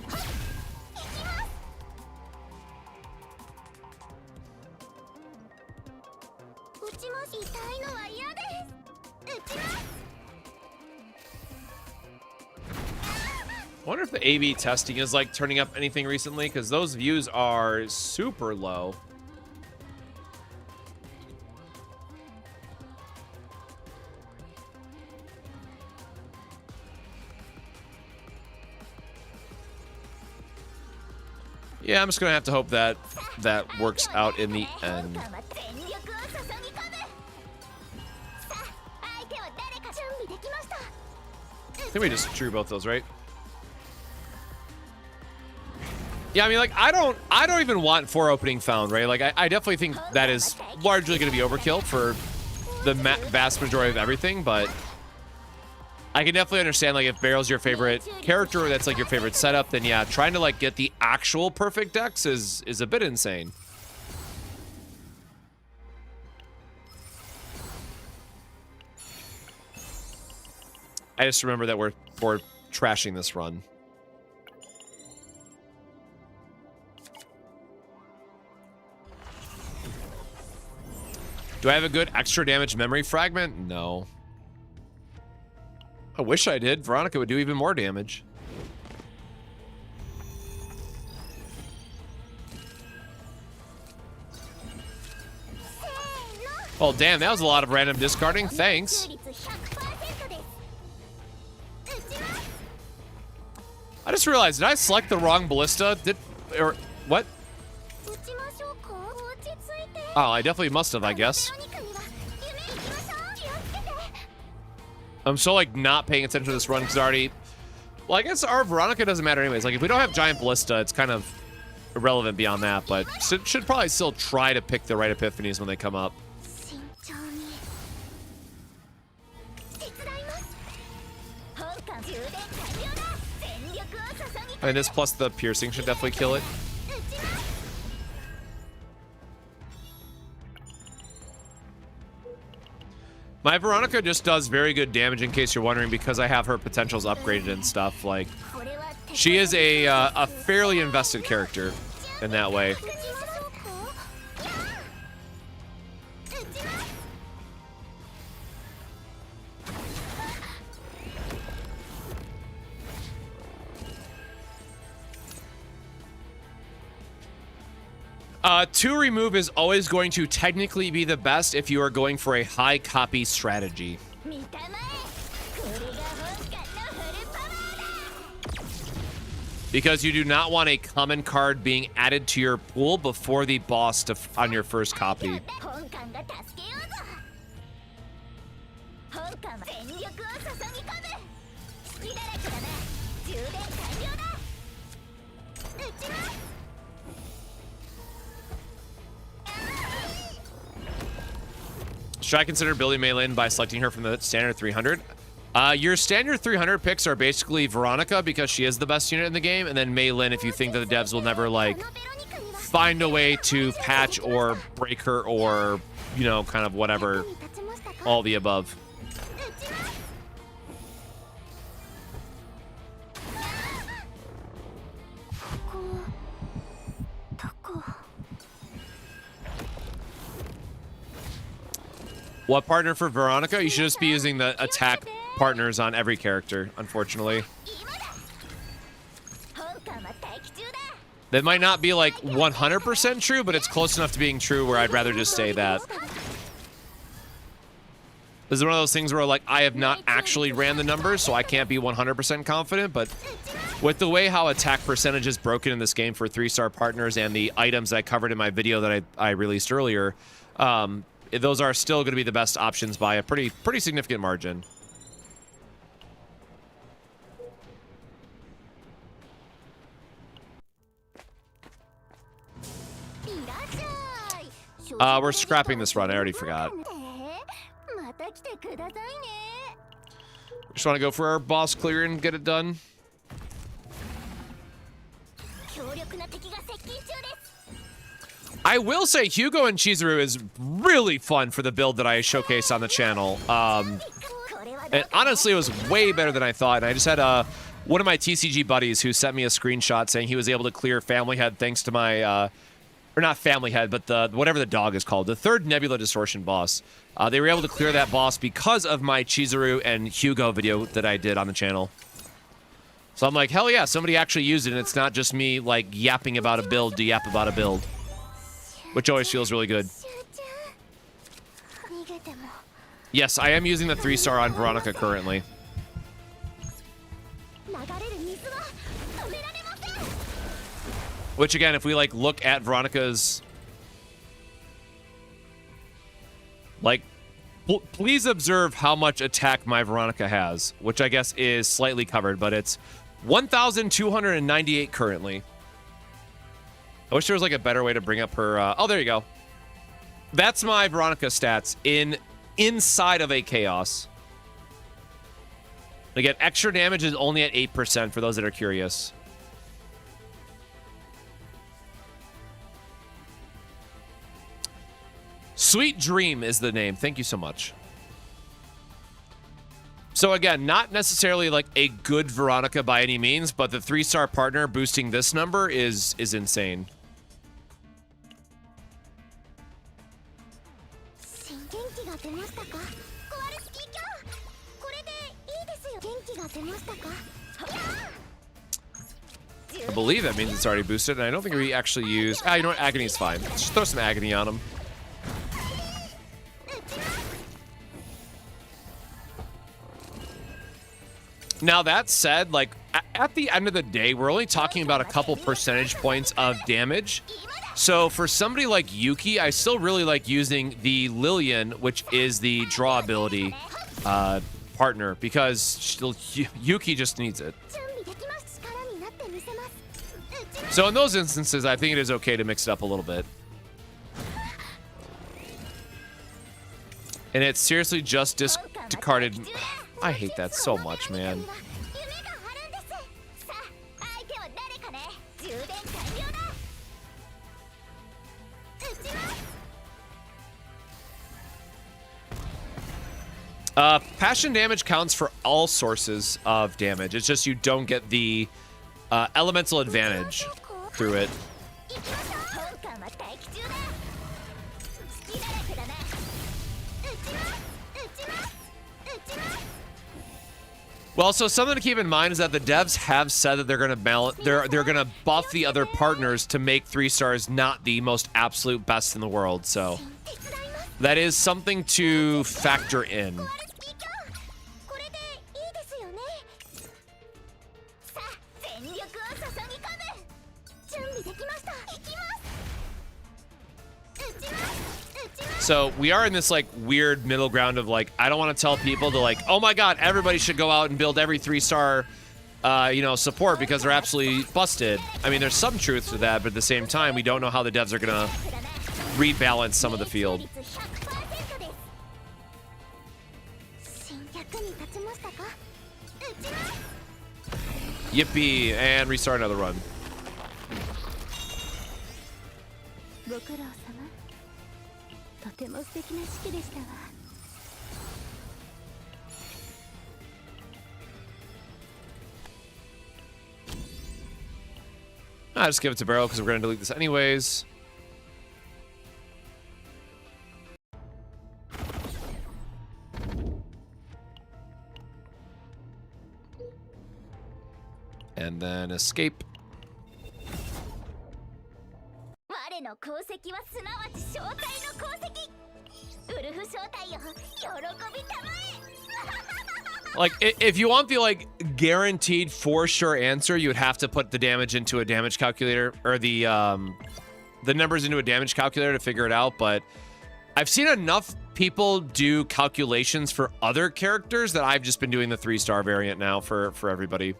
I wonder if the A/B testing is like turning up anything recently, because those views are super low. Yeah, I'm just gonna have to hope that that works out in the end. I think we just drew both those, right? Yeah, I mean, like, I don't even want 4 opening found, right? Like, I definitely think that is largely going to be overkill for the vast majority of everything, but I can definitely understand, like, if Barrel's your favorite character or that's, like, your favorite setup, then, yeah, trying to, like, get the actual perfect decks is a bit insane. I just remember that we're trashing this run. Do I have a good extra damage memory fragment? No. I wish I did. Veronica would do even more damage. Oh, damn, that was a lot of random discarding. Thanks. I just realized, did I select the wrong ballista? Or what? Oh, I definitely must have, I guess. I'm so, like, not paying attention to this run because already... Well, I guess our Veronica doesn't matter anyways. Like, if we don't have Giant Ballista, it's kind of irrelevant beyond that, but should probably still try to pick the right Epiphanies when they come up. I mean, this plus the piercing should definitely kill it. My Veronica just does very good damage, in case you're wondering, because I have her potentials upgraded and stuff. Like, she is a fairly invested character in that way. 2 remove is always going to technically be the best if you are going for a high copy strategy. because you do not want a common card being added to your pool before the boss on your first copy. Should I consider building Mei Lin by selecting her from the standard 300? Your standard 300 picks are basically Veronica because she is the best unit in the game, and then Mei Lin if you think that the devs will never like find a way to patch or break her or, you know, kind of whatever, all the above. What partner for Veronica? You should just be using the attack partners on every character, unfortunately. That might not be like 100% true, but it's close enough to being true where I'd rather just say that. This is one of those things where like I have not actually ran the numbers, so I can't be 100% confident, but with the way how attack percentage is broken in this game for 3-star partners and the items that I covered in my video that I released earlier, those are still going to be the best options by a pretty significant margin. We're scrapping this run. I already forgot. Just want to go for our boss clear and get it done. I will say Hugo and Chizuru is really fun for the build that I showcased on the channel. And honestly, it was way better than I thought. And I just had one of my TCG buddies who sent me a screenshot saying he was able to clear Family Head thanks to my, or not Family Head, but the whatever the dog is called, the third Nebula Distortion boss. They were able to clear that boss because of my Chizuru and Hugo video that I did on the channel. So I'm like, hell yeah, somebody actually used it, and it's not just me like yapping about a build to yap about a build. Which always feels really good. Yes, I am using the 3-star on Veronica currently. Which again, if we like look at Veronica's, like, please observe how much attack my Veronica has, which I guess is slightly covered, but it's 1,298 currently. I wish there was like a better way to bring up her. Oh, there you go. That's my Veronica stats inside of a chaos. Again, extra damage is only at 8% for those that are curious. Sweet Dream is the name. Thank you so much. So again, not necessarily like a good Veronica by any means, but the 3-star partner boosting this number is insane. I believe that means it's already boosted, and I don't think we actually use... you know what? Agony's fine. Let's just throw some Agony on him. Now, that said, like, at the end of the day, we're only talking about a couple percentage points of damage. So for somebody like Yuki, I still really like using the Lillian, which is the draw ability partner, because Yuki just needs it. So in those instances, I think it is okay to mix it up a little bit. And it's seriously just discarded. I hate that so much, man. Passion damage counts for all sources of damage. It's just you don't get the elemental advantage through it. Well, so something to keep in mind is that the devs have said that they're going to balance, they're going to buff the other partners to make 3-stars not the most absolute best in the world. So that is something to factor in. So we are in this like weird middle ground of like, I don't want to tell people to like, oh my God, everybody should go out and build every 3-star, you know, support because they're absolutely busted. I mean, there's some truth to that, but at the same time, we don't know how the devs are gonna rebalance some of the field. Yippee, and restart another run. I'll just give it to Barrow because we're going to delete this anyways. And then escape. Like, if you want the like guaranteed for sure answer, you would have to put the damage into a damage calculator, or the numbers into a damage calculator to figure it out. But I've seen enough people do calculations for other characters that I've just been doing the 3-star variant now for everybody.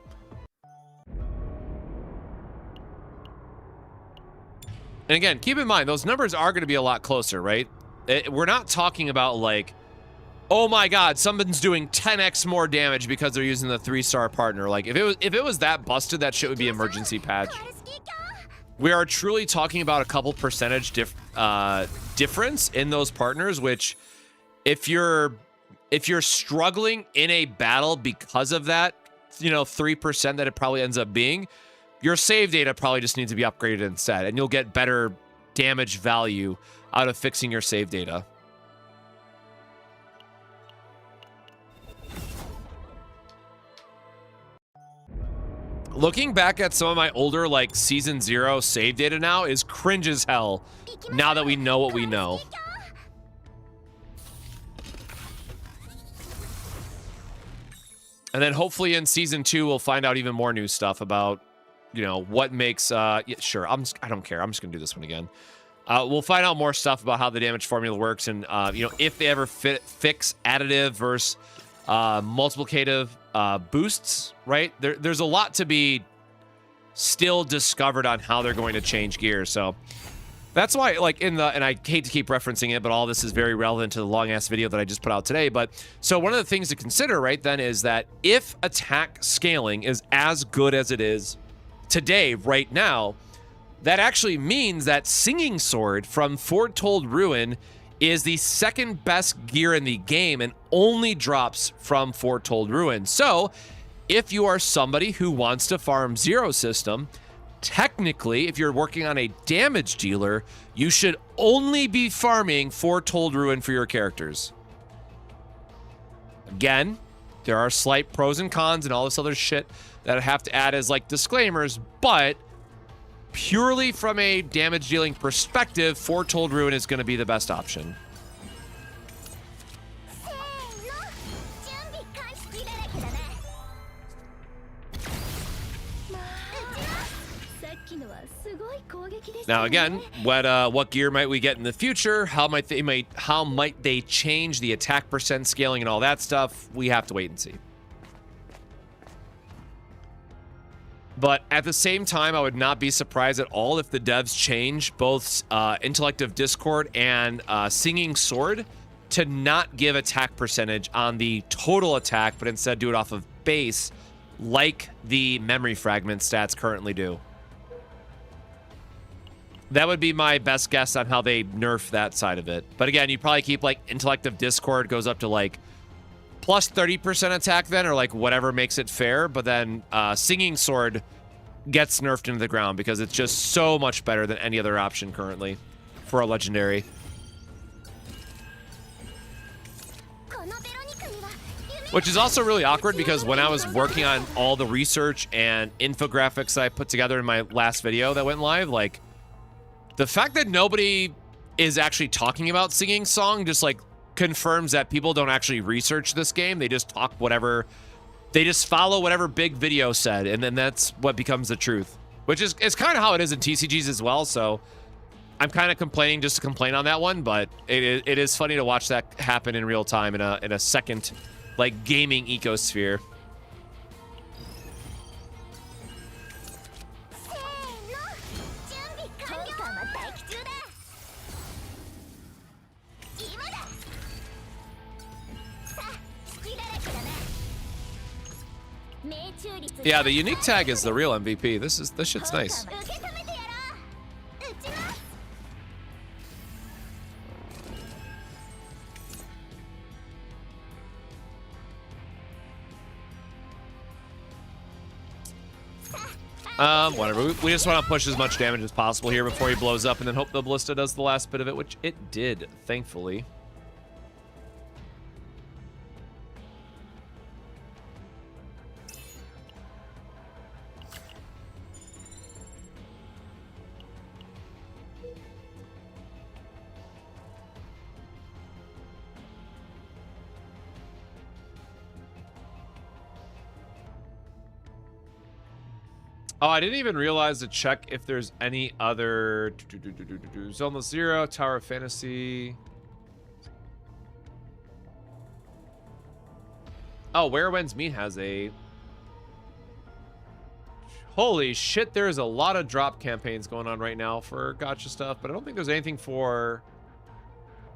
And again, keep in mind, those numbers are going to be a lot closer, right? We're not talking about like, oh my God, someone's doing 10x more damage because they're using the 3-star partner. Like if it was that busted, that shit would be emergency patch. We are truly talking about a couple percentage difference in those partners, which if you're struggling in a battle because of that, you know, 3% that it probably ends up being, your save data probably just needs to be upgraded instead, and you'll get better damage value out of fixing your save data. Looking back at some of my older, like, Season 0 save data now is cringe as hell, now that we know what we know. And then hopefully in Season 2, we'll find out even more new stuff about, you know, what makes, yeah, sure, I don't care. I'm just gonna do this one again. We'll find out more stuff about how the damage formula works, and, you know, if they ever fix additive versus multiplicative boosts, right? There's a lot to be still discovered on how they're going to change gears. So that's why, like, and I hate to keep referencing it, but all this is very relevant to the long-ass video that I just put out today. But so one of the things to consider right then is that if attack scaling is as good as it is today, right now, that actually means that Singing Sword from Foretold Ruin is the second best gear in the game and only drops from Foretold Ruin. So if you are somebody who wants to farm Zero System, technically, if you're working on a damage dealer, you should only be farming Foretold Ruin for your characters. Again, there are slight pros and cons and all this other shit that I have to add as like disclaimers, but purely from a damage dealing perspective, Foretold Ruin is going to be the best option. Now again, what gear might we get in the future? How might they change the attack percent scaling and all that stuff? We have to wait and see. But at the same time, I would not be surprised at all if the devs change both Intellect of Discord and Singing Sword to not give attack percentage on the total attack, but instead do it off of base, like the memory fragment stats currently do. That would be my best guess on how they nerf that side of it. But again, you probably keep like Intellect of Discord goes up to like plus 30% attack then, or like whatever makes it fair. But then Singing Sword gets nerfed into the ground because it's just so much better than any other option currently for a legendary. Which is also really awkward because when I was working on all the research and infographics that I put together in my last video that went live, like, the fact that nobody is actually talking about Singing Song just like confirms that people don't actually research this game. They just talk whatever, they just follow whatever big video said, and then that's what becomes the truth. Which is kind of how it is in TCGs as well. So I'm kind of complaining just to complain on that one, but it is funny to watch that happen in real time in a second, like, gaming ecosphere. Yeah, the unique tag is the real MVP. This shit's nice. Whatever. We just want to push as much damage as possible here before he blows up, and then hope the Ballista does the last bit of it, which it did, thankfully. Oh, I didn't even realize to check if there's any other Zelda 0, Tower of Fantasy. Oh, Where Winds Meet has a... Holy shit, there's a lot of drop campaigns going on right now for gacha stuff, but I don't think there's anything for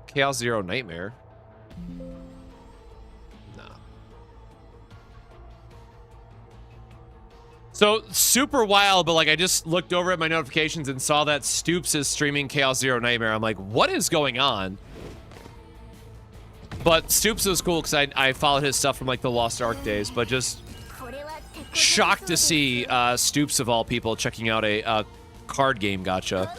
Chaos Zero Nightmare. So, super wild, but like I just looked over at my notifications and saw that Stoops is streaming Chaos Zero Nightmare. I'm like, what is going on? But Stoops was cool because I followed his stuff from like the Lost Ark days, but just shocked to see Stoops of all people checking out a card game gacha.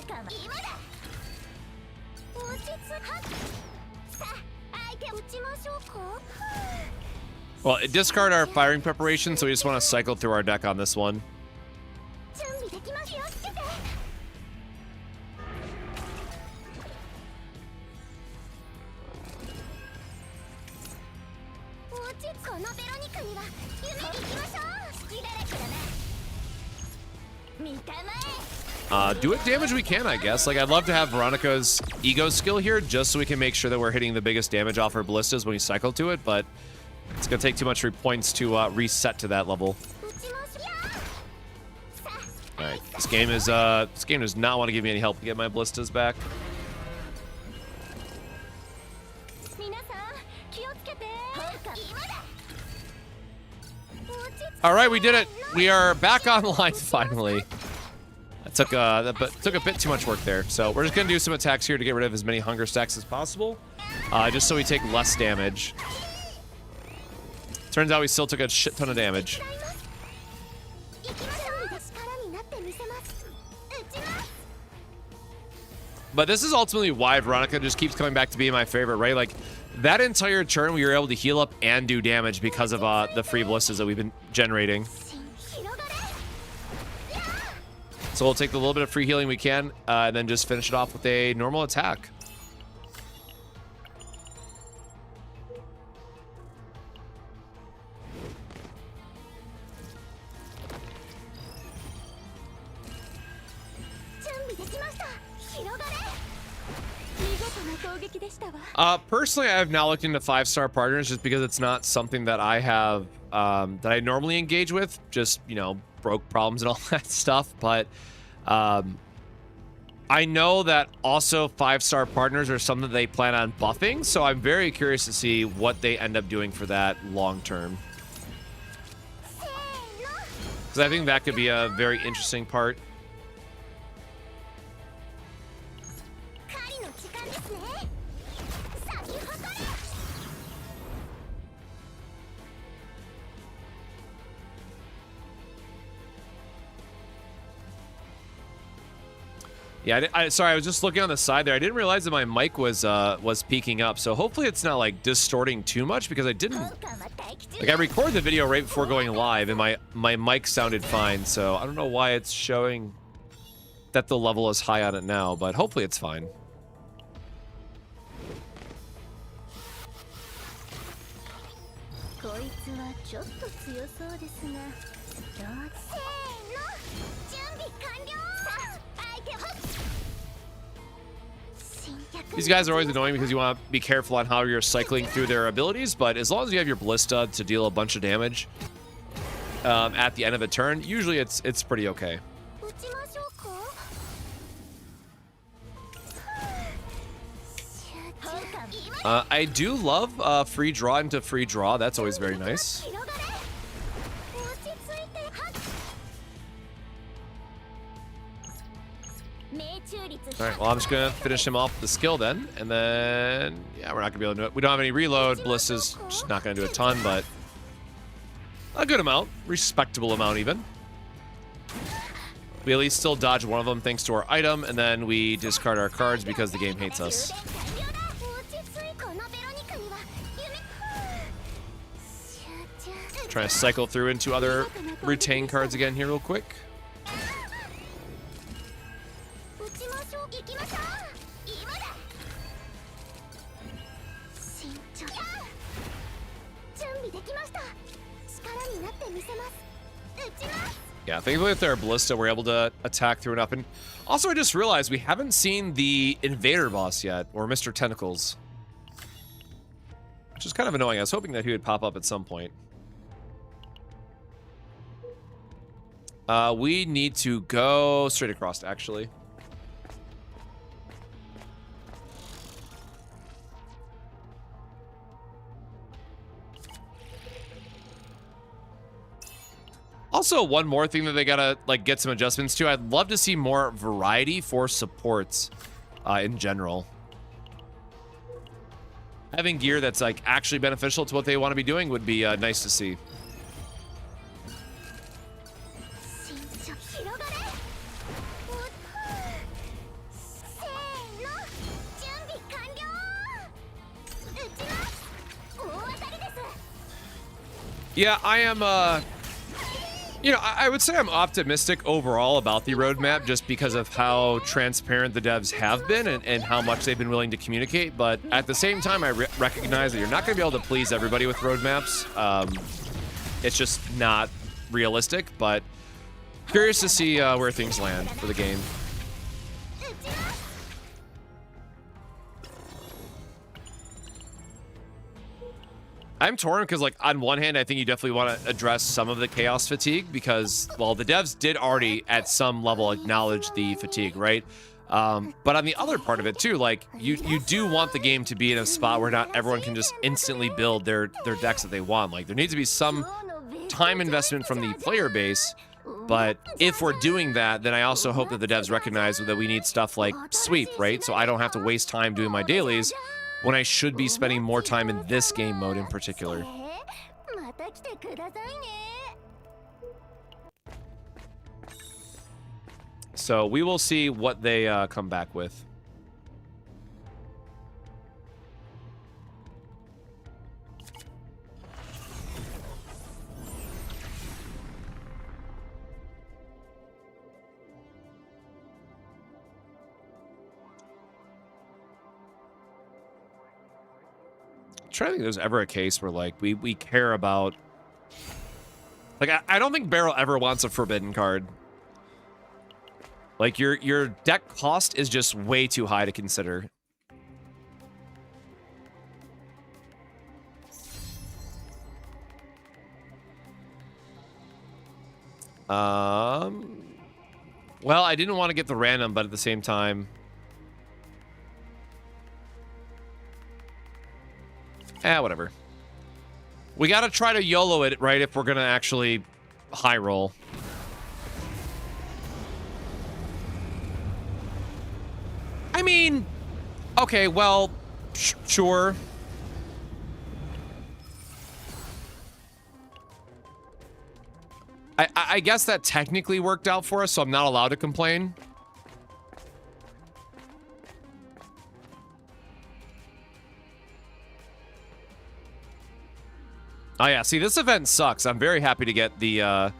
Well, discard our firing preparation, so we just want to cycle through our deck on this one. Do what damage we can, I guess. Like, I'd love to have Veronica's ego skill here, just so we can make sure that we're hitting the biggest damage off her ballistas when we cycle to it, but it's gonna take too much points to reset to that level. All right, this game does not want to give me any help to get my ballistas back. All right, we did it. We are back online finally. That took a bit too much work there. So we're just gonna do some attacks here to get rid of as many hunger stacks as possible, just so we take less damage. Turns out we still took a shit ton of damage. But this is ultimately why Veronica just keeps coming back to being my favorite, right? Like, that entire turn we were able to heal up and do damage because of the free ballistas that we've been generating. So we'll take the little bit of free healing we can, and then just finish it off with a normal attack. Personally, I have now looked into 5-star partners just because it's not something that I have, that I normally engage with. Just, you know, broke problems and all that stuff. But I know that also 5-star partners are something that they plan on buffing. So I'm very curious to see what they end up doing for that long term. Because I think that could be a very interesting part. Yeah, sorry, I was just looking on the side there. I didn't realize that my mic was peaking up, so hopefully it's not like distorting too much, because I didn't, like, I recorded the video right before going live and my mic sounded fine, so I don't know why it's showing that the level is high on it now, but hopefully it's fine. These guys are always annoying because you want to be careful on how you're cycling through their abilities, but as long as you have your Ballista to deal a bunch of damage at the end of a turn, usually it's pretty okay. I do love free draw into free draw. That's always very nice. All right, well, I'm just going to finish him off with the skill then. And then, yeah, we're not going to be able to do it. We don't have any reload. Ballista's just not going to do a ton, but a good amount. Respectable amount, even. We at least still dodge one of them thanks to our item, and then we discard our cards because the game hates us. Trying to cycle through into other retain cards again here real quick. Yeah, thankfully with our Ballista, we're able to attack through and up. And also, I just realized we haven't seen the Invader boss yet, or Mr. Tentacles. Which is kind of annoying. I was hoping that he would pop up at some point. We need to go straight across, actually. Also, one more thing that they gotta like get some adjustments to. I'd love to see more variety for supports in general. Having gear that's like actually beneficial to what they want to be doing would be nice to see. Yeah, I am, you know, I would say I'm optimistic overall about the roadmap just because of how transparent the devs have been and how much they've been willing to communicate. But at the same time, I recognize that you're not going to be able to please everybody with roadmaps. It's just not realistic, but curious to see where things land for the game. I'm torn because, like, on one hand, I think you definitely want to address some of the chaos fatigue because, well, the devs did already at some level acknowledge the fatigue, right? But on the other part of it too, like, you do want the game to be in a spot where not everyone can just instantly build their decks that they want. Like, there needs to be some time investment from the player base. But if we're doing that, then I also hope that the devs recognize that we need stuff like sweep, right? So I don't have to waste time doing my dailies when I should be spending more time in this game mode in particular. So we will see what they come back with. I'm trying to think if there's ever a case where like we care about, like, I don't think Barrel ever wants a forbidden card. Like, your deck cost is just way too high to consider. Well, I didn't want to get the random, but at the same time, whatever. We gotta try to YOLO it, right, if we're gonna actually high roll. I mean, okay, well, sure. I guess that technically worked out for us, so I'm not allowed to complain. Oh yeah, see, this event sucks. I'm very happy to get the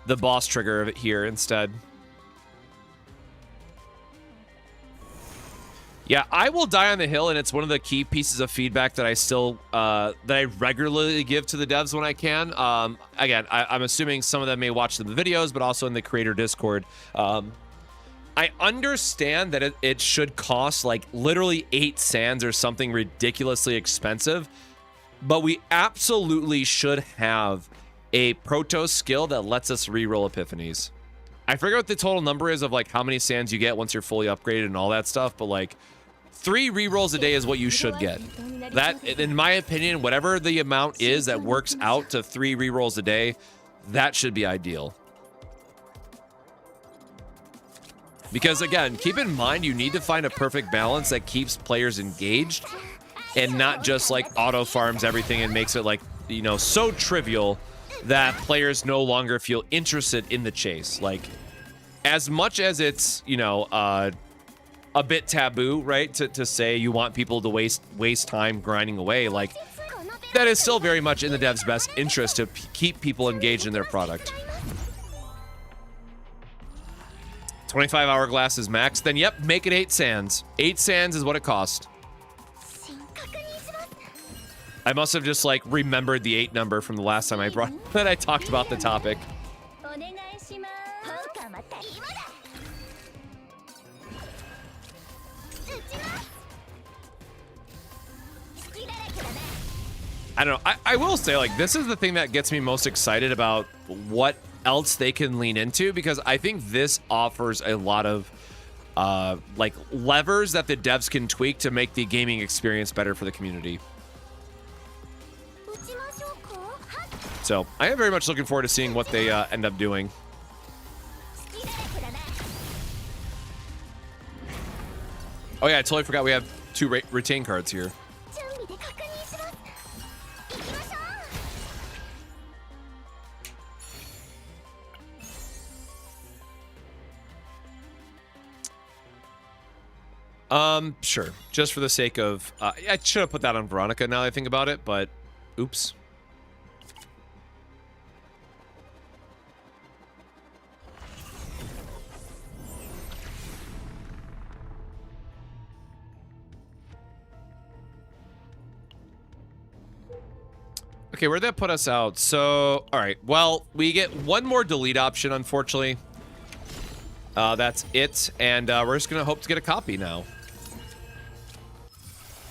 boss trigger of it here instead. Yeah, I will die on the hill, and it's one of the key pieces of feedback that I still that I regularly give to the devs when I can. Again, I'm assuming some of them may watch the videos, but also in the creator Discord. I understand that it should cost like literally 8 sands or something ridiculously expensive, but we absolutely should have a Proto skill that lets us reroll epiphanies. I forget what the total number is of like how many sands you get once you're fully upgraded and all that stuff, but like 3 rerolls a day is what you should get. That, in my opinion, whatever the amount is that works out to 3 rerolls a day, that should be ideal. Because again, keep in mind, you need to find a perfect balance that keeps players engaged and not just like auto farms everything and makes it like, you know, so trivial that players no longer feel interested in the chase. Like, as much as it's, you know, a bit taboo, right, to say you want people to waste time grinding away, like, that is still very much in the dev's best interest to keep people engaged in their product. 25 hourglass is max, then yep, make it 8 sands. 8 sands is what it cost. I must have just like remembered the 8 number from the last time that I talked about the topic. I don't know. I will say, like, this is the thing that gets me most excited about what else they can lean into, because I think this offers a lot of like levers that the devs can tweak to make the gaming experience better for the community. So I am very much looking forward to seeing what they end up doing. Oh yeah, I totally forgot we have 2 retain cards here. Sure. Just for the sake of, I should have put that on Veronica now that I think about it, but oops. Okay, where'd that put us out? So, all right. Well, we get 1 more delete option, unfortunately. That's it, and we're just gonna hope to get a copy now.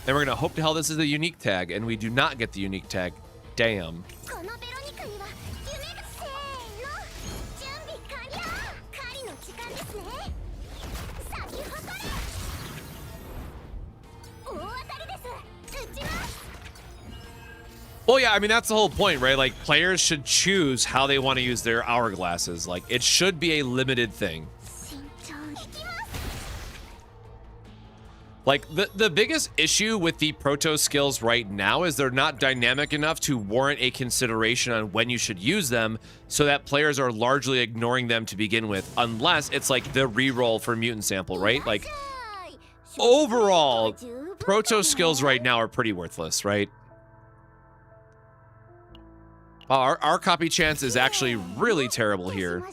And we're gonna hope to hell this is the unique tag, and we do not get the unique tag. Damn. Well, yeah, I mean, that's the whole point, right? Like, players should choose how they want to use their hourglasses. Like, it should be a limited thing. Like, the biggest issue with the Proto skills right now is they're not dynamic enough to warrant a consideration on when you should use them, so that players are largely ignoring them to begin with, unless it's like the reroll for mutant sample, right? Like, overall, Proto skills right now are pretty worthless, right? Our copy chance is actually really terrible here.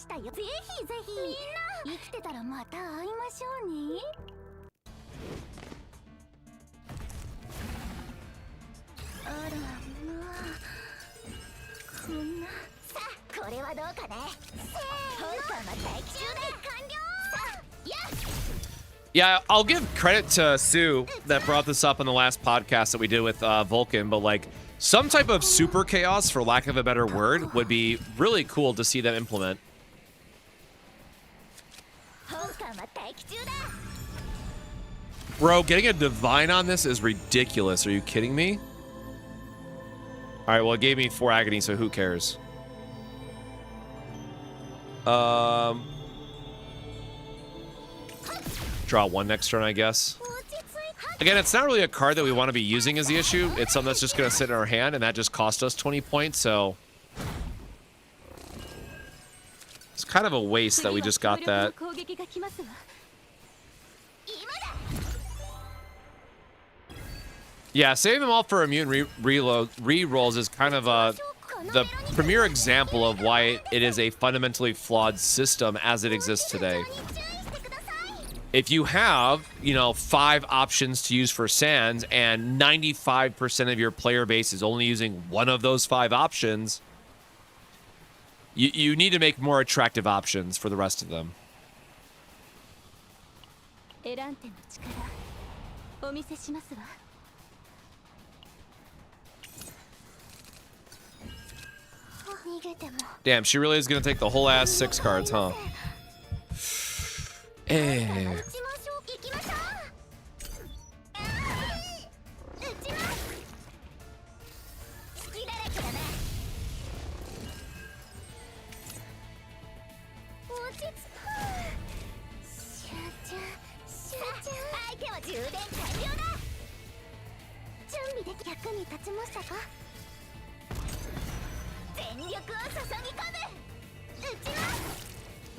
Yeah, I'll give credit to Sue that brought this up on the last podcast that we did with Vulcan, but like, some type of super chaos, for lack of a better word, would be really cool to see them implement. Bro, getting a divine on this is ridiculous. Are you kidding me? All right, well, it gave me 4 agony, so who cares? Draw 1 next turn, I guess. Again, it's not really a card that we want to be using as the issue. It's something that's just going to sit in our hand, and that just cost us 20 points, so... It's kind of a waste that we just got that. Yeah, saving them all for immune re-rolls is kind of the premier example of why it is a fundamentally flawed system as it exists today. If you have, you know, 5 options to use for sands and 95% of your player base is only using 1 of those 5 options, you need to make more attractive options for the rest of them. Damn, she really is gonna take the whole ass 6 cards, huh? Eh.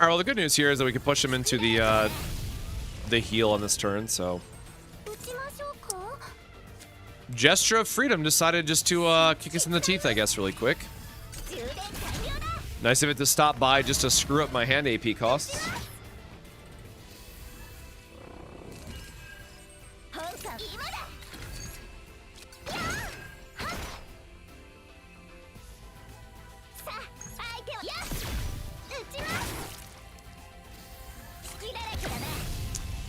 All right, well, the good news here is that we can push him into the heal on this turn, so. Gesture of Freedom decided just to kick us in the teeth, I guess, really quick. Nice of it to stop by just to screw up my hand AP costs.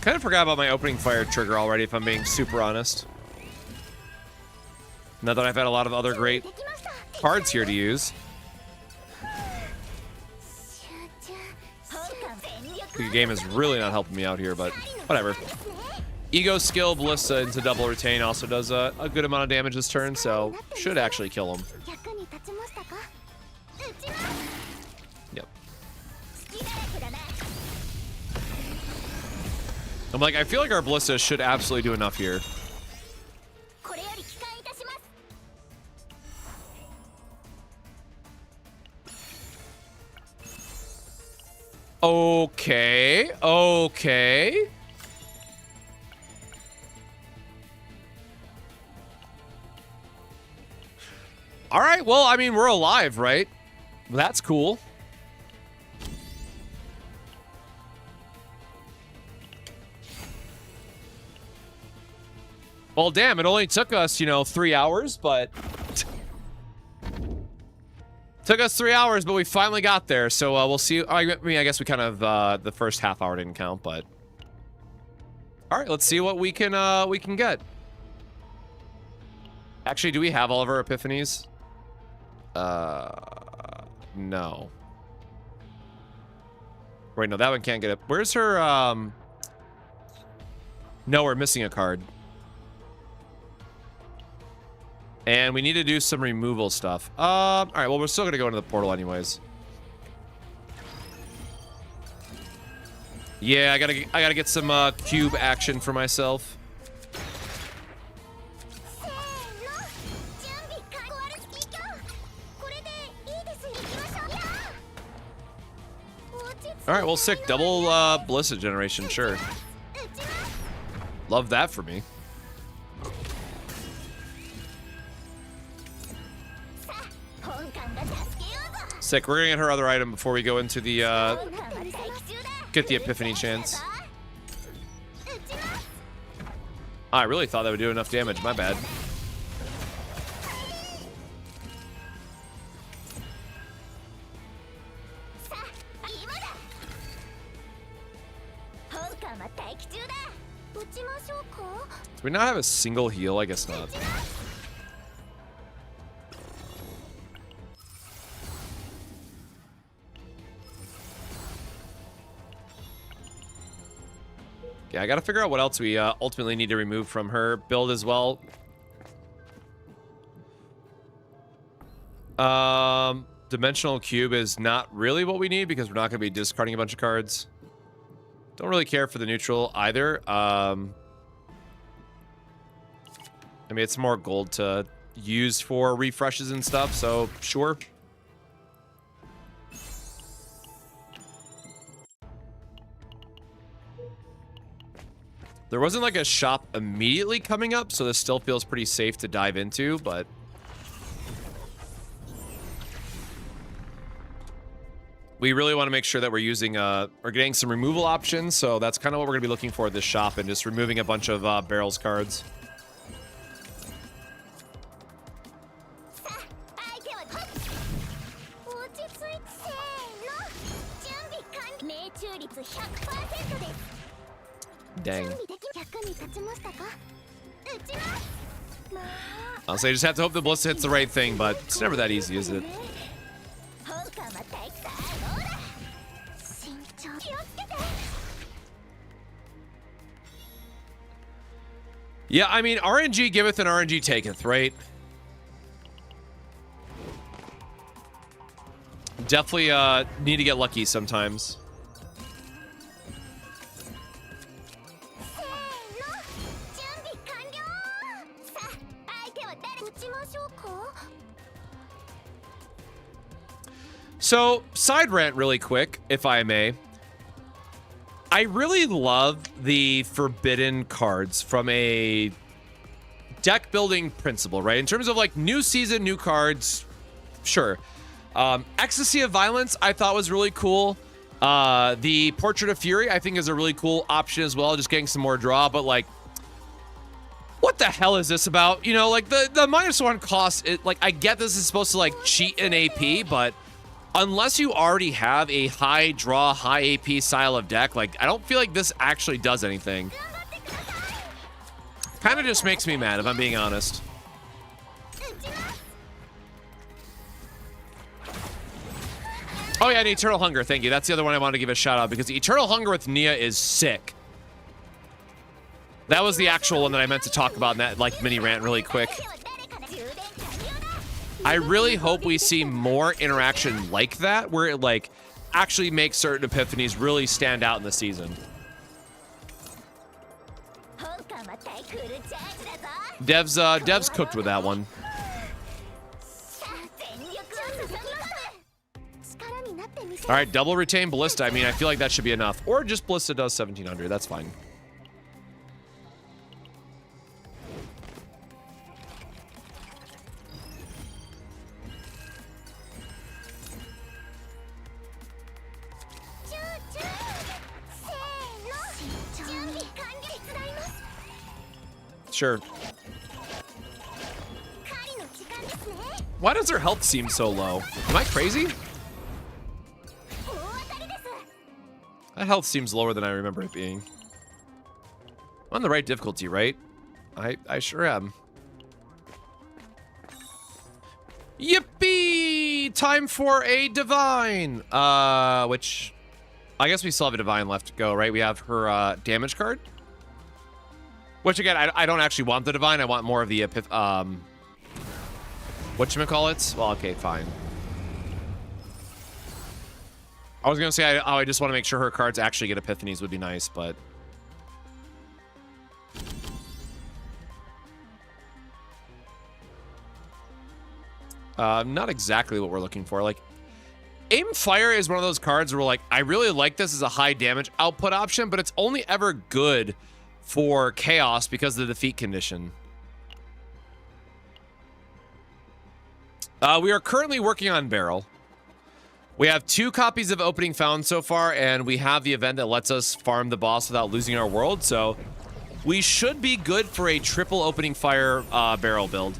Kind of forgot about my opening fire trigger already, if I'm being super honest. Now that I've had a lot of other great cards here to use. The game is really not helping me out here, but whatever. Ego skill Ballista into double retain also does a good amount of damage this turn, so should actually kill him. Yep. I'm like, I feel like our Ballista should absolutely do enough here. Okay, okay. All right, well, I mean, we're alive, right? That's cool. Well, damn, it only took us, 3 hours, but... Took us 3 hours, but we finally got there, so we'll see. I mean, I guess we kind of, the first half hour didn't count, but... Alright, let's see what we can get. Actually, do we have all of our epiphanies? No. Wait, no, that one can't get it. Where's her, No, we're missing a card. And we need to do some removal stuff. All right, well, we're still going to go into the portal anyways. Yeah, I gotta get some cube action for myself. All right, well, sick. Double Ballista generation, sure. Love that for me. Sick. We're gonna get her other item before we go into the get the epiphany chance. I really thought that would do enough damage. My bad. Do we not have a single heal? I guess not. Yeah, I gotta figure out what else we ultimately need to remove from her build as well. Dimensional Cube is not really what we need because we're not gonna be discarding a bunch of cards. Don't really care for the neutral either. I mean, it's more gold to use for refreshes and stuff, so sure. There wasn't like a shop immediately coming up, so this still feels pretty safe to dive into, but... We really want to make sure that we're using, or getting some removal options, so that's kind of what we're going to be looking for at this shop, and just removing a bunch of barrels cards. Dang. I'll say you just have to hope the Ballista hits the right thing, but it's never that easy, is it? Yeah, I mean, RNG giveth and RNG taketh, right? Definitely need to get lucky sometimes. So, side rant really quick, if I may. I really love the forbidden cards from a deck building principle, right? In terms of like new season, new cards, sure. Ecstasy of Violence, I thought was really cool. The Portrait of Fury, I think is a really cool option as well, just getting some more draw, but like, what the hell is this about? You know, like the -1 cost, like I get this is supposed to like cheat an AP, but unless you already have a high draw, high AP style of deck, like I don't feel like this actually does anything. Kind of just makes me mad, if I'm being honest. Oh yeah, and Eternal Hunger, thank you. That's the other one I wanted to give a shout out, because the Eternal Hunger with Nia is sick. That was the actual one that I meant to talk about in that like mini rant really quick. I really hope we see more interaction like that, where it like actually makes certain epiphanies really stand out in the season. Dev's cooked with that one. All right, double retain Ballista. I mean, I feel like that should be enough. Or just Ballista does 1700. That's fine. Sure. Why does her health seem so low? Am I crazy? That health seems lower than I remember it being. I'm on the right difficulty, right? I sure am. Yippee! Time for a divine. Which I guess we still have a divine left to go, right? We have her damage card. Which again, I don't actually want the divine. I want more of the whatchamacallits? Well, okay, fine. I was gonna say I just want to make sure her cards actually get epiphanies would be nice, but not exactly what we're looking for. Like, Aim Fire is one of those cards where like I really like this as a high damage output option, but it's only ever good for Chaos because of the defeat condition. We are currently working on Barrel. We have 2 copies of Opening Found so far, and we have the event that lets us farm the boss without losing our world, so we should be good for a triple Opening Fire Barrel build.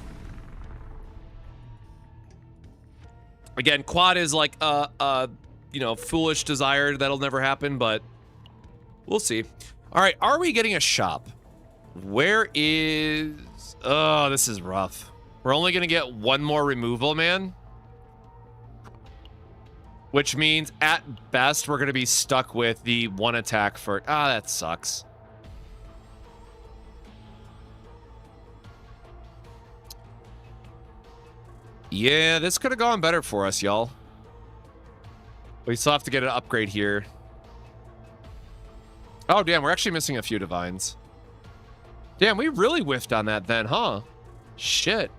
Again, quad is like you know, foolish desire that'll never happen, but we'll see. All right, are we getting a shop? Where is... Oh, this is rough. We're only going to get 1 more removal, man. Which means, at best, we're going to be stuck with the 1 attack for... Ah, that sucks. Yeah, this could have gone better for us, y'all. We still have to get an upgrade here. Oh, damn, we're actually missing a few divines. Damn, we really whiffed on that then, huh? Shit.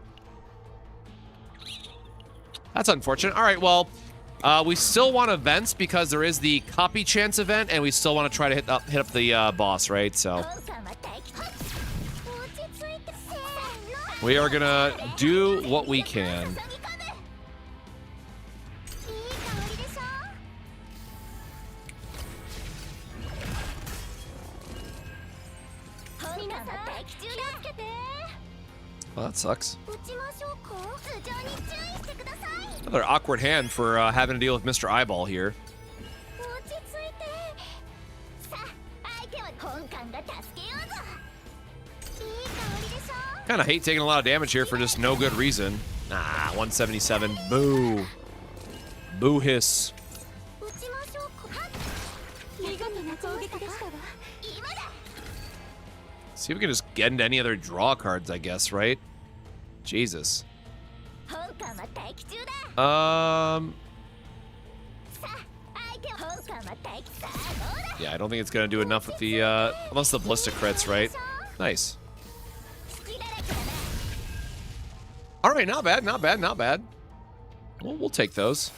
That's unfortunate. All right, well, we still want events because there is the copy chance event, and we still want to try to hit up the boss, right? So we are gonna do what we can. Well, that sucks. Another awkward hand for having to deal with Mr. Eyeball here. Kind of hate taking a lot of damage here for just no good reason. Ah, 177. Boo. Boo hiss. See if we can just get into any other draw cards, I guess, right? Jesus. Yeah, I don't think it's gonna do enough with the unless the ballistic crits, right? Nice. All right, not bad, not bad, not bad. We'll take those.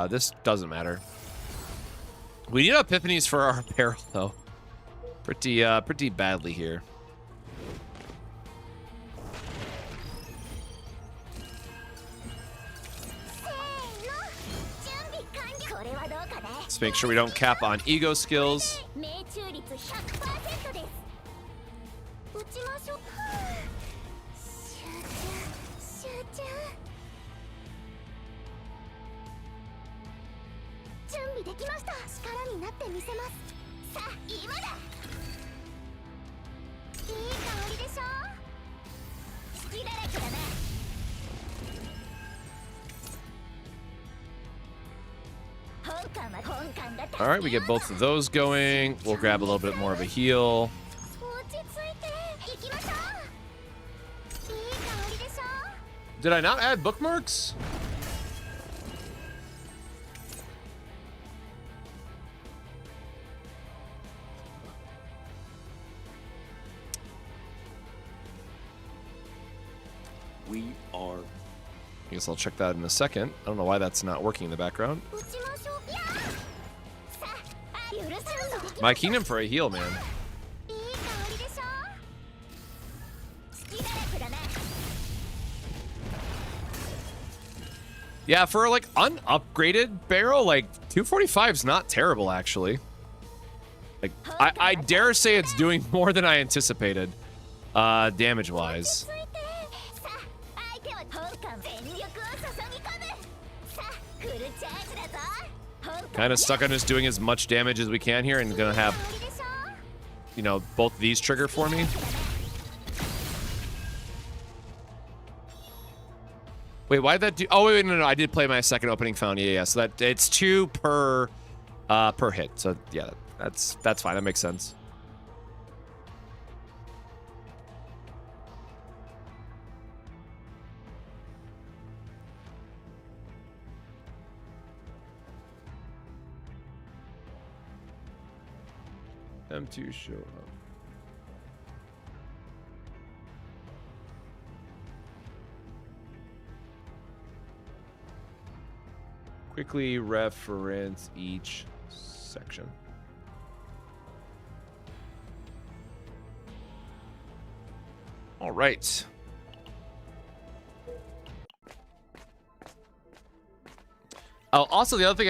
This doesn't matter. We need epiphanies for our apparel, though. Pretty badly here. Let's make sure we don't cap on ego skills. All right, we get both of those going. We'll grab a little bit more of a heal. Did I not add bookmarks? We are. I guess I'll check that in a second. I don't know why that's not working in the background. My kingdom for a heal, man. Yeah, for like unupgraded barrel, like 245 is not terrible actually. Like I dare say it's doing more than I anticipated, damage wise. Kind of stuck on just doing as much damage as we can here, and gonna have, you know, both of these trigger for me. Wait, why did that do? Oh wait, no, I did play my second opening found. Yeah, so that it's 2 per hit. So yeah, that's fine. That makes sense. M2 show up. Quickly reference each section. All right. Oh, also the other thing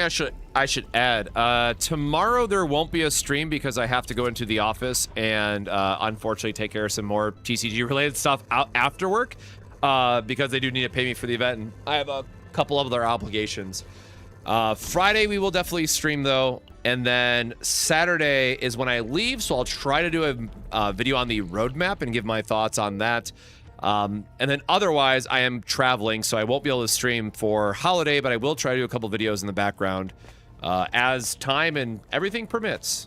I should add, tomorrow there won't be a stream because I have to go into the office and unfortunately take care of some more TCG related stuff out after work because they do need to pay me for the event, and I have a couple of other obligations. Friday we will definitely stream though, and then Saturday is when I leave, so I'll try to do a video on the roadmap and give my thoughts on that. And then otherwise I am traveling, so I won't be able to stream for holiday, but I will try to do a couple videos in the background as time and everything permits.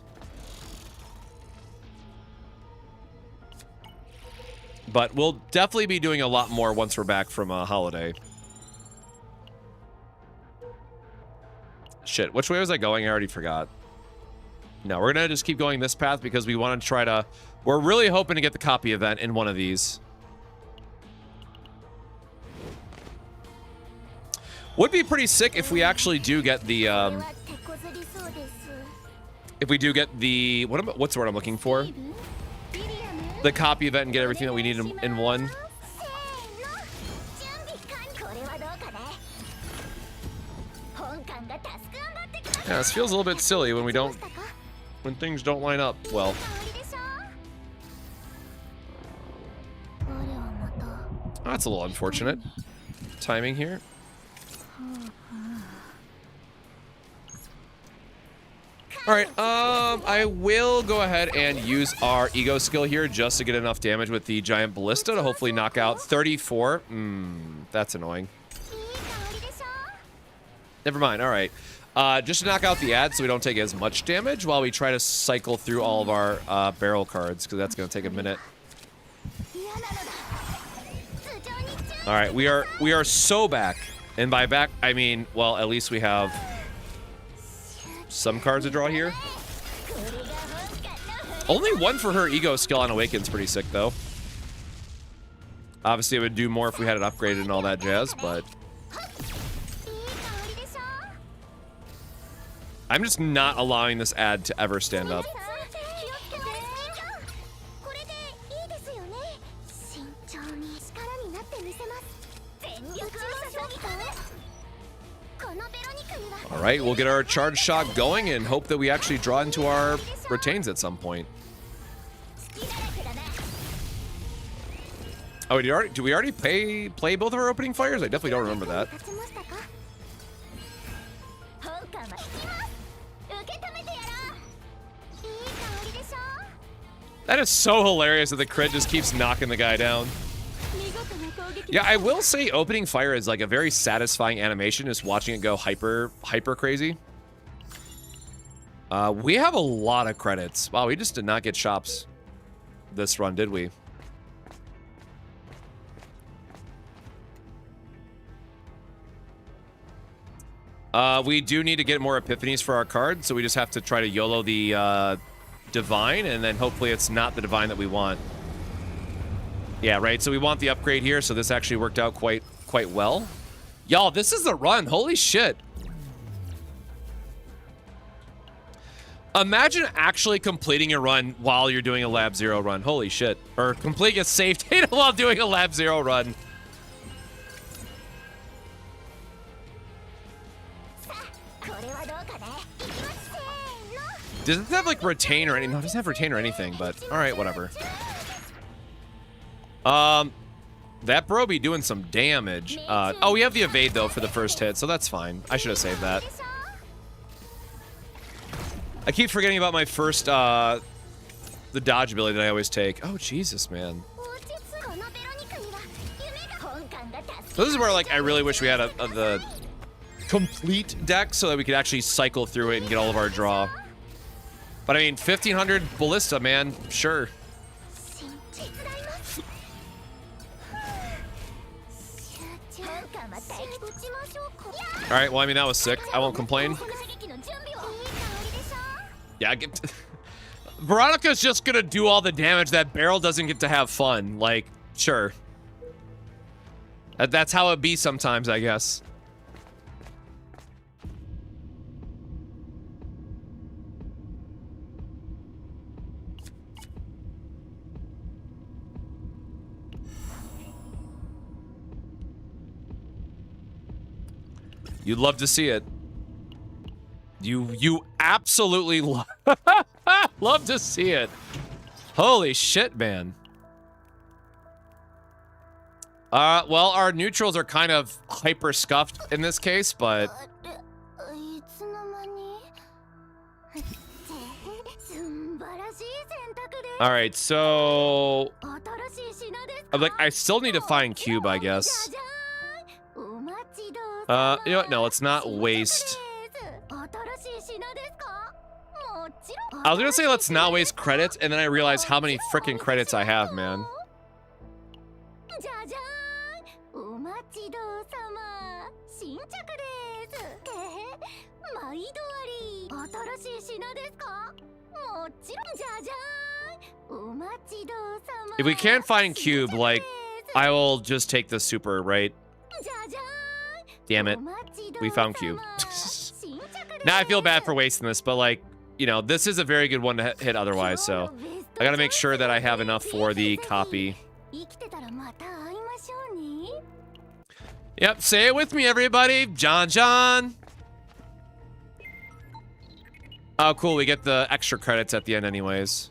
But we'll definitely be doing a lot more once we're back from a holiday. Shit, which way was I going? I already forgot. No, we're gonna just keep going this path because we want to try to... We're really hoping to get the copy event in one of these. Would be pretty sick if we actually do get the, if we do get the, what's the word I'm looking for? The copy event and get everything that we need in one. Yeah, this feels a little bit silly when when things don't line up well. Oh, that's a little unfortunate. Timing here. All right, I will go ahead and use our ego skill here just to get enough damage with the giant ballista to hopefully knock out 34. That's annoying. Never mind. All right. Just to knock out the ad so we don't take as much damage while we try to cycle through all of our barrel cards, because that's going to take a minute. All right, we are so back. And by back, I mean, well, at least we have some cards to draw here. Only one for her ego skill on Awaken's pretty sick, though. Obviously, it would do more if we had it upgraded and all that jazz, but... I'm just not allowing this ad to ever stand up. All right, we'll get our charge shot going and hope that we actually draw into our retains at some point. Oh, do we already play both of our opening fires? I definitely don't remember that. That is so hilarious that the crit just keeps knocking the guy down. Yeah, I will say opening fire is like a very satisfying animation, just watching it go hyper crazy. We have a lot of credits. Wow, we just did not get shops this run, did we? We do need to get more epiphanies for our card, so we just have to try to YOLO the divine, and then hopefully it's not the divine that we want. Yeah, right, so we want the upgrade here, so this actually worked out quite well. Y'all, this is the run. Holy shit. Imagine actually completing a run while you're doing a Lab Zero run. Holy shit. Or completing a save data while doing a Lab Zero run. Does it have like retain or anything? No, it doesn't have retain or anything, but all right, whatever. That bro be doing some damage. Oh, we have the evade though for the first hit, so that's fine. I should have saved that. I keep forgetting about my first, the dodge ability that I always take. Oh, Jesus, man. So this is where, like, I really wish we had the complete deck so that we could actually cycle through it and get all of our draw. But I mean, 1500 ballista, man. Sure. All right, well, I mean, that was sick. I won't complain. Yeah, Veronica's just gonna do all the damage. That barrel doesn't get to have fun. Like, sure. That's how it be sometimes, I guess. You'd love to see it. You absolutely love to see it. Holy shit, man. Well, our neutrals are kind of hyper scuffed in this case, but all right, so I still need to find cube, I guess. You know what? No, let's not waste. I was gonna say let's not waste credits, and then I realized how many freaking credits I have, man. If we can't find cube, like, I will just take the super, right? Damn it. We found cube. Now I feel bad for wasting this, but like, you know, this is a very good one to hit otherwise, so I gotta make sure that I have enough for the copy. Yep, say it with me, everybody. John. Oh, cool. We get the extra credits at the end anyways.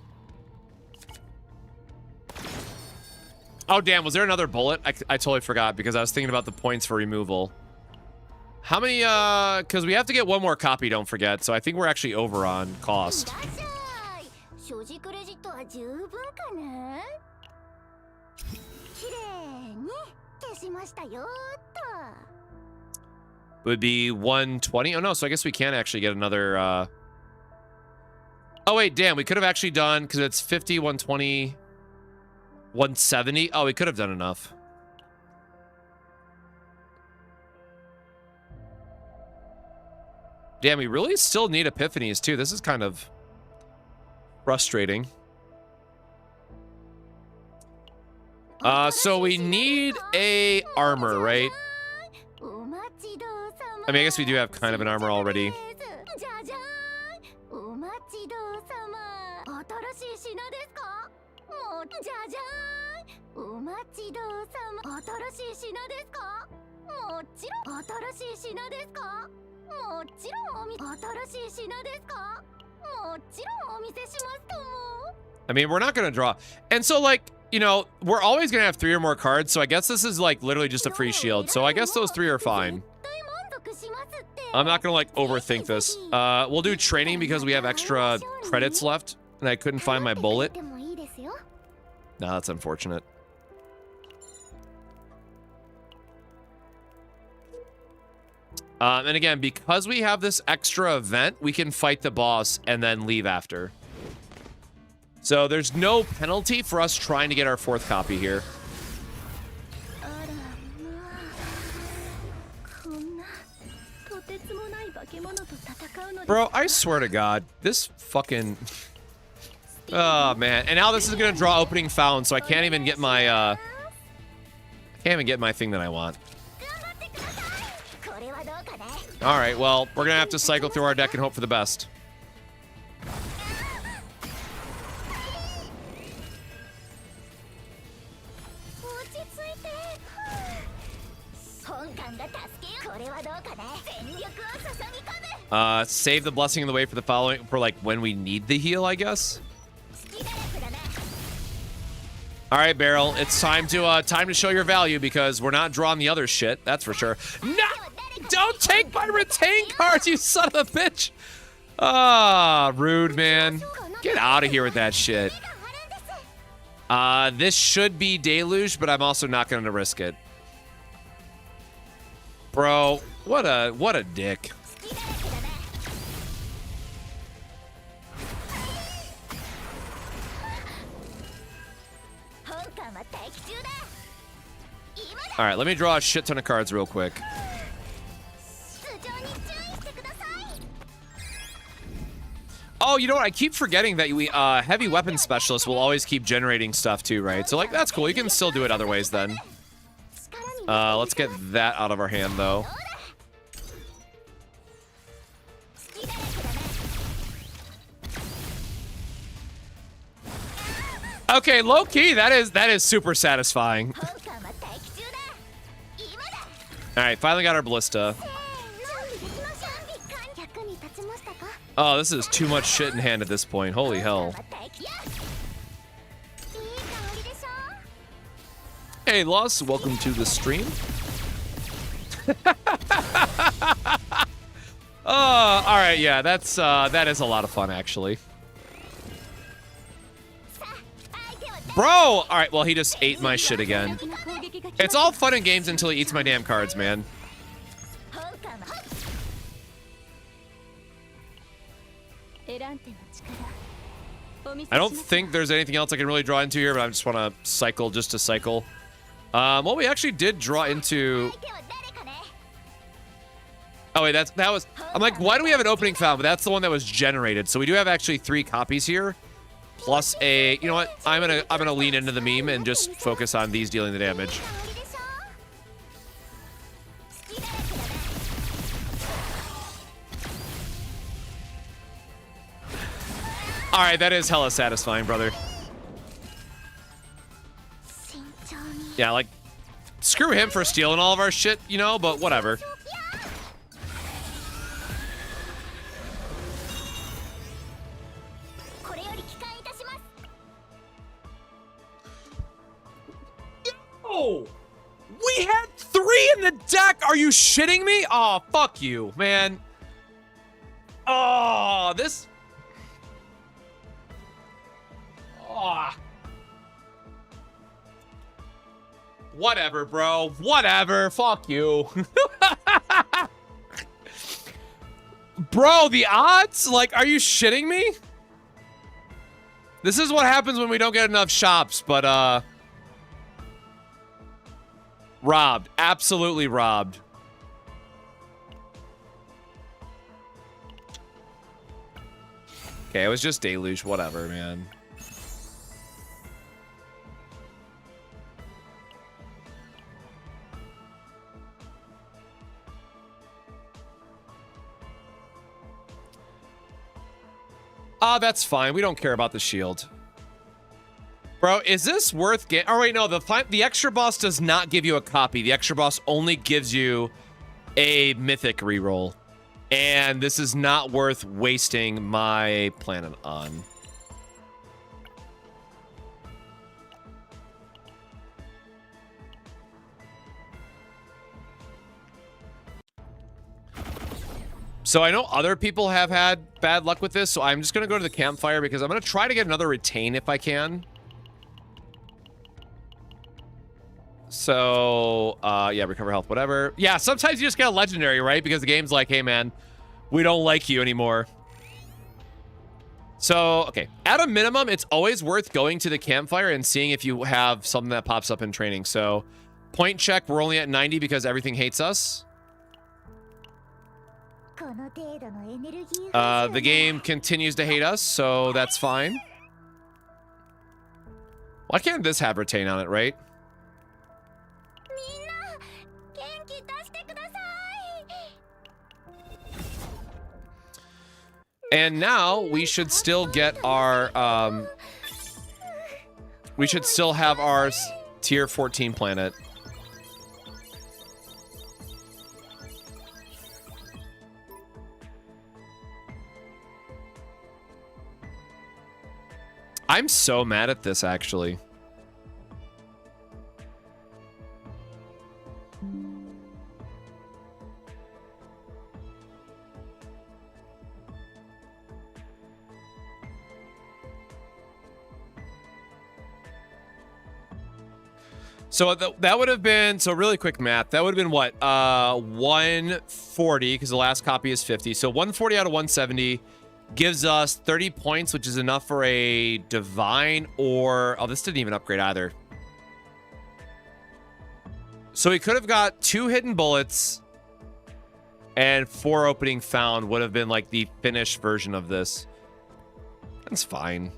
Oh, damn. Was there another bullet? I totally forgot because I was thinking about the points for removal. How many, because we have to get one more copy, don't forget. So I think we're actually over on cost. 所持クレジットは十分かな。綺麗に消しましたよっと。 Would be 120. Oh no, so I guess we can actually get another, oh wait, damn, we could have actually done, because it's 50, 120, 170. Oh, we could have done enough. Damn, we really still need epiphanies too. This is kind of frustrating. So we need a armor, right? I mean, I guess we do have kind of an armor already. I mean, we're not going to draw. And so, like, you know, we're always going to have 3 or more cards. So I guess this is, like, literally just a free shield. So I guess those 3 are fine. I'm not going to, like, overthink this. We'll do training because we have extra credits left. And I couldn't find my bullet. No, that's unfortunate. And again, because we have this extra event, we can fight the boss and then leave after. So there's no penalty for us trying to get our 4th copy here. Bro, I swear to God, this fucking... Oh, man. And now this is going to draw opening found, so I can't even get my, I can't even get my thing that I want. All right, well, we're going to have to cycle through our deck and hope for the best. Save the blessing of the way for the following, for like when we need the heal, I guess. All right, Beryl, it's time to show your value because we're not drawing the other shit. That's for sure. No, don't take my retain cards, you son of a bitch. Ah, rude, man. Get out of here with that shit. This should be Deluge, but I'm also not going to risk it. Bro, what a dick. All right, let me draw a shit ton of cards real quick. Oh, you know what? I keep forgetting that we heavy weapon specialists will always keep generating stuff too, right? So like that's cool. You can still do it other ways then. Let's get that out of our hand though. Okay, low key, that is super satisfying. All right, finally got our ballista. Oh, this is too much shit in hand at this point. Holy hell. Hey, Loss, welcome to the stream. Oh, all right, yeah, that is a lot of fun actually. Bro! All right, well, he just ate my shit again. It's all fun and games until he eats my damn cards, man. I don't think there's anything else I can really draw into here, but I just want to cycle just to cycle. Well, we actually did draw into... Oh, wait, that was... I'm like, why do we have an opening found? But that's the one that was generated. So we do have actually 3 copies here. Plus a... You know what? I'm gonna lean into the meme and just focus on these dealing the damage. All right, that is hella satisfying, brother. Yeah, like, screw him for stealing all of our shit, you know, but whatever. Yo! We had 3 in the deck! Are you shitting me? Oh, fuck you, man. Oh, this. Oh. Whatever, bro. Whatever. Fuck you. Bro, the odds? Like, are you shitting me? This is what happens when we don't get enough shops, but, robbed. Absolutely robbed. Okay, it was just Deluge. Whatever, man. That's fine. We don't care about the shield. Bro, is this worth getting? Oh, wait, no. The extra boss does not give you a copy. The extra boss only gives you a mythic reroll. And this is not worth wasting my planet on. So I know other people have had bad luck with this, so I'm just going to go to the campfire because I'm going to try to get another retain if I can. So, yeah, recover health, whatever. Yeah, sometimes you just get a legendary, right? Because the game's like, hey, man, we don't like you anymore. So, okay. At a minimum, it's always worth going to the campfire and seeing if you have something that pops up in training. So, point check, we're only at 90 because everything hates us. The game continues to hate us, so that's fine. Why can't this have retain on it, right? And now we should still get our, we should still have our tier 14 planet. I'm so mad at this, actually. So that would have been, so really quick math, that would have been what? 140, because the last copy is 50. So 140 out of 170 gives us 30 points, which is enough for a divine or... Oh, this didn't even upgrade either. So we could have got 2 hidden bullets and 4 opening found would have been like the finished version of this. That's fine.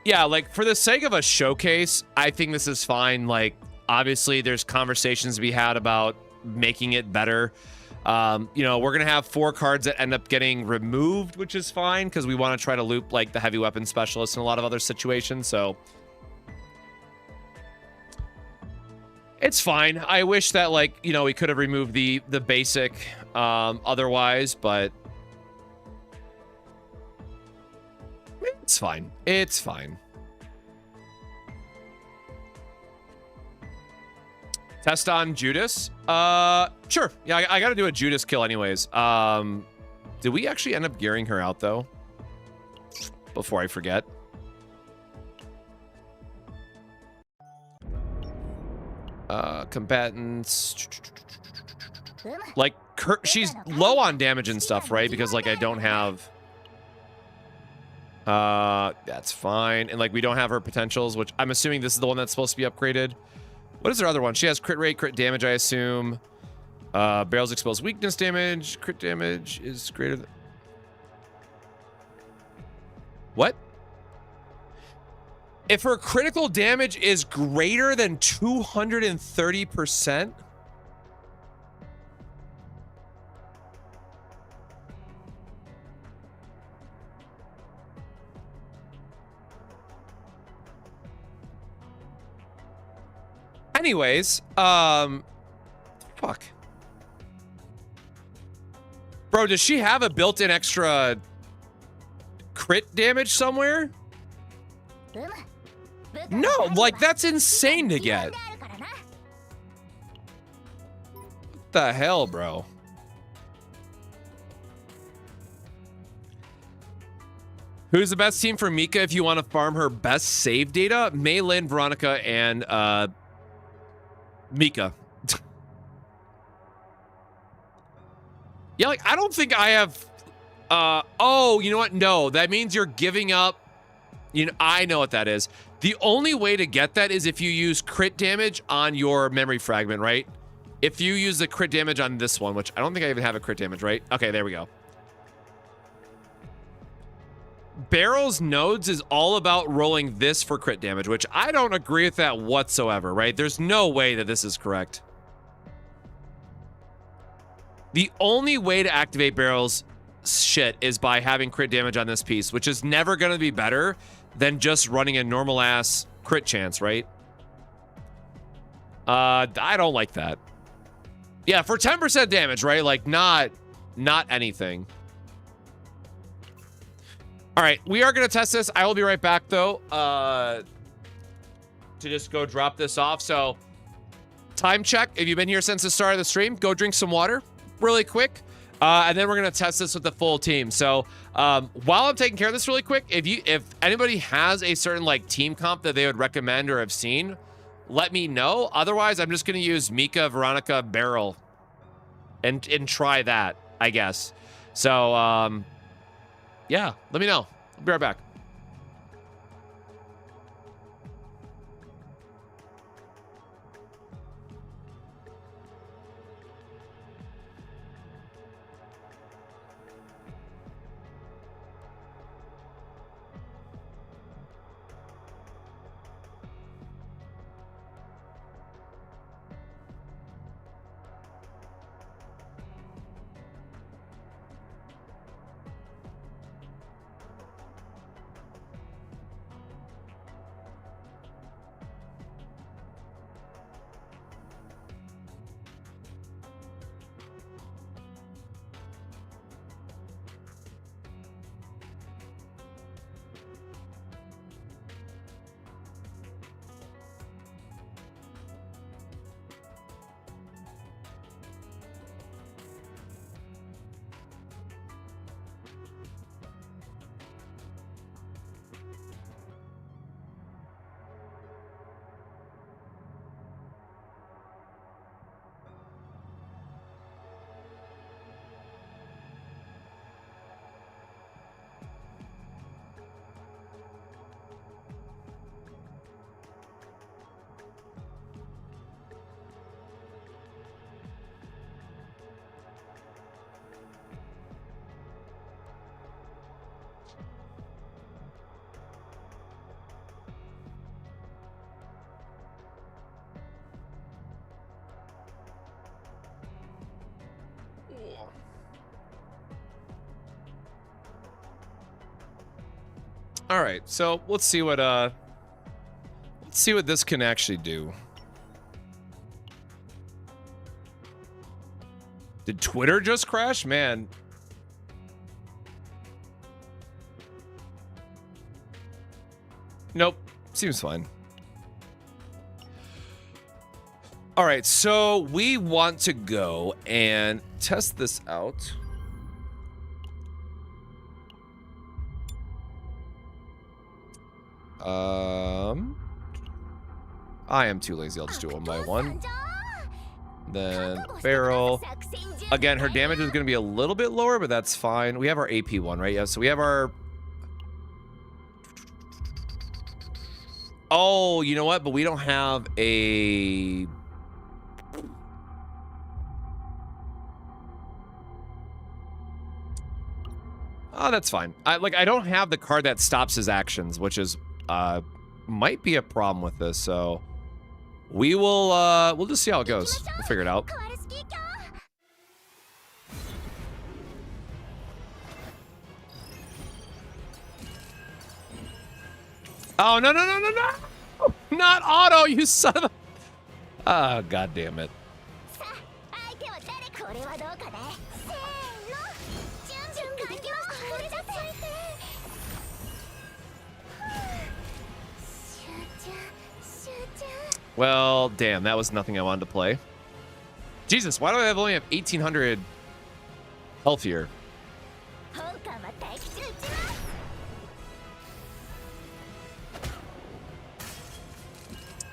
Yeah, like for the sake of a showcase, I think this is fine. Like, obviously there's conversations to be had about making it better. You know, we're gonna have 4 cards that end up getting removed, which is fine because we want to try to loop like the heavy weapon specialist in a lot of other situations. So it's fine. I wish that, like, you know, we could have removed the basic otherwise, but it's fine. It's fine. Test on Judas? Sure. Yeah, I gotta do a Judas kill anyways. Did we actually end up gearing her out, though? Before I forget. Combatants. Like, she's low on damage and stuff, right? Because, like, I don't have... that's fine. And, like, we don't have her potentials, which I'm assuming this is the one that's supposed to be upgraded. What is her other one? She has crit rate, crit damage, I assume. Barrels expose weakness damage. Crit damage is greater than... What? If her critical damage is greater than 230%? Anyways, fuck. Bro, does she have a built-in extra crit damage somewhere? No, like that's insane to get. What the hell, bro? Who's the best team for Mika if you want to farm her best save data? Mei, Lin, Veronica, and Mika. Yeah, like I don't think I have. Oh, you know what? No, that means you're giving up. You know, I know what that is. The only way to get that is if you use crit damage on your memory fragment, right? If you use the crit damage on this one, which I don't think I even have a crit damage, right? Okay, there we go. Barrel's nodes is all about rolling this for crit damage, which I don't agree with that whatsoever, right? There's no way that this is correct. The only way to activate Barrel's shit is by having crit damage on this piece, which is never going to be better than just running a normal ass crit chance, right? I don't like that. Yeah, for 10% damage, right? Like not anything. All right, we are going to test this. I will be right back though, to just go drop this off. So time check. If you've been here since the start of the stream, go drink some water really quick. And then we're going to test this with the full team. So while I'm taking care of this really quick, if anybody has a certain like team comp that they would recommend or have seen, let me know. Otherwise, I'm just going to use Mika, Veronica, Beryl and try that, I guess. So yeah, let me know. I'll be right back. All right, so let's see what this can actually do. Did Twitter just crash? Man. Nope, seems fine. All right, so we want to go and test this out. I am too lazy. I'll just do it one by one. Then Feral. Again, her damage is going to be a little bit lower, but that's fine. We have our AP one, right? Yeah, so we have our... Oh, you know what? But we don't have a... Oh, that's fine. I don't have the card that stops his actions, which is might be a problem with this. So we will we'll just see how it goes. We'll figure it out. Oh, no, no, no, no, no! Not auto, you son of a... Ah, god damn it. Well, damn, that was nothing I wanted to play. Jesus, why do I only have 1,800 health here? 本艦は待機中撃ちます。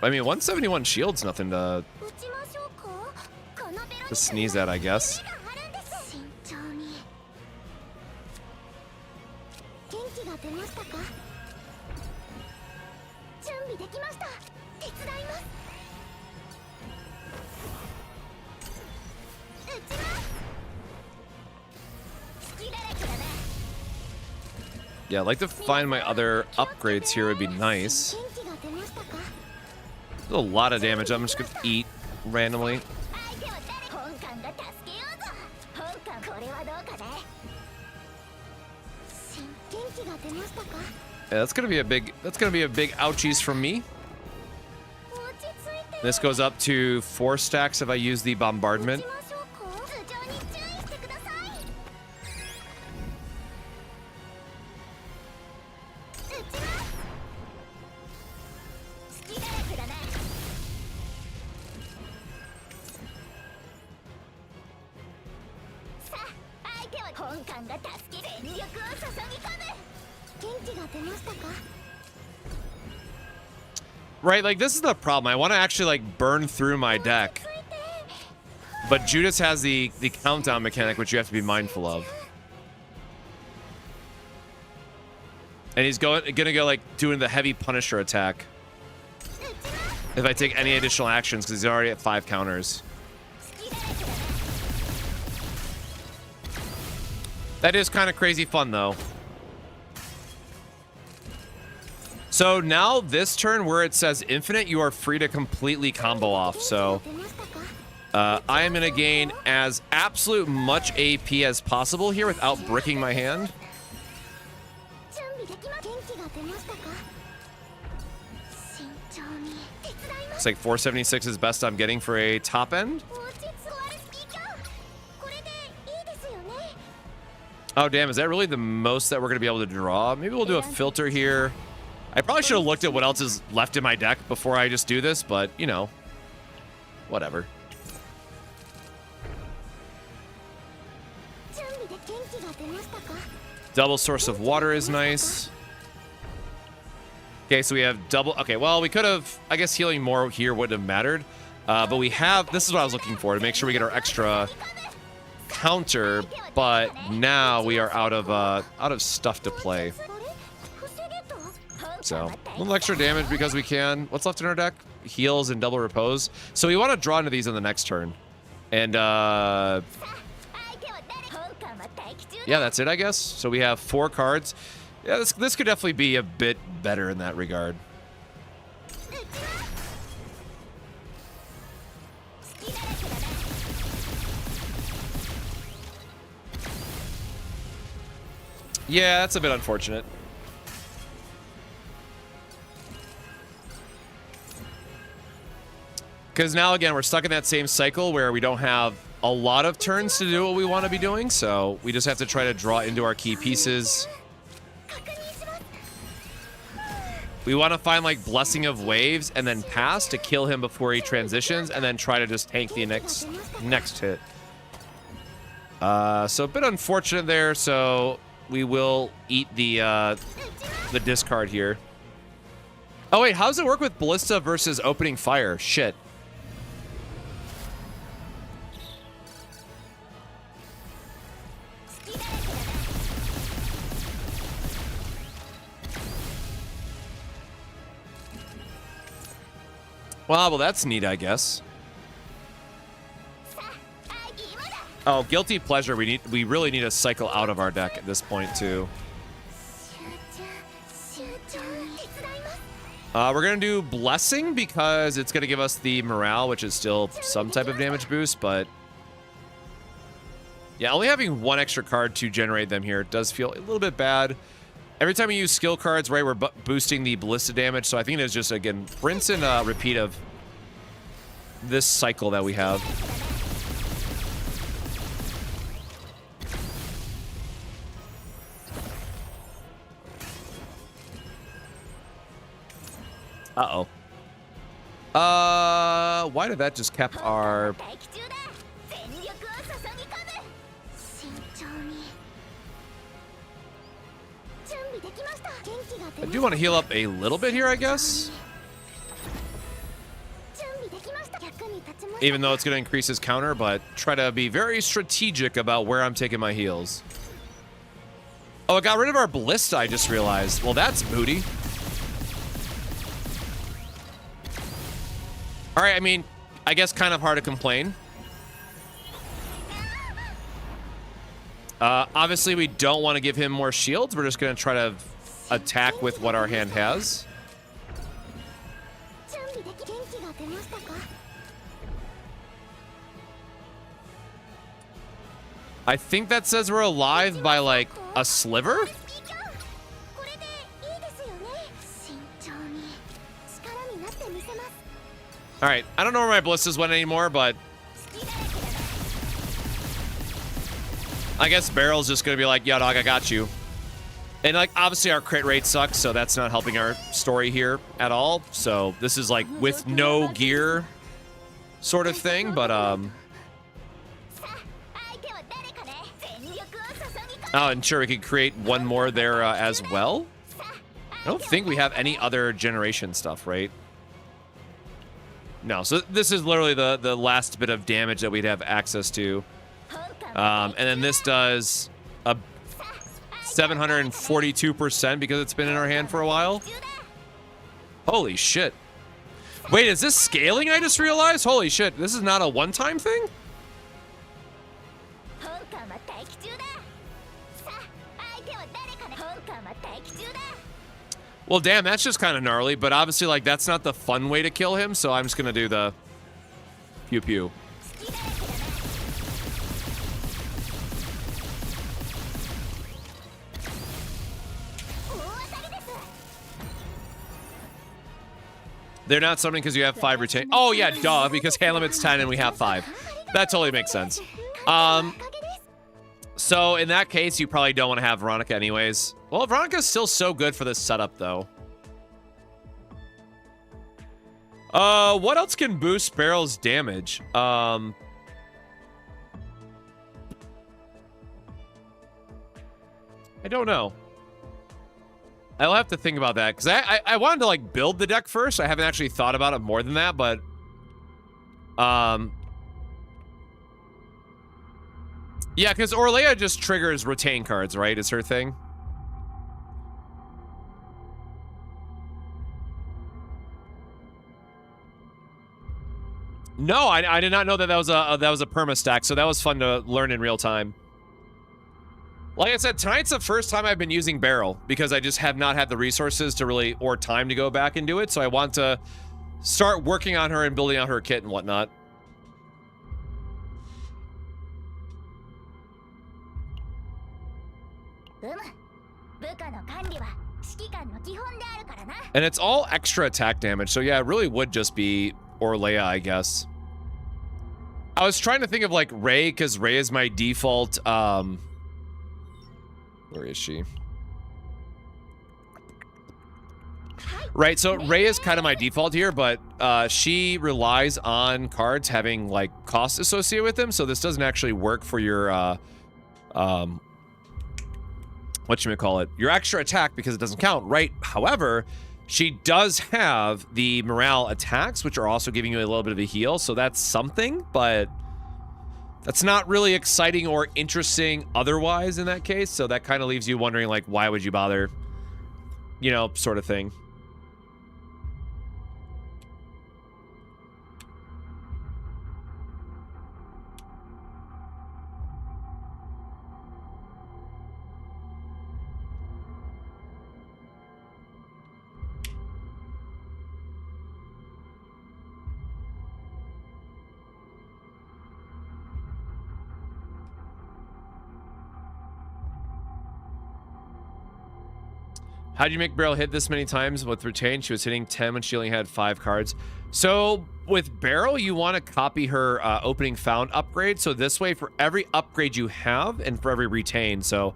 I mean, 171 shield's nothing to 撃ちましょうか。このベロ to sneeze at, I guess. があるんです。慎重に。元気が出ましたか。準備できました。手伝います。撃ちます。隙だらけだね。 Yeah, I'd like to find my other upgrades here would be nice. 元気が出ましたか。 There's a lot of damage. I'm just gonna eat randomly. 相手は誰？本艦が助けようぞ。本艦これはどうかね。元気が出ましたか。 Yeah, that's gonna be a big ouchies from me. 落ち着いて。 This goes up to 4 stacks if I use the bombardment. 撃ちましょうか。頭上に注意してください。撃ちます。隙だらけだね。さあ、相手は本艦が助け全力を注ぎ込む。元気が出ましたか。 Right, like this is the problem. I want to actually like burn through my deck, ついて。 but Judas has the countdown mechanic, which you have to be mindful of. And he's gonna go like doing the heavy Punisher attack 撃ちます。 if I take any additional actions because he's already at 5 counters. 隙だらけだね。 That is kind of crazy fun though. So now this turn where it says infinite, you are free to completely combo off. So 出ましたか。 I am gonna gain as absolute much AP as possible here without bricking my hand. 準備できま。元気が出ましたか。慎重に。手伝いま It's す。 like 476 is best I'm getting for a top end. 落ち着わるスピーカー。これでいいですよね。 Oh damn, is that really the most that we're gonna be able to draw? Maybe we'll do a filter here. I probably should have looked at what else is left in my deck before I just do this, but you know, whatever. 準備で元気が出ましたか。 Double source of water is nice. Okay, so we have double. Okay, well, we could have, I guess healing more here wouldn't have mattered. But we have, this is what I was looking for, to make sure we get our extra counter, but now we are out of stuff to play. あれ防げた。 So, a little extra damage because we can. What's left in our deck? Heals and double repose. So we want to draw into these on the next turn. And, さあ、相手は誰？本艦は待機中だ。 yeah, that's it, I guess. So we have 4 cards. Yeah, this could definitely be a bit better in that regard. 撃ちます。隙だらけだね。 Yeah, that's a bit unfortunate. Because now, again, we're stuck in that same cycle where we don't have a lot of turns to do what we want to be doing, so we just have to try to draw into our key pieces. 確認します。 We want to find, like, Blessing of Waves and then pass to kill him before he transitions, and then try to just tank the next hit. So a bit unfortunate there, so we will eat the discard here. Oh, wait, how does it work with Ballista versus opening fire? Shit. Well, that's neat, I guess. さあ、今だ。 Oh, Guilty Pleasure. We really need to cycle out of our deck at this point too. 集中に。手伝います。 We're gonna do Blessing because it's gonna give us the morale, which is still some type of damage boost, but yeah, only having 1 extra card to generate them here does feel a little bit bad. Every time we use skill cards, right, we're boosting the ballista damage, so I think it's just, again, rinse and repeat of this cycle that we have. Uh-oh. why did that just cap our... 待機中だ全力を注ぎ込む慎重に準備できました元気が I 出 do want to heal up a little bit here, I guess. 準備できました役に立ちました Even though it's going to increase his counter, but try to be very strategic about where I'm taking my heals. Oh, it got rid of our Ballista, I just realized. Well, that's booty. All right, I mean, I guess kind of hard to complain. Obviously, we don't want to give him more shields. We're just going to try to attack with what our hand has. 準備でき元気が出ましたか I think that says we're alive by, like, a sliver? これでいいですよね慎重に力になってみせます All right, I don't know where my Ballistas went anymore, but 好きだらけだな I guess Barrel's just going to be like, yeah, dog, I got you. And, like, obviously our crit rate sucks, so that's not helping our story here at all. So this is, like, with no gear sort of thing, but, さあ相手は誰かね全力を注ぎ込む oh, and sure, we could create one more there as well. さあ I don't think we have any other generation stuff, right? No, so this is literally the last bit of damage that we'd have access to. 本艦 And then this does a 742% because it's been in our hand for a while. 中だ Holy shit. Wait, is this scaling? I just realized? Holy shit, this is not a one-time thing? 本艦は待機中ださあ相手は誰かね本艦は待機中だ Well, damn, that's just kind of gnarly, but obviously, like, that's not the fun way to kill him, so I'm just gonna do the pew pew. 好きだらけだな 大当たりです They're not summoning because you have 5 retain. Oh, yeah, duh, because hand limit's 10 and we have 5. That totally makes sense. おかげです So in that case, you probably don't want to have Veronica anyways. Well, Veronica's still so good for this setup, though. What else can boost Barrel's damage? I don't know. I'll have to think about that, because I wanted to, like, build the deck first. I haven't actually thought about it more than that, but... Yeah, because Orlea just triggers retain cards, right? Is her thing? No, I did not know that was a perma stack, so that was fun to learn in real time. Like I said, tonight's the first time I've been using Barrel because I just have not had the resources to really, or time to go back and do it. So I want to start working on her and building out her kit and whatnot. うむ部下の管理は指揮官の基本であるからな And it's all extra attack damage. So yeah, it really would just be Orlea, I guess. I was trying to think of like Ray, because Ray is my default, where is she? Right, so Ray is kind of my default here, but she relies on cards having like costs associated with them, so this doesn't actually work for your whatchamacallit, your extra attack because it doesn't count, right? However, she does have the morale attacks, which are also giving you a little bit of a heal, so that's something, but that's not really exciting or interesting otherwise in that case, so that kind of leaves you wondering, like, why would you bother? You know, sort of thing. How'd you make Beryl hit this many times with retain? She was hitting 10 when she only had 5 cards. So with Beryl, you want to copy her opening found upgrade. So this way, for every upgrade you have and for every retain. So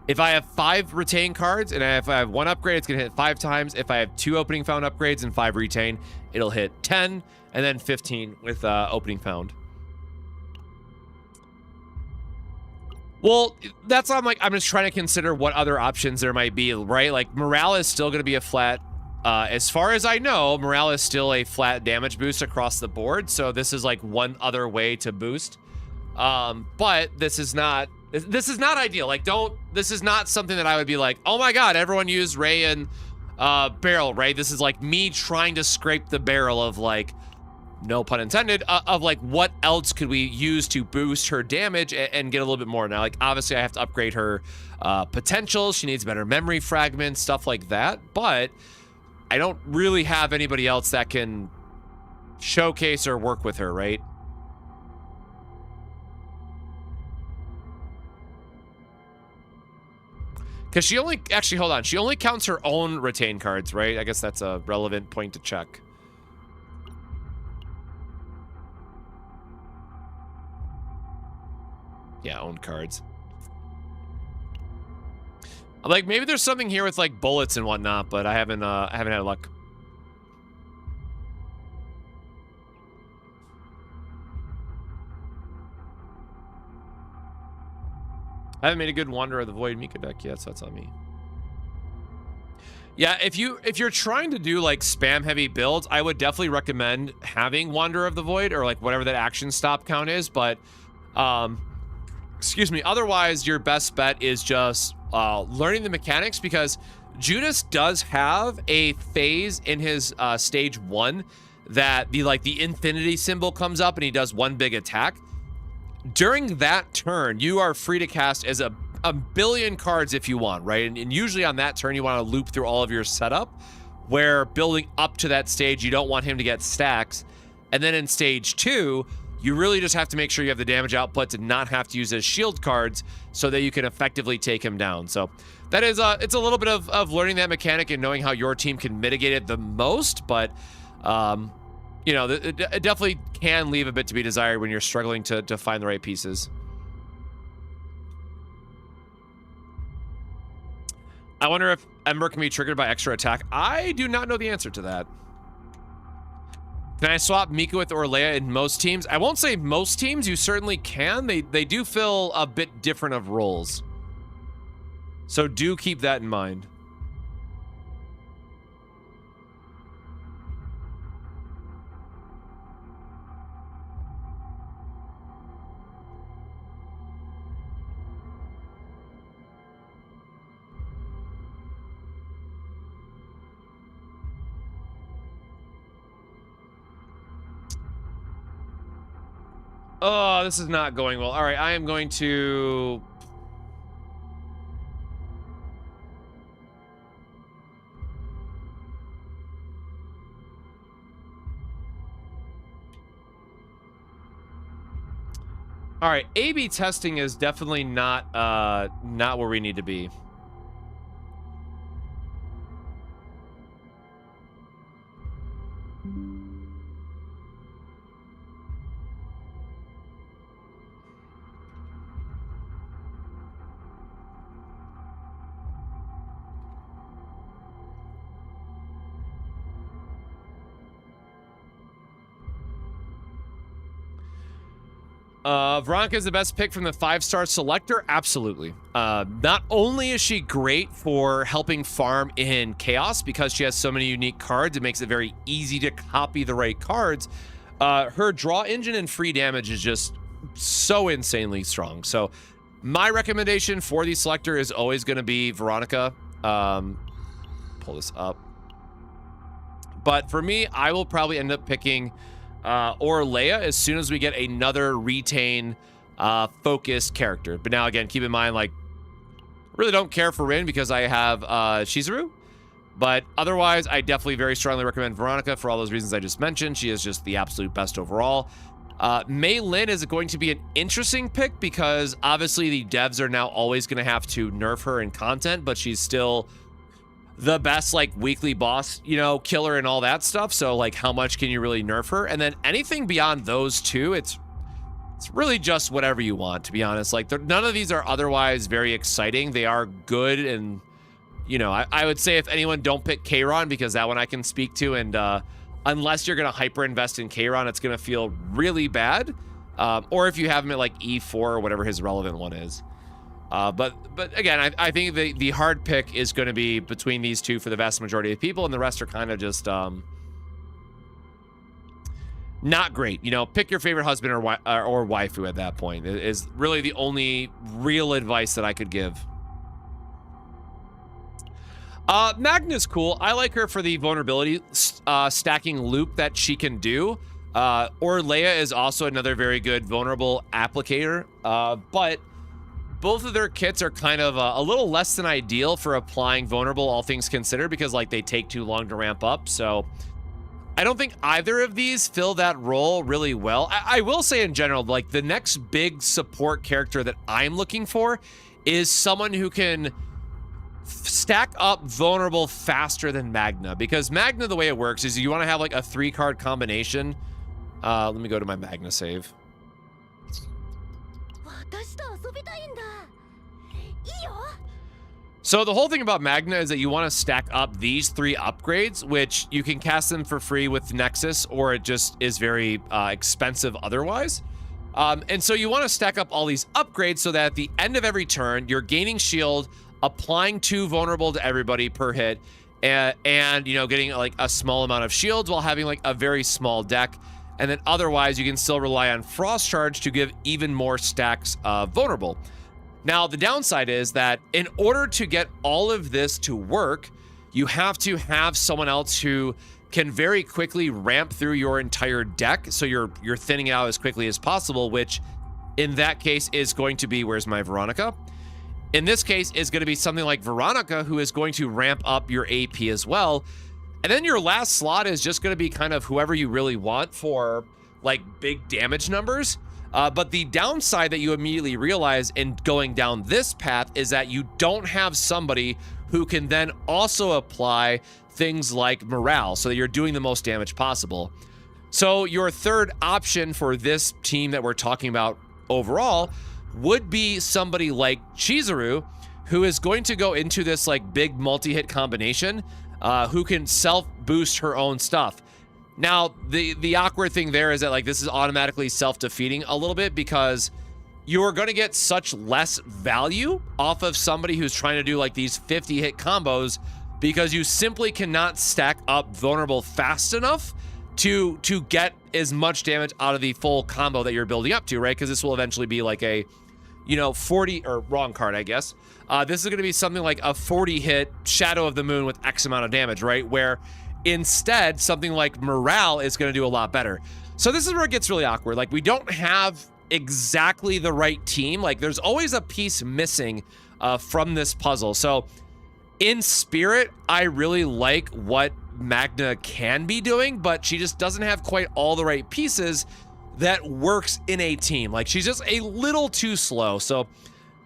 if I have 5 retain cards and if I have 1 upgrade, it's going to hit 5 times. If I have 2 opening found upgrades and 5 retain, it'll hit 10. and then 15 with opening found. Well, that's why I'm just trying to consider what other options there might be, right? Like, morale is still going to be a flat, as far as I know, morale is still a flat damage boost across the board. So this is like one other way to boost. But this is not ideal. Like, this is not something that I would be like, oh my God, everyone use Ray and barrel, right? This is like me trying to scrape the barrel of, like, no pun intended, of like what else could we use to boost her damage and get a little bit more. Now, like, obviously I have to upgrade her potential. She needs better memory fragments, stuff like that. But I don't really have anybody else that can showcase or work with her, right? Because she only, actually, hold on. She only counts her own retain cards, right? I guess that's a relevant point to check. Yeah, own cards. I'm like, maybe there's something here with like bullets and whatnot, but I haven't had luck. I haven't made a good Wanderer of the Void Mika deck yet, so that's on me. Yeah, if you're trying to do like spam heavy builds, I would definitely recommend having Wanderer of the Void or like whatever that action stop count is, but excuse me, otherwise your best bet is just learning the mechanics, because Judas does have a phase in his stage 1 that the infinity symbol comes up and he does one big attack. During that turn, you are free to cast as a billion cards if you want, right? And usually on that turn, you want to loop through all of your setup, where building up to that stage, you don't want him to get stacks. And then in stage 2, you really just have to make sure you have the damage output to not have to use his shield cards so that you can effectively take him down. So that is, it's a little bit of learning that mechanic and knowing how your team can mitigate it the most, but, you know, it definitely can leave a bit to be desired when you're struggling to find the right pieces. I wonder if Ember can be triggered by extra attack. I do not know the answer to that. Can I swap Mika with Orlea in most teams? I won't say most teams. You certainly can. They do fill a bit different of roles. So do keep that in mind. Oh, this is not going well. All right, I am going to... All right, A/B testing is definitely not where we need to be. Veronica is the best pick from the 5-star selector. Absolutely. Not only is she great for helping farm in Chaos because she has so many unique cards, it makes it very easy to copy the right cards. Her draw engine and free damage is just so insanely strong. So my recommendation for the selector is always going to be Veronica. Pull this up. But for me, I will probably end up picking Orlea as soon as we get another retain focused character. But now again, keep in mind, like, really don't care for Rin because I have Shizuru. But otherwise, I definitely very strongly recommend Veronica for all those reasons I just mentioned. She is just the absolute best overall. Mei Lin is going to be an interesting pick because obviously the devs are now always going to have to nerf her in content, but she's still the best, like, weekly boss, you know, killer and all that stuff. So, like, how much can you really nerf her? And then anything beyond those two, it's really just whatever you want, to be honest. Like, none of these are otherwise very exciting. They are good, and, you know, I would say if anyone, don't pick Kayron, because that one I can speak to, and unless you're going to hyper invest in Kayron, it's going to feel really bad. Or if you have him at like E4 or whatever his relevant one is. But again, I think the hard pick is going to be between these two for the vast majority of people, and the rest are kind of just not great. You know, pick your favorite husband or waifu at that point is really the only real advice that I could give. Magna's cool. I like her for the vulnerability stacking loop that she can do. Orlea is also another very good vulnerable applicator, but both of their kits are kind of a little less than ideal for applying vulnerable, all things considered, because like they take too long to ramp up. So I don't think either of these fill that role really well. I will say in general, like the next big support character that I'm looking for is someone who can stack up vulnerable faster than Magna, because Magna, the way it works is you want to have like a 3-card combination. Let me go to my Magna save. So the whole thing about Magna is that you want to stack up these 3 upgrades, which you can cast them for free with Nexus, or it just is very expensive otherwise. And so you want to stack up all these upgrades so that at the end of every turn, you're gaining shield, applying 2 vulnerable to everybody per hit, and you know, getting like a small amount of shields while having like a very small deck. And then otherwise, you can still rely on Frost Charge to give even more stacks of vulnerable. Now, the downside is that in order to get all of this to work, you have to have someone else who can very quickly ramp through your entire deck, so you're thinning it out as quickly as possible, which in that case is going to be, where's my Veronica? In this case is going to be something like Veronica, who is going to ramp up your AP as well. And then your last slot is just going to be kind of whoever you really want for like big damage numbers. But the downside that you immediately realize in going down this path is that you don't have somebody who can then also apply things like morale, so that you're doing the most damage possible. So your third option for this team that we're talking about overall would be somebody like Chizuru, who is going to go into this like big multi-hit combination, who can self-boost her own stuff. Now, the awkward thing there is that like this is automatically self-defeating a little bit, because you're going to get such less value off of somebody who's trying to do like these 50-hit combos, because you simply cannot stack up vulnerable fast enough to get as much damage out of the full combo that you're building up to, right? Because this will eventually be like a, you know, 40, or wrong card, I guess. This is going to be something like a 40-hit Shadow of the Moon with X amount of damage, right? Where instead, something like Morale is going to do a lot better. So this is where it gets really awkward. Like, we don't have exactly the right team. Like, there's always a piece missing from this puzzle. So in spirit, I really like what Magna can be doing, but she just doesn't have quite all the right pieces that works in a team. Like, she's just a little too slow. So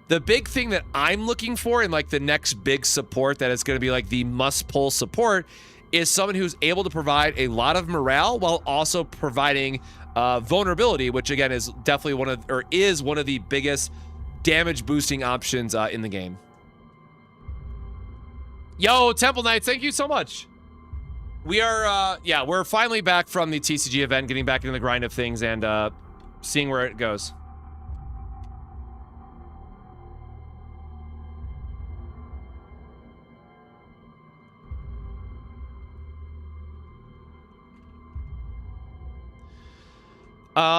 the big thing that I'm looking for in like the next big support that is going to be like the must pull support is someone who's able to provide a lot of morale while also providing vulnerability, which again is definitely one of the biggest damage boosting options in the game. Yo, Temple Knights, thank you so much. We are, yeah, we're finally back from the TCG event, getting back into the grind of things and seeing where it goes.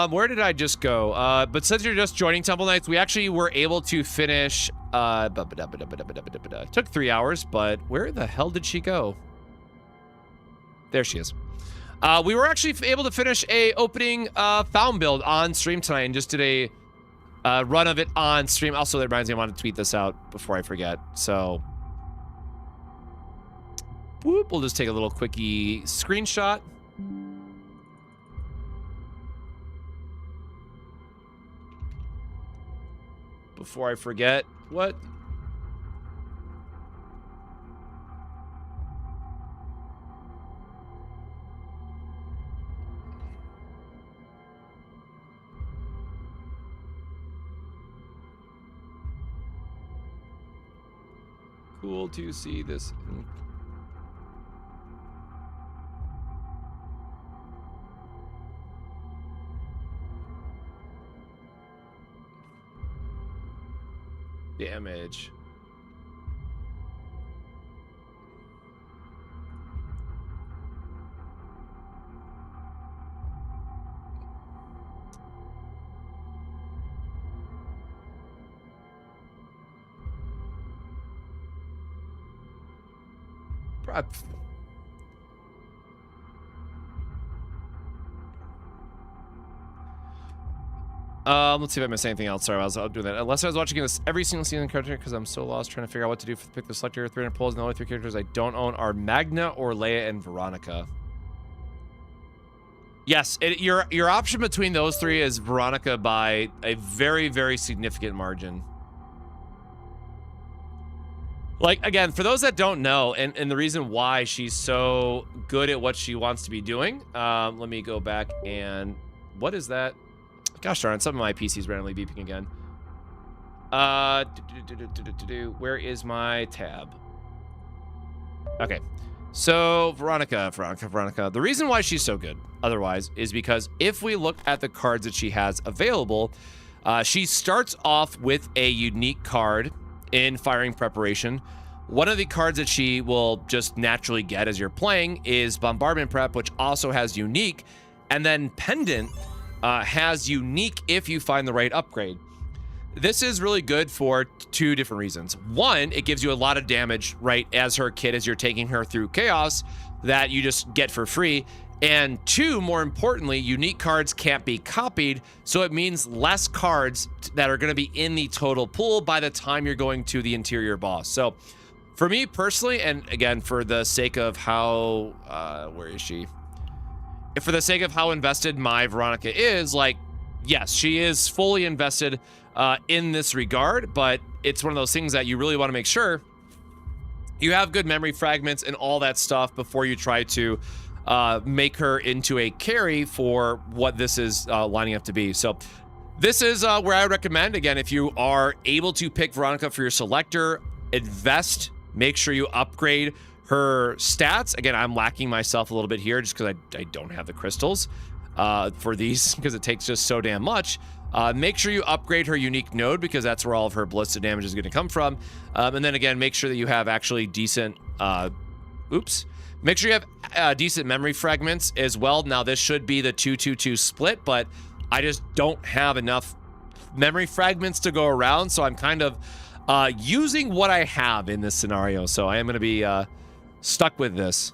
Where did I just go? But since you're just joining Temple Knights, we actually were able to finish, it took 3 hours, but where the hell did she go? There she is. We were actually able to finish a opening found build on stream tonight and just did a run of it on stream. Also, that reminds me, I want to tweet this out before I forget. So, whoop, we'll just take a little quickie screenshot. Before I forget, what? Cool to see this. damage. Let's see if I missed anything else. Sorry, I'll do that. Unless I was watching this every single season character because I'm so lost trying to figure out what to do for the pick the selector 300 polls, and the only 3 characters I don't own are Magna or Leia and Veronica. Yes, your option between those 3 is Veronica by a very, very significant margin. Like, again, for those that don't know, and the reason why she's so good at what she wants to be doing, let me go back and... What is that? Gosh darn it, some of my PC's randomly beeping again. Where is my tab? Okay. So, Veronica. The reason why she's so good, otherwise, is because if we look at the cards that she has available, she starts off with a unique card in firing preparation. One of the cards that she will just naturally get as you're playing is bombardment prep, which also has unique, and then pendant has unique if you find the right upgrade. This is really good for 2 different reasons. One, it gives you a lot of damage right as her kid as you're taking her through chaos that you just get for free. And 2, more importantly, unique cards can't be copied, so it means less cards that are going to be in the total pool by the time you're going to the interior boss. So for me personally, and again, for the sake of how, where is she? For the sake of how invested my Veronica is, like, yes, she is fully invested in this regard, but it's one of those things that you really want to make sure you have good memory fragments and all that stuff before you try to make her into a carry for what this is lining up to be. So this is where I would recommend, again, if you are able to pick Veronica for your selector, invest, make sure you upgrade her stats. Again, I'm lacking myself a little bit here just because I don't have the crystals for these because it takes just so damn much. Make sure you upgrade her unique node because that's where all of her ballistic damage is going to come from. And then again, make sure that you have actually decent, make sure you have decent memory fragments as well. Now this should be the 2-2-2 split, but I just don't have enough memory fragments to go around. So I'm kind of using what I have in this scenario. So I am going to be stuck with this.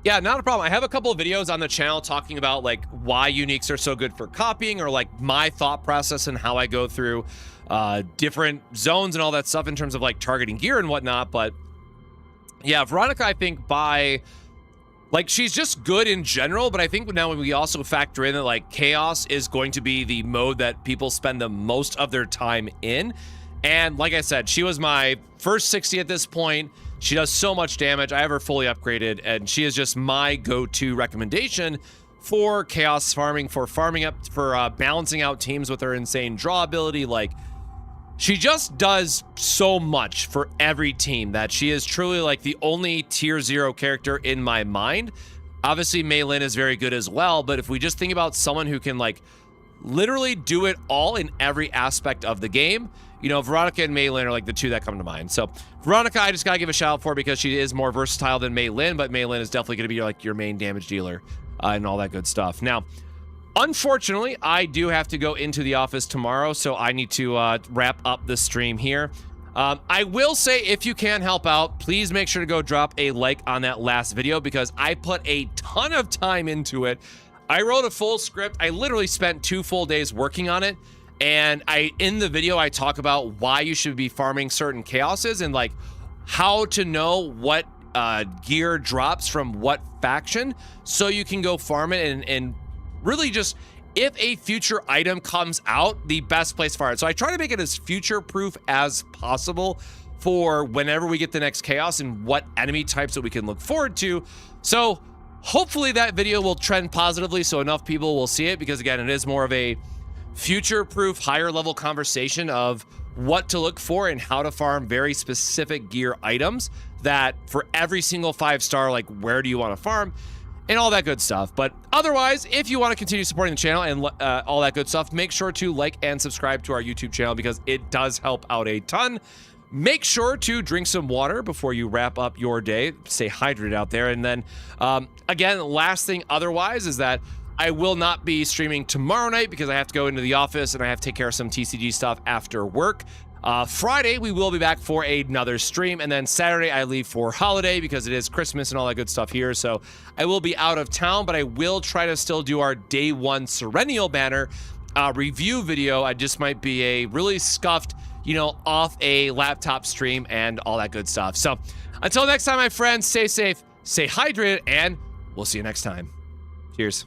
Yeah, not a problem. I have a couple of videos on the channel talking about like why uniques are so good for copying, or like my thought process and how I go through different zones and all that stuff in terms of like targeting gear and whatnot. But yeah, Veronica, I think like she's just good in general, but I think now we also factor in that like chaos is going to be the mode that people spend the most of their time in. And like I said, she was my first 60 at this point. She does so much damage. I have her fully upgraded, and she is just my go-to recommendation for chaos farming, for balancing out teams with her insane draw ability. Like, she just does so much for every team that she is truly like the only tier 0 character in my mind. Obviously, Mei Lin is very good as well, but if we just think about someone who can like literally do it all in every aspect of the game, you know, Veronica and Mei Lin are like the 2 that come to mind. So Veronica, I just gotta give a shout out for because she is more versatile than Mei Lin, but Mei Lin is definitely gonna be like your main damage dealer and all that good stuff. Now, unfortunately, I do have to go into the office tomorrow, so I need to wrap up the stream here. I will say, if you can help out, please make sure to go drop a like on that last video because I put a ton of time into it. I wrote a full script. I literally spent 2 full days working on it. And in the video, I talk about why you should be farming certain chaoses and like how to know what gear drops from what faction so you can go farm it and really just, if a future item comes out, the best place for it. So I try to make it as future proof as possible for whenever we get the next chaos and what enemy types that we can look forward to. So hopefully that video will trend positively so enough people will see it, because again, it is more of a future-proof, higher-level conversation of what to look for and how to farm very specific gear items that for every single 5-star, like where do you want to farm? and all that good stuff. But otherwise, if you want to continue supporting the channel and all that good stuff, make sure to like and subscribe to our YouTube channel because it does help out a ton. Make sure to drink some water before you wrap up your day. Stay hydrated out there. And then, again, last thing otherwise is that I will not be streaming tomorrow night because I have to go into the office and I have to take care of some TCG stuff after work. Friday, we will be back for another stream. And then Saturday, I leave for holiday because it is Christmas and all that good stuff here. So I will be out of town, but I will try to still do our Day 1 Serennial banner review video. I just might be a really scuffed, off a laptop stream and all that good stuff. So until next time, my friends, stay safe, stay hydrated, and we'll see you next time. Cheers.